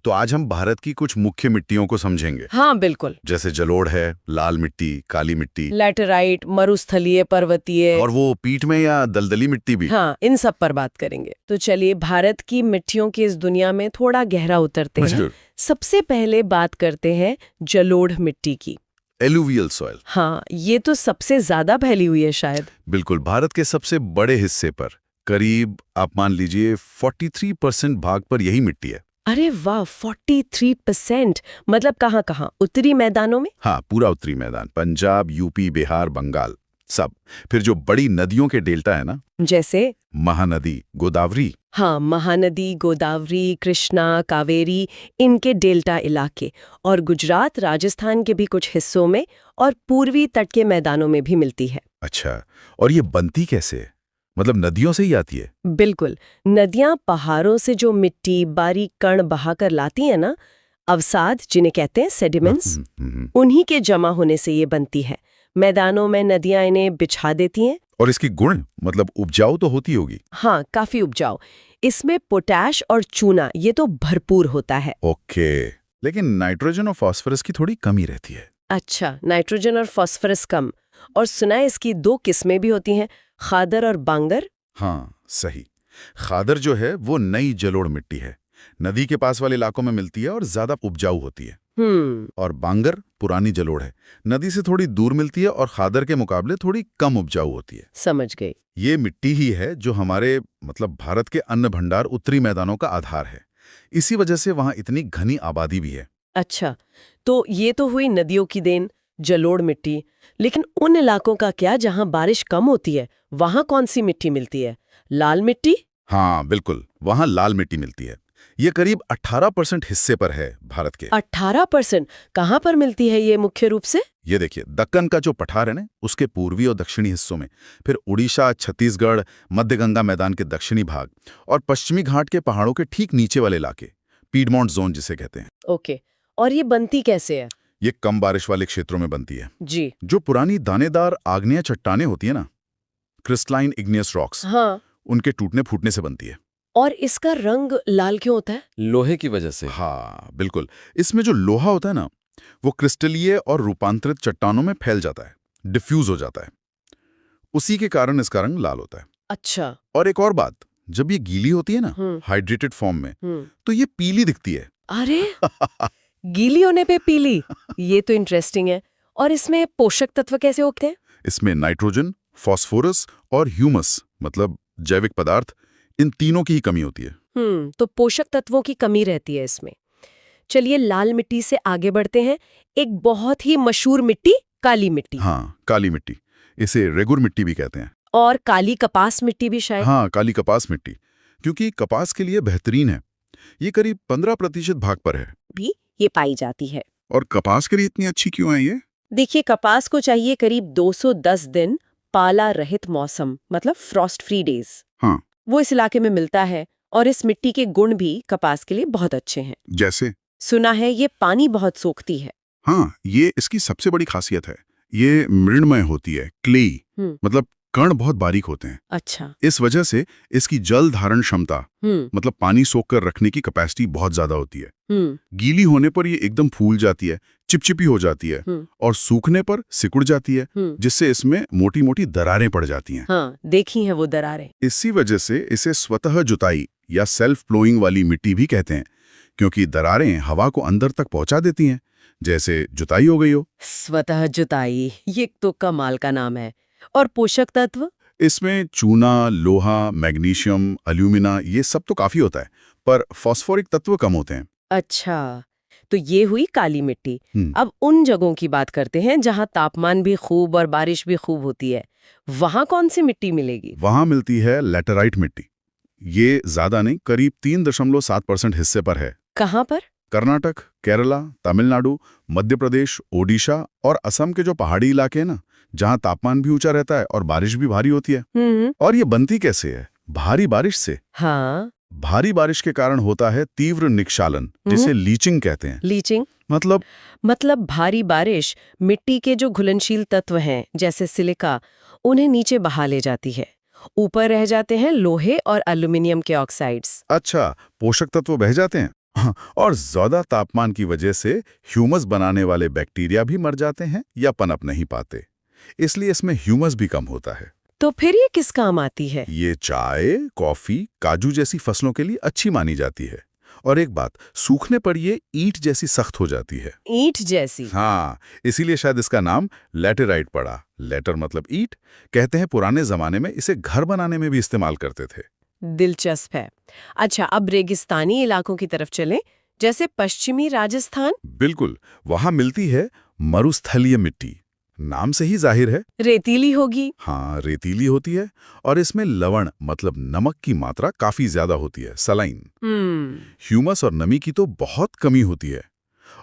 तो आज हम भारत की कुछ मुख्य मिट्टियों को समझेंगे। हाँ, बिल्कुल। जैसे जलोढ़ है, लाल मिट्टी, काली मिट्टी, लैटेराइट, मरुस्थलीय, पर्वतीय, और वो पीठ में या दलदली मिट्टी भी। हाँ, इन सब पर बात करेंगे। तो चलिए भारत की मिट्टियों की इस दुनिया में थोड़ा गहरा उतरते हैं। सबसे पहले बात करते हैं जलोढ़ मिट्टी की। Alluvial soil. हाँ, ये तो सबसे ज्यादा फैली हुई है शायद। बिल्कुल, भारत के सबसे बड़े हिस्से पर, करीब आप मान लीजिए 43% भाग पर यही मिट्टी है। अरे वाह, 43%। मतलब कहाँ कहाँ? उत्तरी मैदानों में? हाँ, पूरा उत्तरी मैदान, पंजाब, यूपी, बिहार, बंगाल, सब। फिर जो बड़ी नदियों के डेल्टा है ना, जैसे महानदी, गोदावरी। हाँ, महानदी, गोदावरी, कृष्णा, कावेरी, इनके डेल्टा इलाके, और गुजरात, राजस्थान के भी कुछ हिस्सों में, और पूर्वी तट के मैदानों में भी मिलती है। अच्छा, और ये बनती कैसे है? मतलब नदियों से ही आती है? बिल्कुल। नदियां पहाड़ों से जो मिट्टी, बारीक कण बहाकर लाती हैं ना, अवसाद जिन्हें कहते हैं सेडिमेंट्स, उन्हीं के जमा होने से ये बनती है। मैदानों में नदियां इन्हें बिछा देती हैं। और इसकी गुण, मतलब उपजाऊ तो होती होगी? हाँ, काफी उपजाऊ। इसमें पोटैश और चूना ये तो भरपूर होता है। ओके, लेकिन नाइट्रोजन और फास्फोरस की थोड़ी कमी रहती है। अच्छा, नाइट्रोजन और फास्फोरस कम। और सुना है इसकी 2 किस्में भी होती हैं, खादर और बांगर। हाँ, सही। खादर जो है वो नई जलोढ़ मिट्टी है, नदी के पास वाले इलाकों में मिलती है और ज्यादा उपजाऊ होती है। और बांगर पुरानी जलोढ़ है, नदी से थोड़ी दूर मिलती है और खादर के मुकाबले थोड़ी कम उपजाऊ होती है। समझ गई। ये मिट्टी ही है जो हमारे मतलब भारत के अन्न भंडार उत्तरी मैदानों का आधार है। इसी वजह से वहाँ इतनी घनी आबादी भी है। अच्छा, तो ये तो हुई नदियों की देन, जलोढ़ मिट्टी। लेकिन उन इलाकों का क्या जहां बारिश कम होती है, वहां कौन सी मिट्टी मिलती है? लाल मिट्टी? हाँ बिल्कुल, वहाँ लाल मिट्टी मिलती है। ये करीब 18% हिस्से पर है भारत के। 18%? कहाँ पर मिलती है ये मुख्य रूप से? ये देखिए, दक्कन का जो पठार है ना, उसके पूर्वी और दक्षिणी हिस्सों में, फिर उड़ीसा, छत्तीसगढ़, मध्य गंगा मैदान के दक्षिणी भाग, और पश्चिमी घाट के पहाड़ों के ठीक नीचे वाले इलाके, पीडमोंट जोन जिसे कहते हैं। ओके, और ये बनती कैसे है? ये कम बारिश वाले क्षेत्रों में बनती है। जी। जो पुरानी दानेदार आग्नेय चट्टानें होती है ना, क्रिस्टलाइन इग्नियस रॉक्स, हाँ। उनके टूटने फूटने से बनती है। और इसका रंग लाल क्यों होता है? लोहे की वजह से। हाँ बिल्कुल, इसमें जो लोहा होता है ना, वो क्रिस्टलीय और रूपांतरित चट्टानों में फैल जाता है, डिफ्यूज हो जाता है। उसी के कारण इसका रंग लाल होता है। अच्छा। और एक और बात, जब ये गीली होती है ना, हाइड्रेटेड फॉर्म में, तो ये पीली दिखती है। अरे गीली होने पे पीली, ये तो इंटरेस्टिंग है। और इसमें पोषक तत्व कैसे होते हैं? इसमें नाइट्रोजन, फास्फोरस और ह्यूमस, मतलब जैविक पदार्थ, इन तीनों की ही कमी होती है। तो पोषक तत्वों की कमी रहती है इसमें। चलिए लाल मिट्टी से आगे बढ़ते हैं। एक बहुत ही मशहूर मिट्टी, काली मिट्टी। हाँ, काली मिट्टी, इसे रेगुर मिट्टी भी कहते हैं। और काली कपास मिट्टी भी शायद। हाँ, काली कपास मिट्टी, क्योंकि कपास के लिए बेहतरीन है। ये करीब 15% भाग पर है भी ये पाई जाती है। और कपास के लिए इतनी अच्छी क्यों है ये? देखिए, कपास को चाहिए करीब 210 दिन पाला रहित मौसम, मतलब फ्रॉस्ट फ्री डेज। हाँ। वो इस इलाके में मिलता है। और इस मिट्टी के गुण भी कपास के लिए बहुत अच्छे हैं। जैसे? सुना है ये पानी बहुत सोखती है। हाँ, ये इसकी सबसे बड़ी खासियत है। ये मृणमय होती है, क्लेई, मतलब कण बहुत बारीक होते हैं। अच्छा। इस वजह से इसकी जल धारण क्षमता, मतलब पानी सोख कर रखने की कैपेसिटी बहुत ज्यादा होती है। गीली होने पर ये एकदम फूल जाती है, चिपचिपी हो जाती है, और सूखने पर सिकुड़ जाती है, जिससे इसमें मोटी मोटी दरारें पड़ जाती हैं। हाँ, देखी हैं वो दरारें। इसी वजह से इसे स्वतः जुताई या सेल्फ प्लोइंग वाली मिट्टी भी कहते हैं, क्योंकि दरारें हवा को अंदर तक पहुंचा देती हैं, जैसे जुताई हो गई हो। स्वतः जुताई, ये तो कमाल का नाम है। और पोषक तत्व? इसमें चूना, लोहा, मैग्नीशियम, एल्यूमिना, ये सब तो काफी होता है, पर फास्फोरिक तत्व कम होते हैं। अच्छा, तो ये हुई काली मिट्टी। अब उन जगहों की बात करते हैं जहां तापमान भी खूब और बारिश भी खूब होती है। वहां कौन सी मिट्टी मिलेगी? वहां मिलती है लैटेराइट मिट्टी। ये ज्यादा नहीं, करीब 3.7% हिस्से पर है। कहाँ पर? कर्नाटक, केरला, तमिलनाडु, मध्य प्रदेश, ओडिशा और असम के जो पहाड़ी इलाके हैं ना, जहां तापमान भी ऊंचा रहता है और बारिश भी भारी होती है। और ये बनती कैसे है? भारी बारिश से। हाँ। भारी बारिश के कारण होता है तीव्र निक्षालन, जिसे लीचिंग कहते हैं। लीचिंग मतलब भारी बारिश मिट्टी के जो घुलनशील तत्व हैं, जैसे सिलिका, उन्हें नीचे बहा ले जाती है। ऊपर रह जाते हैं लोहे और एल्यूमिनियम के ऑक्साइड्स। अच्छा, पोषक तत्व बह जाते हैं। और ज्यादा तापमान की वजह से ह्यूमस बनाने वाले बैक्टीरिया भी मर जाते हैं या पनप नहीं पाते, इसलिए इसमें ह्यूमस भी कम होता है। तो फिर ये किस काम आती है? ये चाय, कॉफी, काजू जैसी फसलों के लिए अच्छी मानी जाती है। और एक बात, सूखने पर ये ईंट जैसी सख्त हो जाती है। ईंट जैसी? हाँ, इसीलिए शायद इसका नाम लैटेराइट पड़ा। लैटर मतलब ईंट। कहते हैं पुराने जमाने में इसे घर बनाने में भी इस्तेमाल करते थे। दिलचस्प है। अच्छा, अब रेगिस्तानी इलाकों की तरफ चलें, जैसे पश्चिमी राजस्थान। बिल्कुल, वहां मिलती है मरुस्थलीय मिट्टी। नाम से ही जाहिर है। रेतीली होगी। हाँ, रेतीली होती है और इसमें लवण मतलब नमक की मात्रा काफी ज्यादा होती है, सलाइन। ह्यूमस और नमी की तो बहुत कमी होती है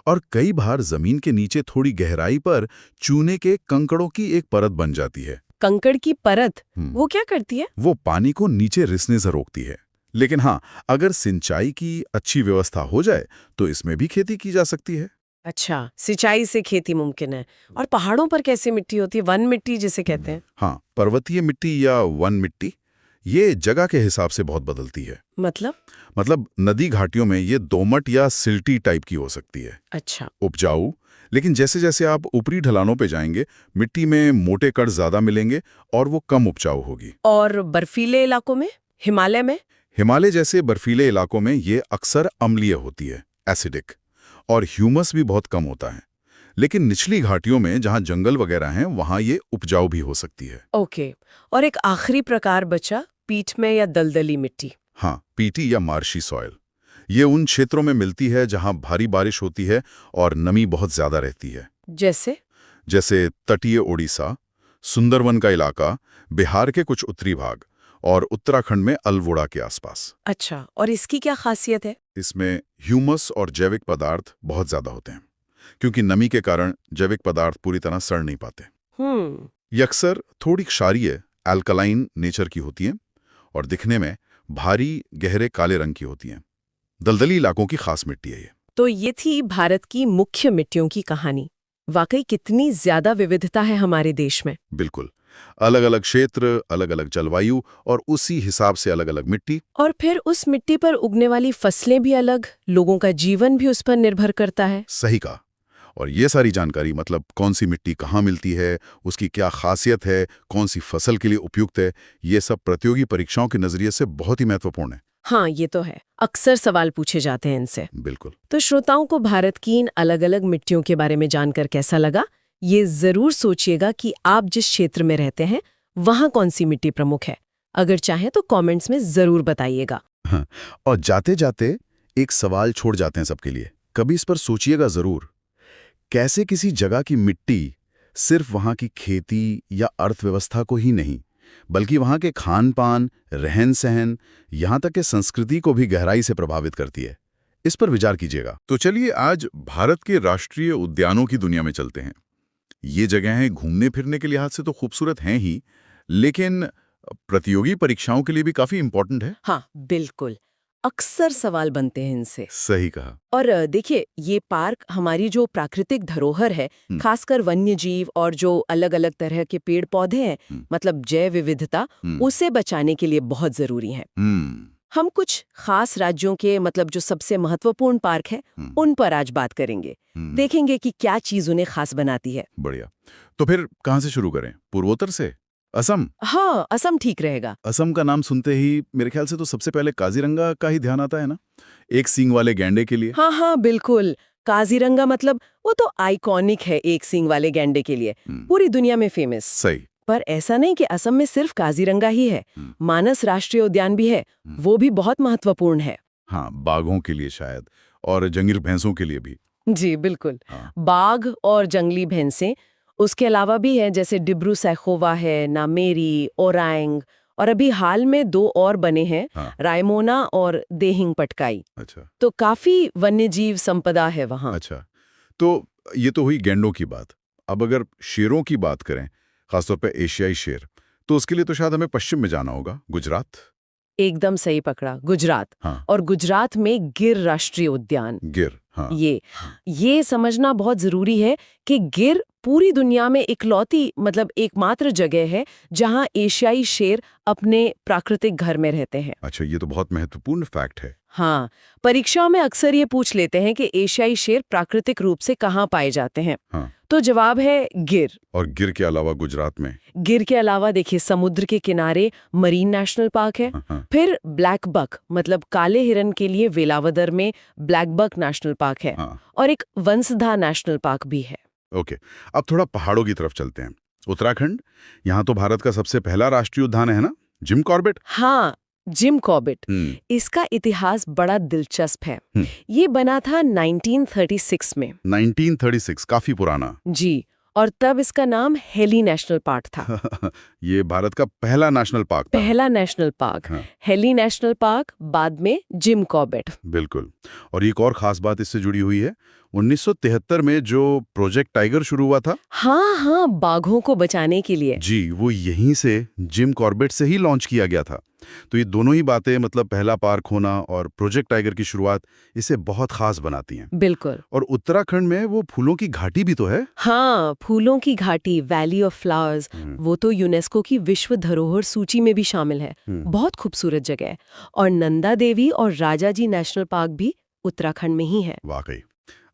और कई बार जमीन के नीचे थोड़ी गहराई पर चूने के कंकड़ों की एक परत बन जाती है। कंकड़ की परत, वो क्या करती है? वो पानी को नीचे रिसने से रोकती है। लेकिन हाँ, अगर सिंचाई की अच्छी व्यवस्था हो जाए तो इसमें भी खेती की जा सकती है। अच्छा, सिंचाई से खेती मुमकिन है। और पहाड़ों पर कैसी मिट्टी होती है? वन मिट्टी जिसे कहते हैं। हाँ, पर्वतीय मिट्टी या वन मिट्टी ये जगह के हिसाब से बहुत बदलती है। मतलब नदी घाटियों में ये दोमट या सिल्टी टाइप की हो सकती है। अच्छा, उपजाऊ, लेकिन जैसे जैसे आप ऊपरी ढलानों पे जाएंगे मिट्टी में मोटे कण ज्यादा मिलेंगे और वो कम उपजाऊ होगी। और बर्फीले इलाकों में, हिमालय में? हिमालय जैसे बर्फीले इलाकों में ये अक्सर अम्लीय होती है, एसिडिक, और ह्यूमस भी बहुत कम होता है। लेकिन निचली घाटियों में जहां जंगल वगैरह हैं वहां ये उपजाऊ भी हो सकती है। ओके, और एक आखिरी प्रकार बचा, पीठ में या दलदली मिट्टी। हाँ, पीटी या मार्शी सॉइल। ये उन क्षेत्रों में मिलती है जहां भारी बारिश होती है और नमी बहुत ज्यादा रहती है। जैसे तटीय ओडिशा, सुंदरवन का इलाका, बिहार के कुछ उत्तरी भाग और उत्तराखंड में अल्मोड़ा के आसपास। अच्छा, और इसकी क्या खासियत है? इसमें ह्यूमस और जैविक पदार्थ बहुत ज्यादा होते हैं, क्योंकि नमी के कारण जैविक पदार्थ पूरी तरह सड़ नहीं पाते। ये अक्सर थोड़ी क्षारीय, एल्कलाइन नेचर की होती हैं और दिखने में भारी, गहरे काले रंग की होती हैं। दलदली इलाकों की खास मिट्टी है ये। तो ये थी भारत की मुख्य मिट्टियों की कहानी। वाकई कितनी ज्यादा विविधता है हमारे देश में। बिल्कुल, अलग अलग क्षेत्र, अलग अलग जलवायु और उसी हिसाब से अलग अलग मिट्टी। और फिर उस मिट्टी पर उगने वाली फसलें भी अलग, लोगों का जीवन भी उस पर निर्भर करता है। सही कहा। और ये सारी जानकारी, मतलब कौन सी मिट्टी कहाँ मिलती है, उसकी क्या खासियत है, कौन सी फसल के लिए उपयुक्त है, ये सब प्रतियोगी परीक्षाओं के नजरिए से बहुत ही महत्वपूर्ण है। हाँ, ये तो है। अक्सर सवाल पूछे जाते हैं इनसे। बिल्कुल। तो श्रोताओं को भारत की इन अलग अलग मिट्टियों के बारे में जानकर कैसा लगा? ये जरूर सोचिएगा कि आप जिस क्षेत्र में रहते हैं वहाँ कौन सी मिट्टी प्रमुख है। अगर चाहें तो कमेंट्स में जरूर बताइएगा। हाँ, और जाते जाते एक सवाल छोड़ जाते हैं सबके लिए, कभी इस पर सोचिएगा जरूर। कैसे किसी जगह की मिट्टी सिर्फ वहाँ की खेती या अर्थव्यवस्था को ही नहीं, बल्कि वहाँ के खान पान, रहन सहन, यहाँ तक कि संस्कृति को भी गहराई से प्रभावित करती है। इस पर विचार कीजिएगा। तो चलिए आज भारत के राष्ट्रीय उद्यानों की दुनिया में चलते हैं। ये जगहें घूमने फिरने के लिहाज से तो खूबसूरत हैं ही, लेकिन प्रतियोगी परीक्षाओं के लिए भी काफी इंपॉर्टेंट है। हाँ, बिल्कुल। अक्सर सवाल बनते हैं इनसे। सही कहा। और देखिए, ये पार्क हमारी जो प्राकृतिक धरोहर है, खासकर वन्य जीव और जो अलग अलग तरह के पेड़ पौधे हैं, मतलब जैव विविधता, उसे बचाने के लिए बहुत जरूरी है। हम कुछ खास राज्यों के, मतलब जो सबसे महत्वपूर्ण पार्क है, उन पर आज बात करेंगे। देखेंगे कि क्या चीज उन्हें खास बनाती है। बढ़िया। तो फिर कहाँ से शुरू करें? पूर्वोत्तर से? असम? हाँ, असम ठीक रहेगा। असम का नाम सुनते ही मेरे ख्याल से तो सबसे पहले काजीरंगा का ही ध्यान आता है ना, एक सींग वाले गैंडे के लिए। हाँ, बिल्कुल। काजीरंगा मतलब वो तो आइकॉनिक है, एक सींग वाले गैंडे के लिए, पूरी दुनिया में फेमस। सही। पर ऐसा नहीं कि असम में सिर्फ काजीरंगा ही है, मानस राष्ट्रीय उद्यान भी है, वो भी बहुत महत्वपूर्ण है। हाँ, बाघों के लिए शायद, और जंगली भैंसों के लिए भी। जी बिल्कुल। बाघ और जंगली भैंसें, उसके अलावा भी है, जैसे डिब्रू सैखोवा है, नामेरी, ओरांग, और अभी हाल में 2 और बने हैं, रायमोना और देहिंग पटकाई। अच्छा। तो काफी वन्यजीव संपदा है वहाँ। अच्छा, तो ये तो हुई गैंडों की बात। अब अगर शेरों की बात करें, खासतौर पे एशियाई शेर, तो उसके लिए तो शायद हमें पश्चिम में जाना होगा, गुजरात। एकदम सही पकड़ा, गुजरात। हाँ। और गुजरात में गिर राष्ट्रीय उद्यान। गिर, हाँ। ये समझना बहुत जरूरी है कि गिर पूरी दुनिया में इकलौती, मतलब एकमात्र जगह है जहां एशियाई शेर अपने प्राकृतिक घर में रहते हैं। अच्छा, ये तो बहुत महत्वपूर्ण फैक्ट है। हाँ, परीक्षाओं में अक्सर ये पूछ लेते हैं कि एशियाई शेर प्राकृतिक रूप से कहाँ पाए जाते हैं। हाँ। तो जवाब है गिर। और गिर के अलावा गुजरात में? गिर के अलावा देखिए, समुद्र के किनारे मरीन नेशनल पार्क है। फिर ब्लैक बक, मतलब काले हिरन के लिए वेलावदर में ब्लैक बक नेशनल पार्क है। और एक वंसधा नेशनल पार्क भी है। ओके, अब थोड़ा पहाड़ों की तरफ चलते हैं। उत्तराखंड, यहाँ तो भारत का सबसे पहला राष्ट्रीय उद्यान है ना, जिम कॉर्बेट। हाँ, जिम कॉर्बेट, इसका इतिहास बड़ा दिलचस्प है। ये बना था 1936 में। 1936, काफी पुराना। जी, और तब इसका नाम हेली नेशनल पार्क था। ये भारत का पहला नेशनल पार्क था। पहला national park, heli national park, बाद में जिम कॉर्बेट। बिल्कुल। और एक और खास बात इससे जुड़ी हुई है, 1973 में जो प्रोजेक्ट टाइगर शुरू हुआ था। हाँ, बाघों को बचाने के लिए। जी, वो यहीं से जिम कॉर्बेट से ही लॉन्च किया गया था। तो ये दोनों ही बातें, मतलब पहला पार्क होना और प्रोजेक्ट टाइगर की शुरुआत, इसे बहुत खास बनाती हैं। बिल्कुल। और उत्तराखंड में वो फूलों की घाटी भी तो है। हाँ, फूलों की घाटी, वैली ऑफ फ्लावर्स, वो तो यूनेस्को की विश्व धरोहर सूची में भी शामिल है। बहुत खूबसूरत जगह है। और नंदा देवी और राजाजी नेशनल पार्क भी उत्तराखंड में ही है। वाकई।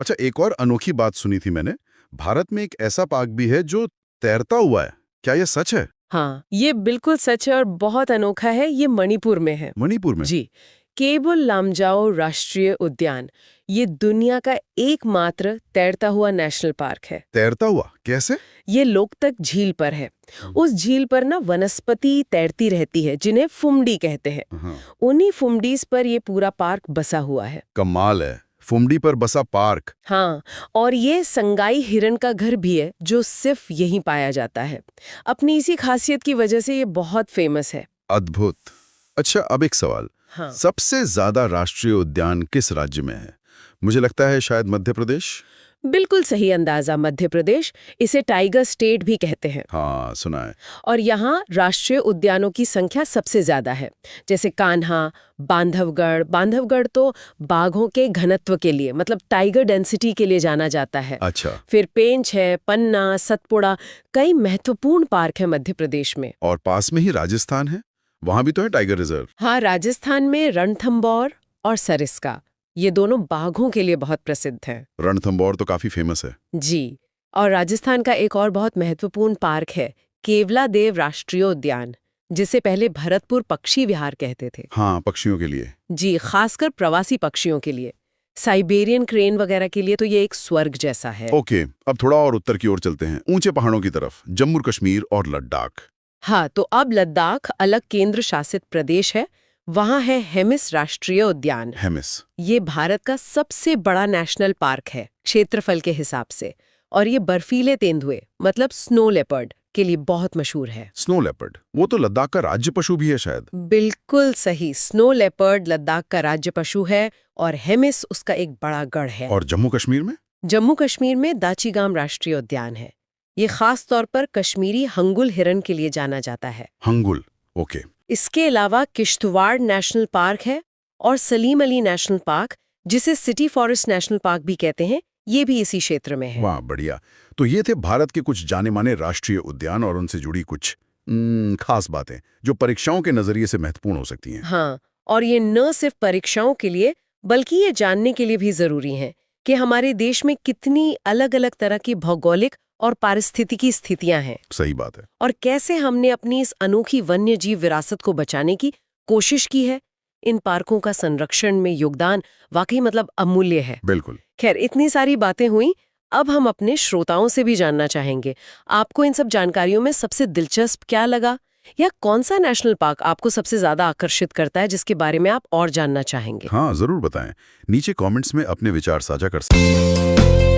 अच्छा, एक और अनोखी बात सुनी थी मैंने, भारत में एक ऐसा पार्क भी है जो तैरता हुआ है। क्या ये सच है? हाँ, ये बिल्कुल सच है और बहुत अनोखा है। ये मणिपुर में है। मणिपुर में? जी, केबुल लामजाओ राष्ट्रीय उद्यान, ये दुनिया का एकमात्र तैरता हुआ नेशनल पार्क है। तैरता हुआ कैसे? ये लोकतक झील पर है। उस झील पर ना वनस्पति तैरती रहती है, जिन्हें फुमडी कहते हैं। उन्हीं फुमडीज पर ये पूरा पार्क बसा हुआ है। कमाल है, फुमडी पर बसा पार्क। हाँ, और ये संगाई हिरन का घर भी है, जो सिर्फ यहीं पाया जाता है। अपनी इसी खासियत की वजह से ये बहुत फेमस है। अद्भुत। अच्छा, अब एक सवाल। हाँ। सबसे ज्यादा राष्ट्रीय उद्यान किस राज्य में है? मुझे लगता है शायद मध्य प्रदेश। बिल्कुल सही अंदाजा, मध्य प्रदेश। इसे टाइगर स्टेट भी कहते हैं। हाँ, सुना है। और यहाँ राष्ट्रीय उद्यानों की संख्या सबसे ज्यादा है, जैसे कान्हा, बांधवगढ़ तो बाघों के घनत्व के लिए, मतलब टाइगर डेंसिटी के लिए जाना जाता है। अच्छा। फिर पेंच है, पन्ना, सतपुड़ा, कई महत्वपूर्ण पार्क है मध्य प्रदेश में। और पास में ही राजस्थान है, वहां भी तो है टाइगर रिजर्व। हाँ, राजस्थान में रणथंभौर और सरिस्का, ये दोनों बाघों के लिए बहुत प्रसिद्ध हैं। रणथंभौर तो काफी फेमस है। जी, और राजस्थान का एक और बहुत महत्वपूर्ण पार्क है केवलादेव राष्ट्रीय उद्यान, जिसे पहले भरतपुर पक्षी विहार कहते थे। हाँ, पक्षियों के लिए। जी, खासकर प्रवासी पक्षियों के लिए, साइबेरियन क्रेन वगैरह के लिए तो ये एक स्वर्ग जैसा है। ओके, अब थोड़ा और उत्तर की ओर चलते हैं, ऊंचे पहाड़ों की तरफ, जम्मू कश्मीर और लद्दाख। हाँ, तो अब लद्दाख अलग केंद्र शासित प्रदेश है। वहाँ है हेमिस राष्ट्रीय उद्यान। हेमिस, ये भारत का सबसे बड़ा नेशनल पार्क है क्षेत्रफल के हिसाब से, और ये बर्फीले तेंदुए, मतलब स्नो लेपर्ड, के लिए बहुत मशहूर है। स्नो लेपर्ड, वो तो लद्दाख का राज्य पशु भी है शायद। बिल्कुल सही, स्नो लेपर्ड लद्दाख का राज्य पशु है और हेमिस उसका एक बड़ा गढ़ है। और जम्मू कश्मीर में? जम्मू कश्मीर में दाचीगाम राष्ट्रीय उद्यान है। ये खास तौर पर कश्मीरी हंगुल हिरन के लिए जाना जाता है। हंगुल, ओके। इसके अलावा किश्तवाड़ नेशनल पार्क है और सलीम अली नेशनल पार्क, जिसे सिटी फॉरेस्ट नेशनल पार्क भी कहते हैं, ये भी इसी क्षेत्र में है। वाह, बढ़िया। तो ये थे भारत के कुछ जाने माने राष्ट्रीय उद्यान और उनसे जुड़ी कुछ खास बातें जो परीक्षाओं के नजरिए से महत्वपूर्ण हो सकती हैं। हाँ, और ये न सिर्फ परीक्षाओं के लिए बल्कि ये जानने के लिए भी जरूरी है कि हमारे देश में कितनी अलग अलग तरह की भौगोलिक और पारिस्थितिकी स्थितियां हैं। सही बात है। और कैसे हमने अपनी इस अनोखी वन्य जीव विरासत को बचाने की कोशिश की है। इन पार्कों का संरक्षण में योगदान वाकई मतलब अमूल्य है। बिल्कुल। खैर, इतनी सारी बातें हुई, अब हम अपने श्रोताओं से भी जानना चाहेंगे, आपको इन सब जानकारियों में सबसे दिलचस्प क्या लगा, या कौन सा नेशनल पार्क आपको सबसे ज्यादा आकर्षित करता है, जिसके बारे में आप और जानना चाहेंगे। हाँ, जरूर बताएं। नीचे कमेंट्स में अपने विचार साझा कर सकते हैं।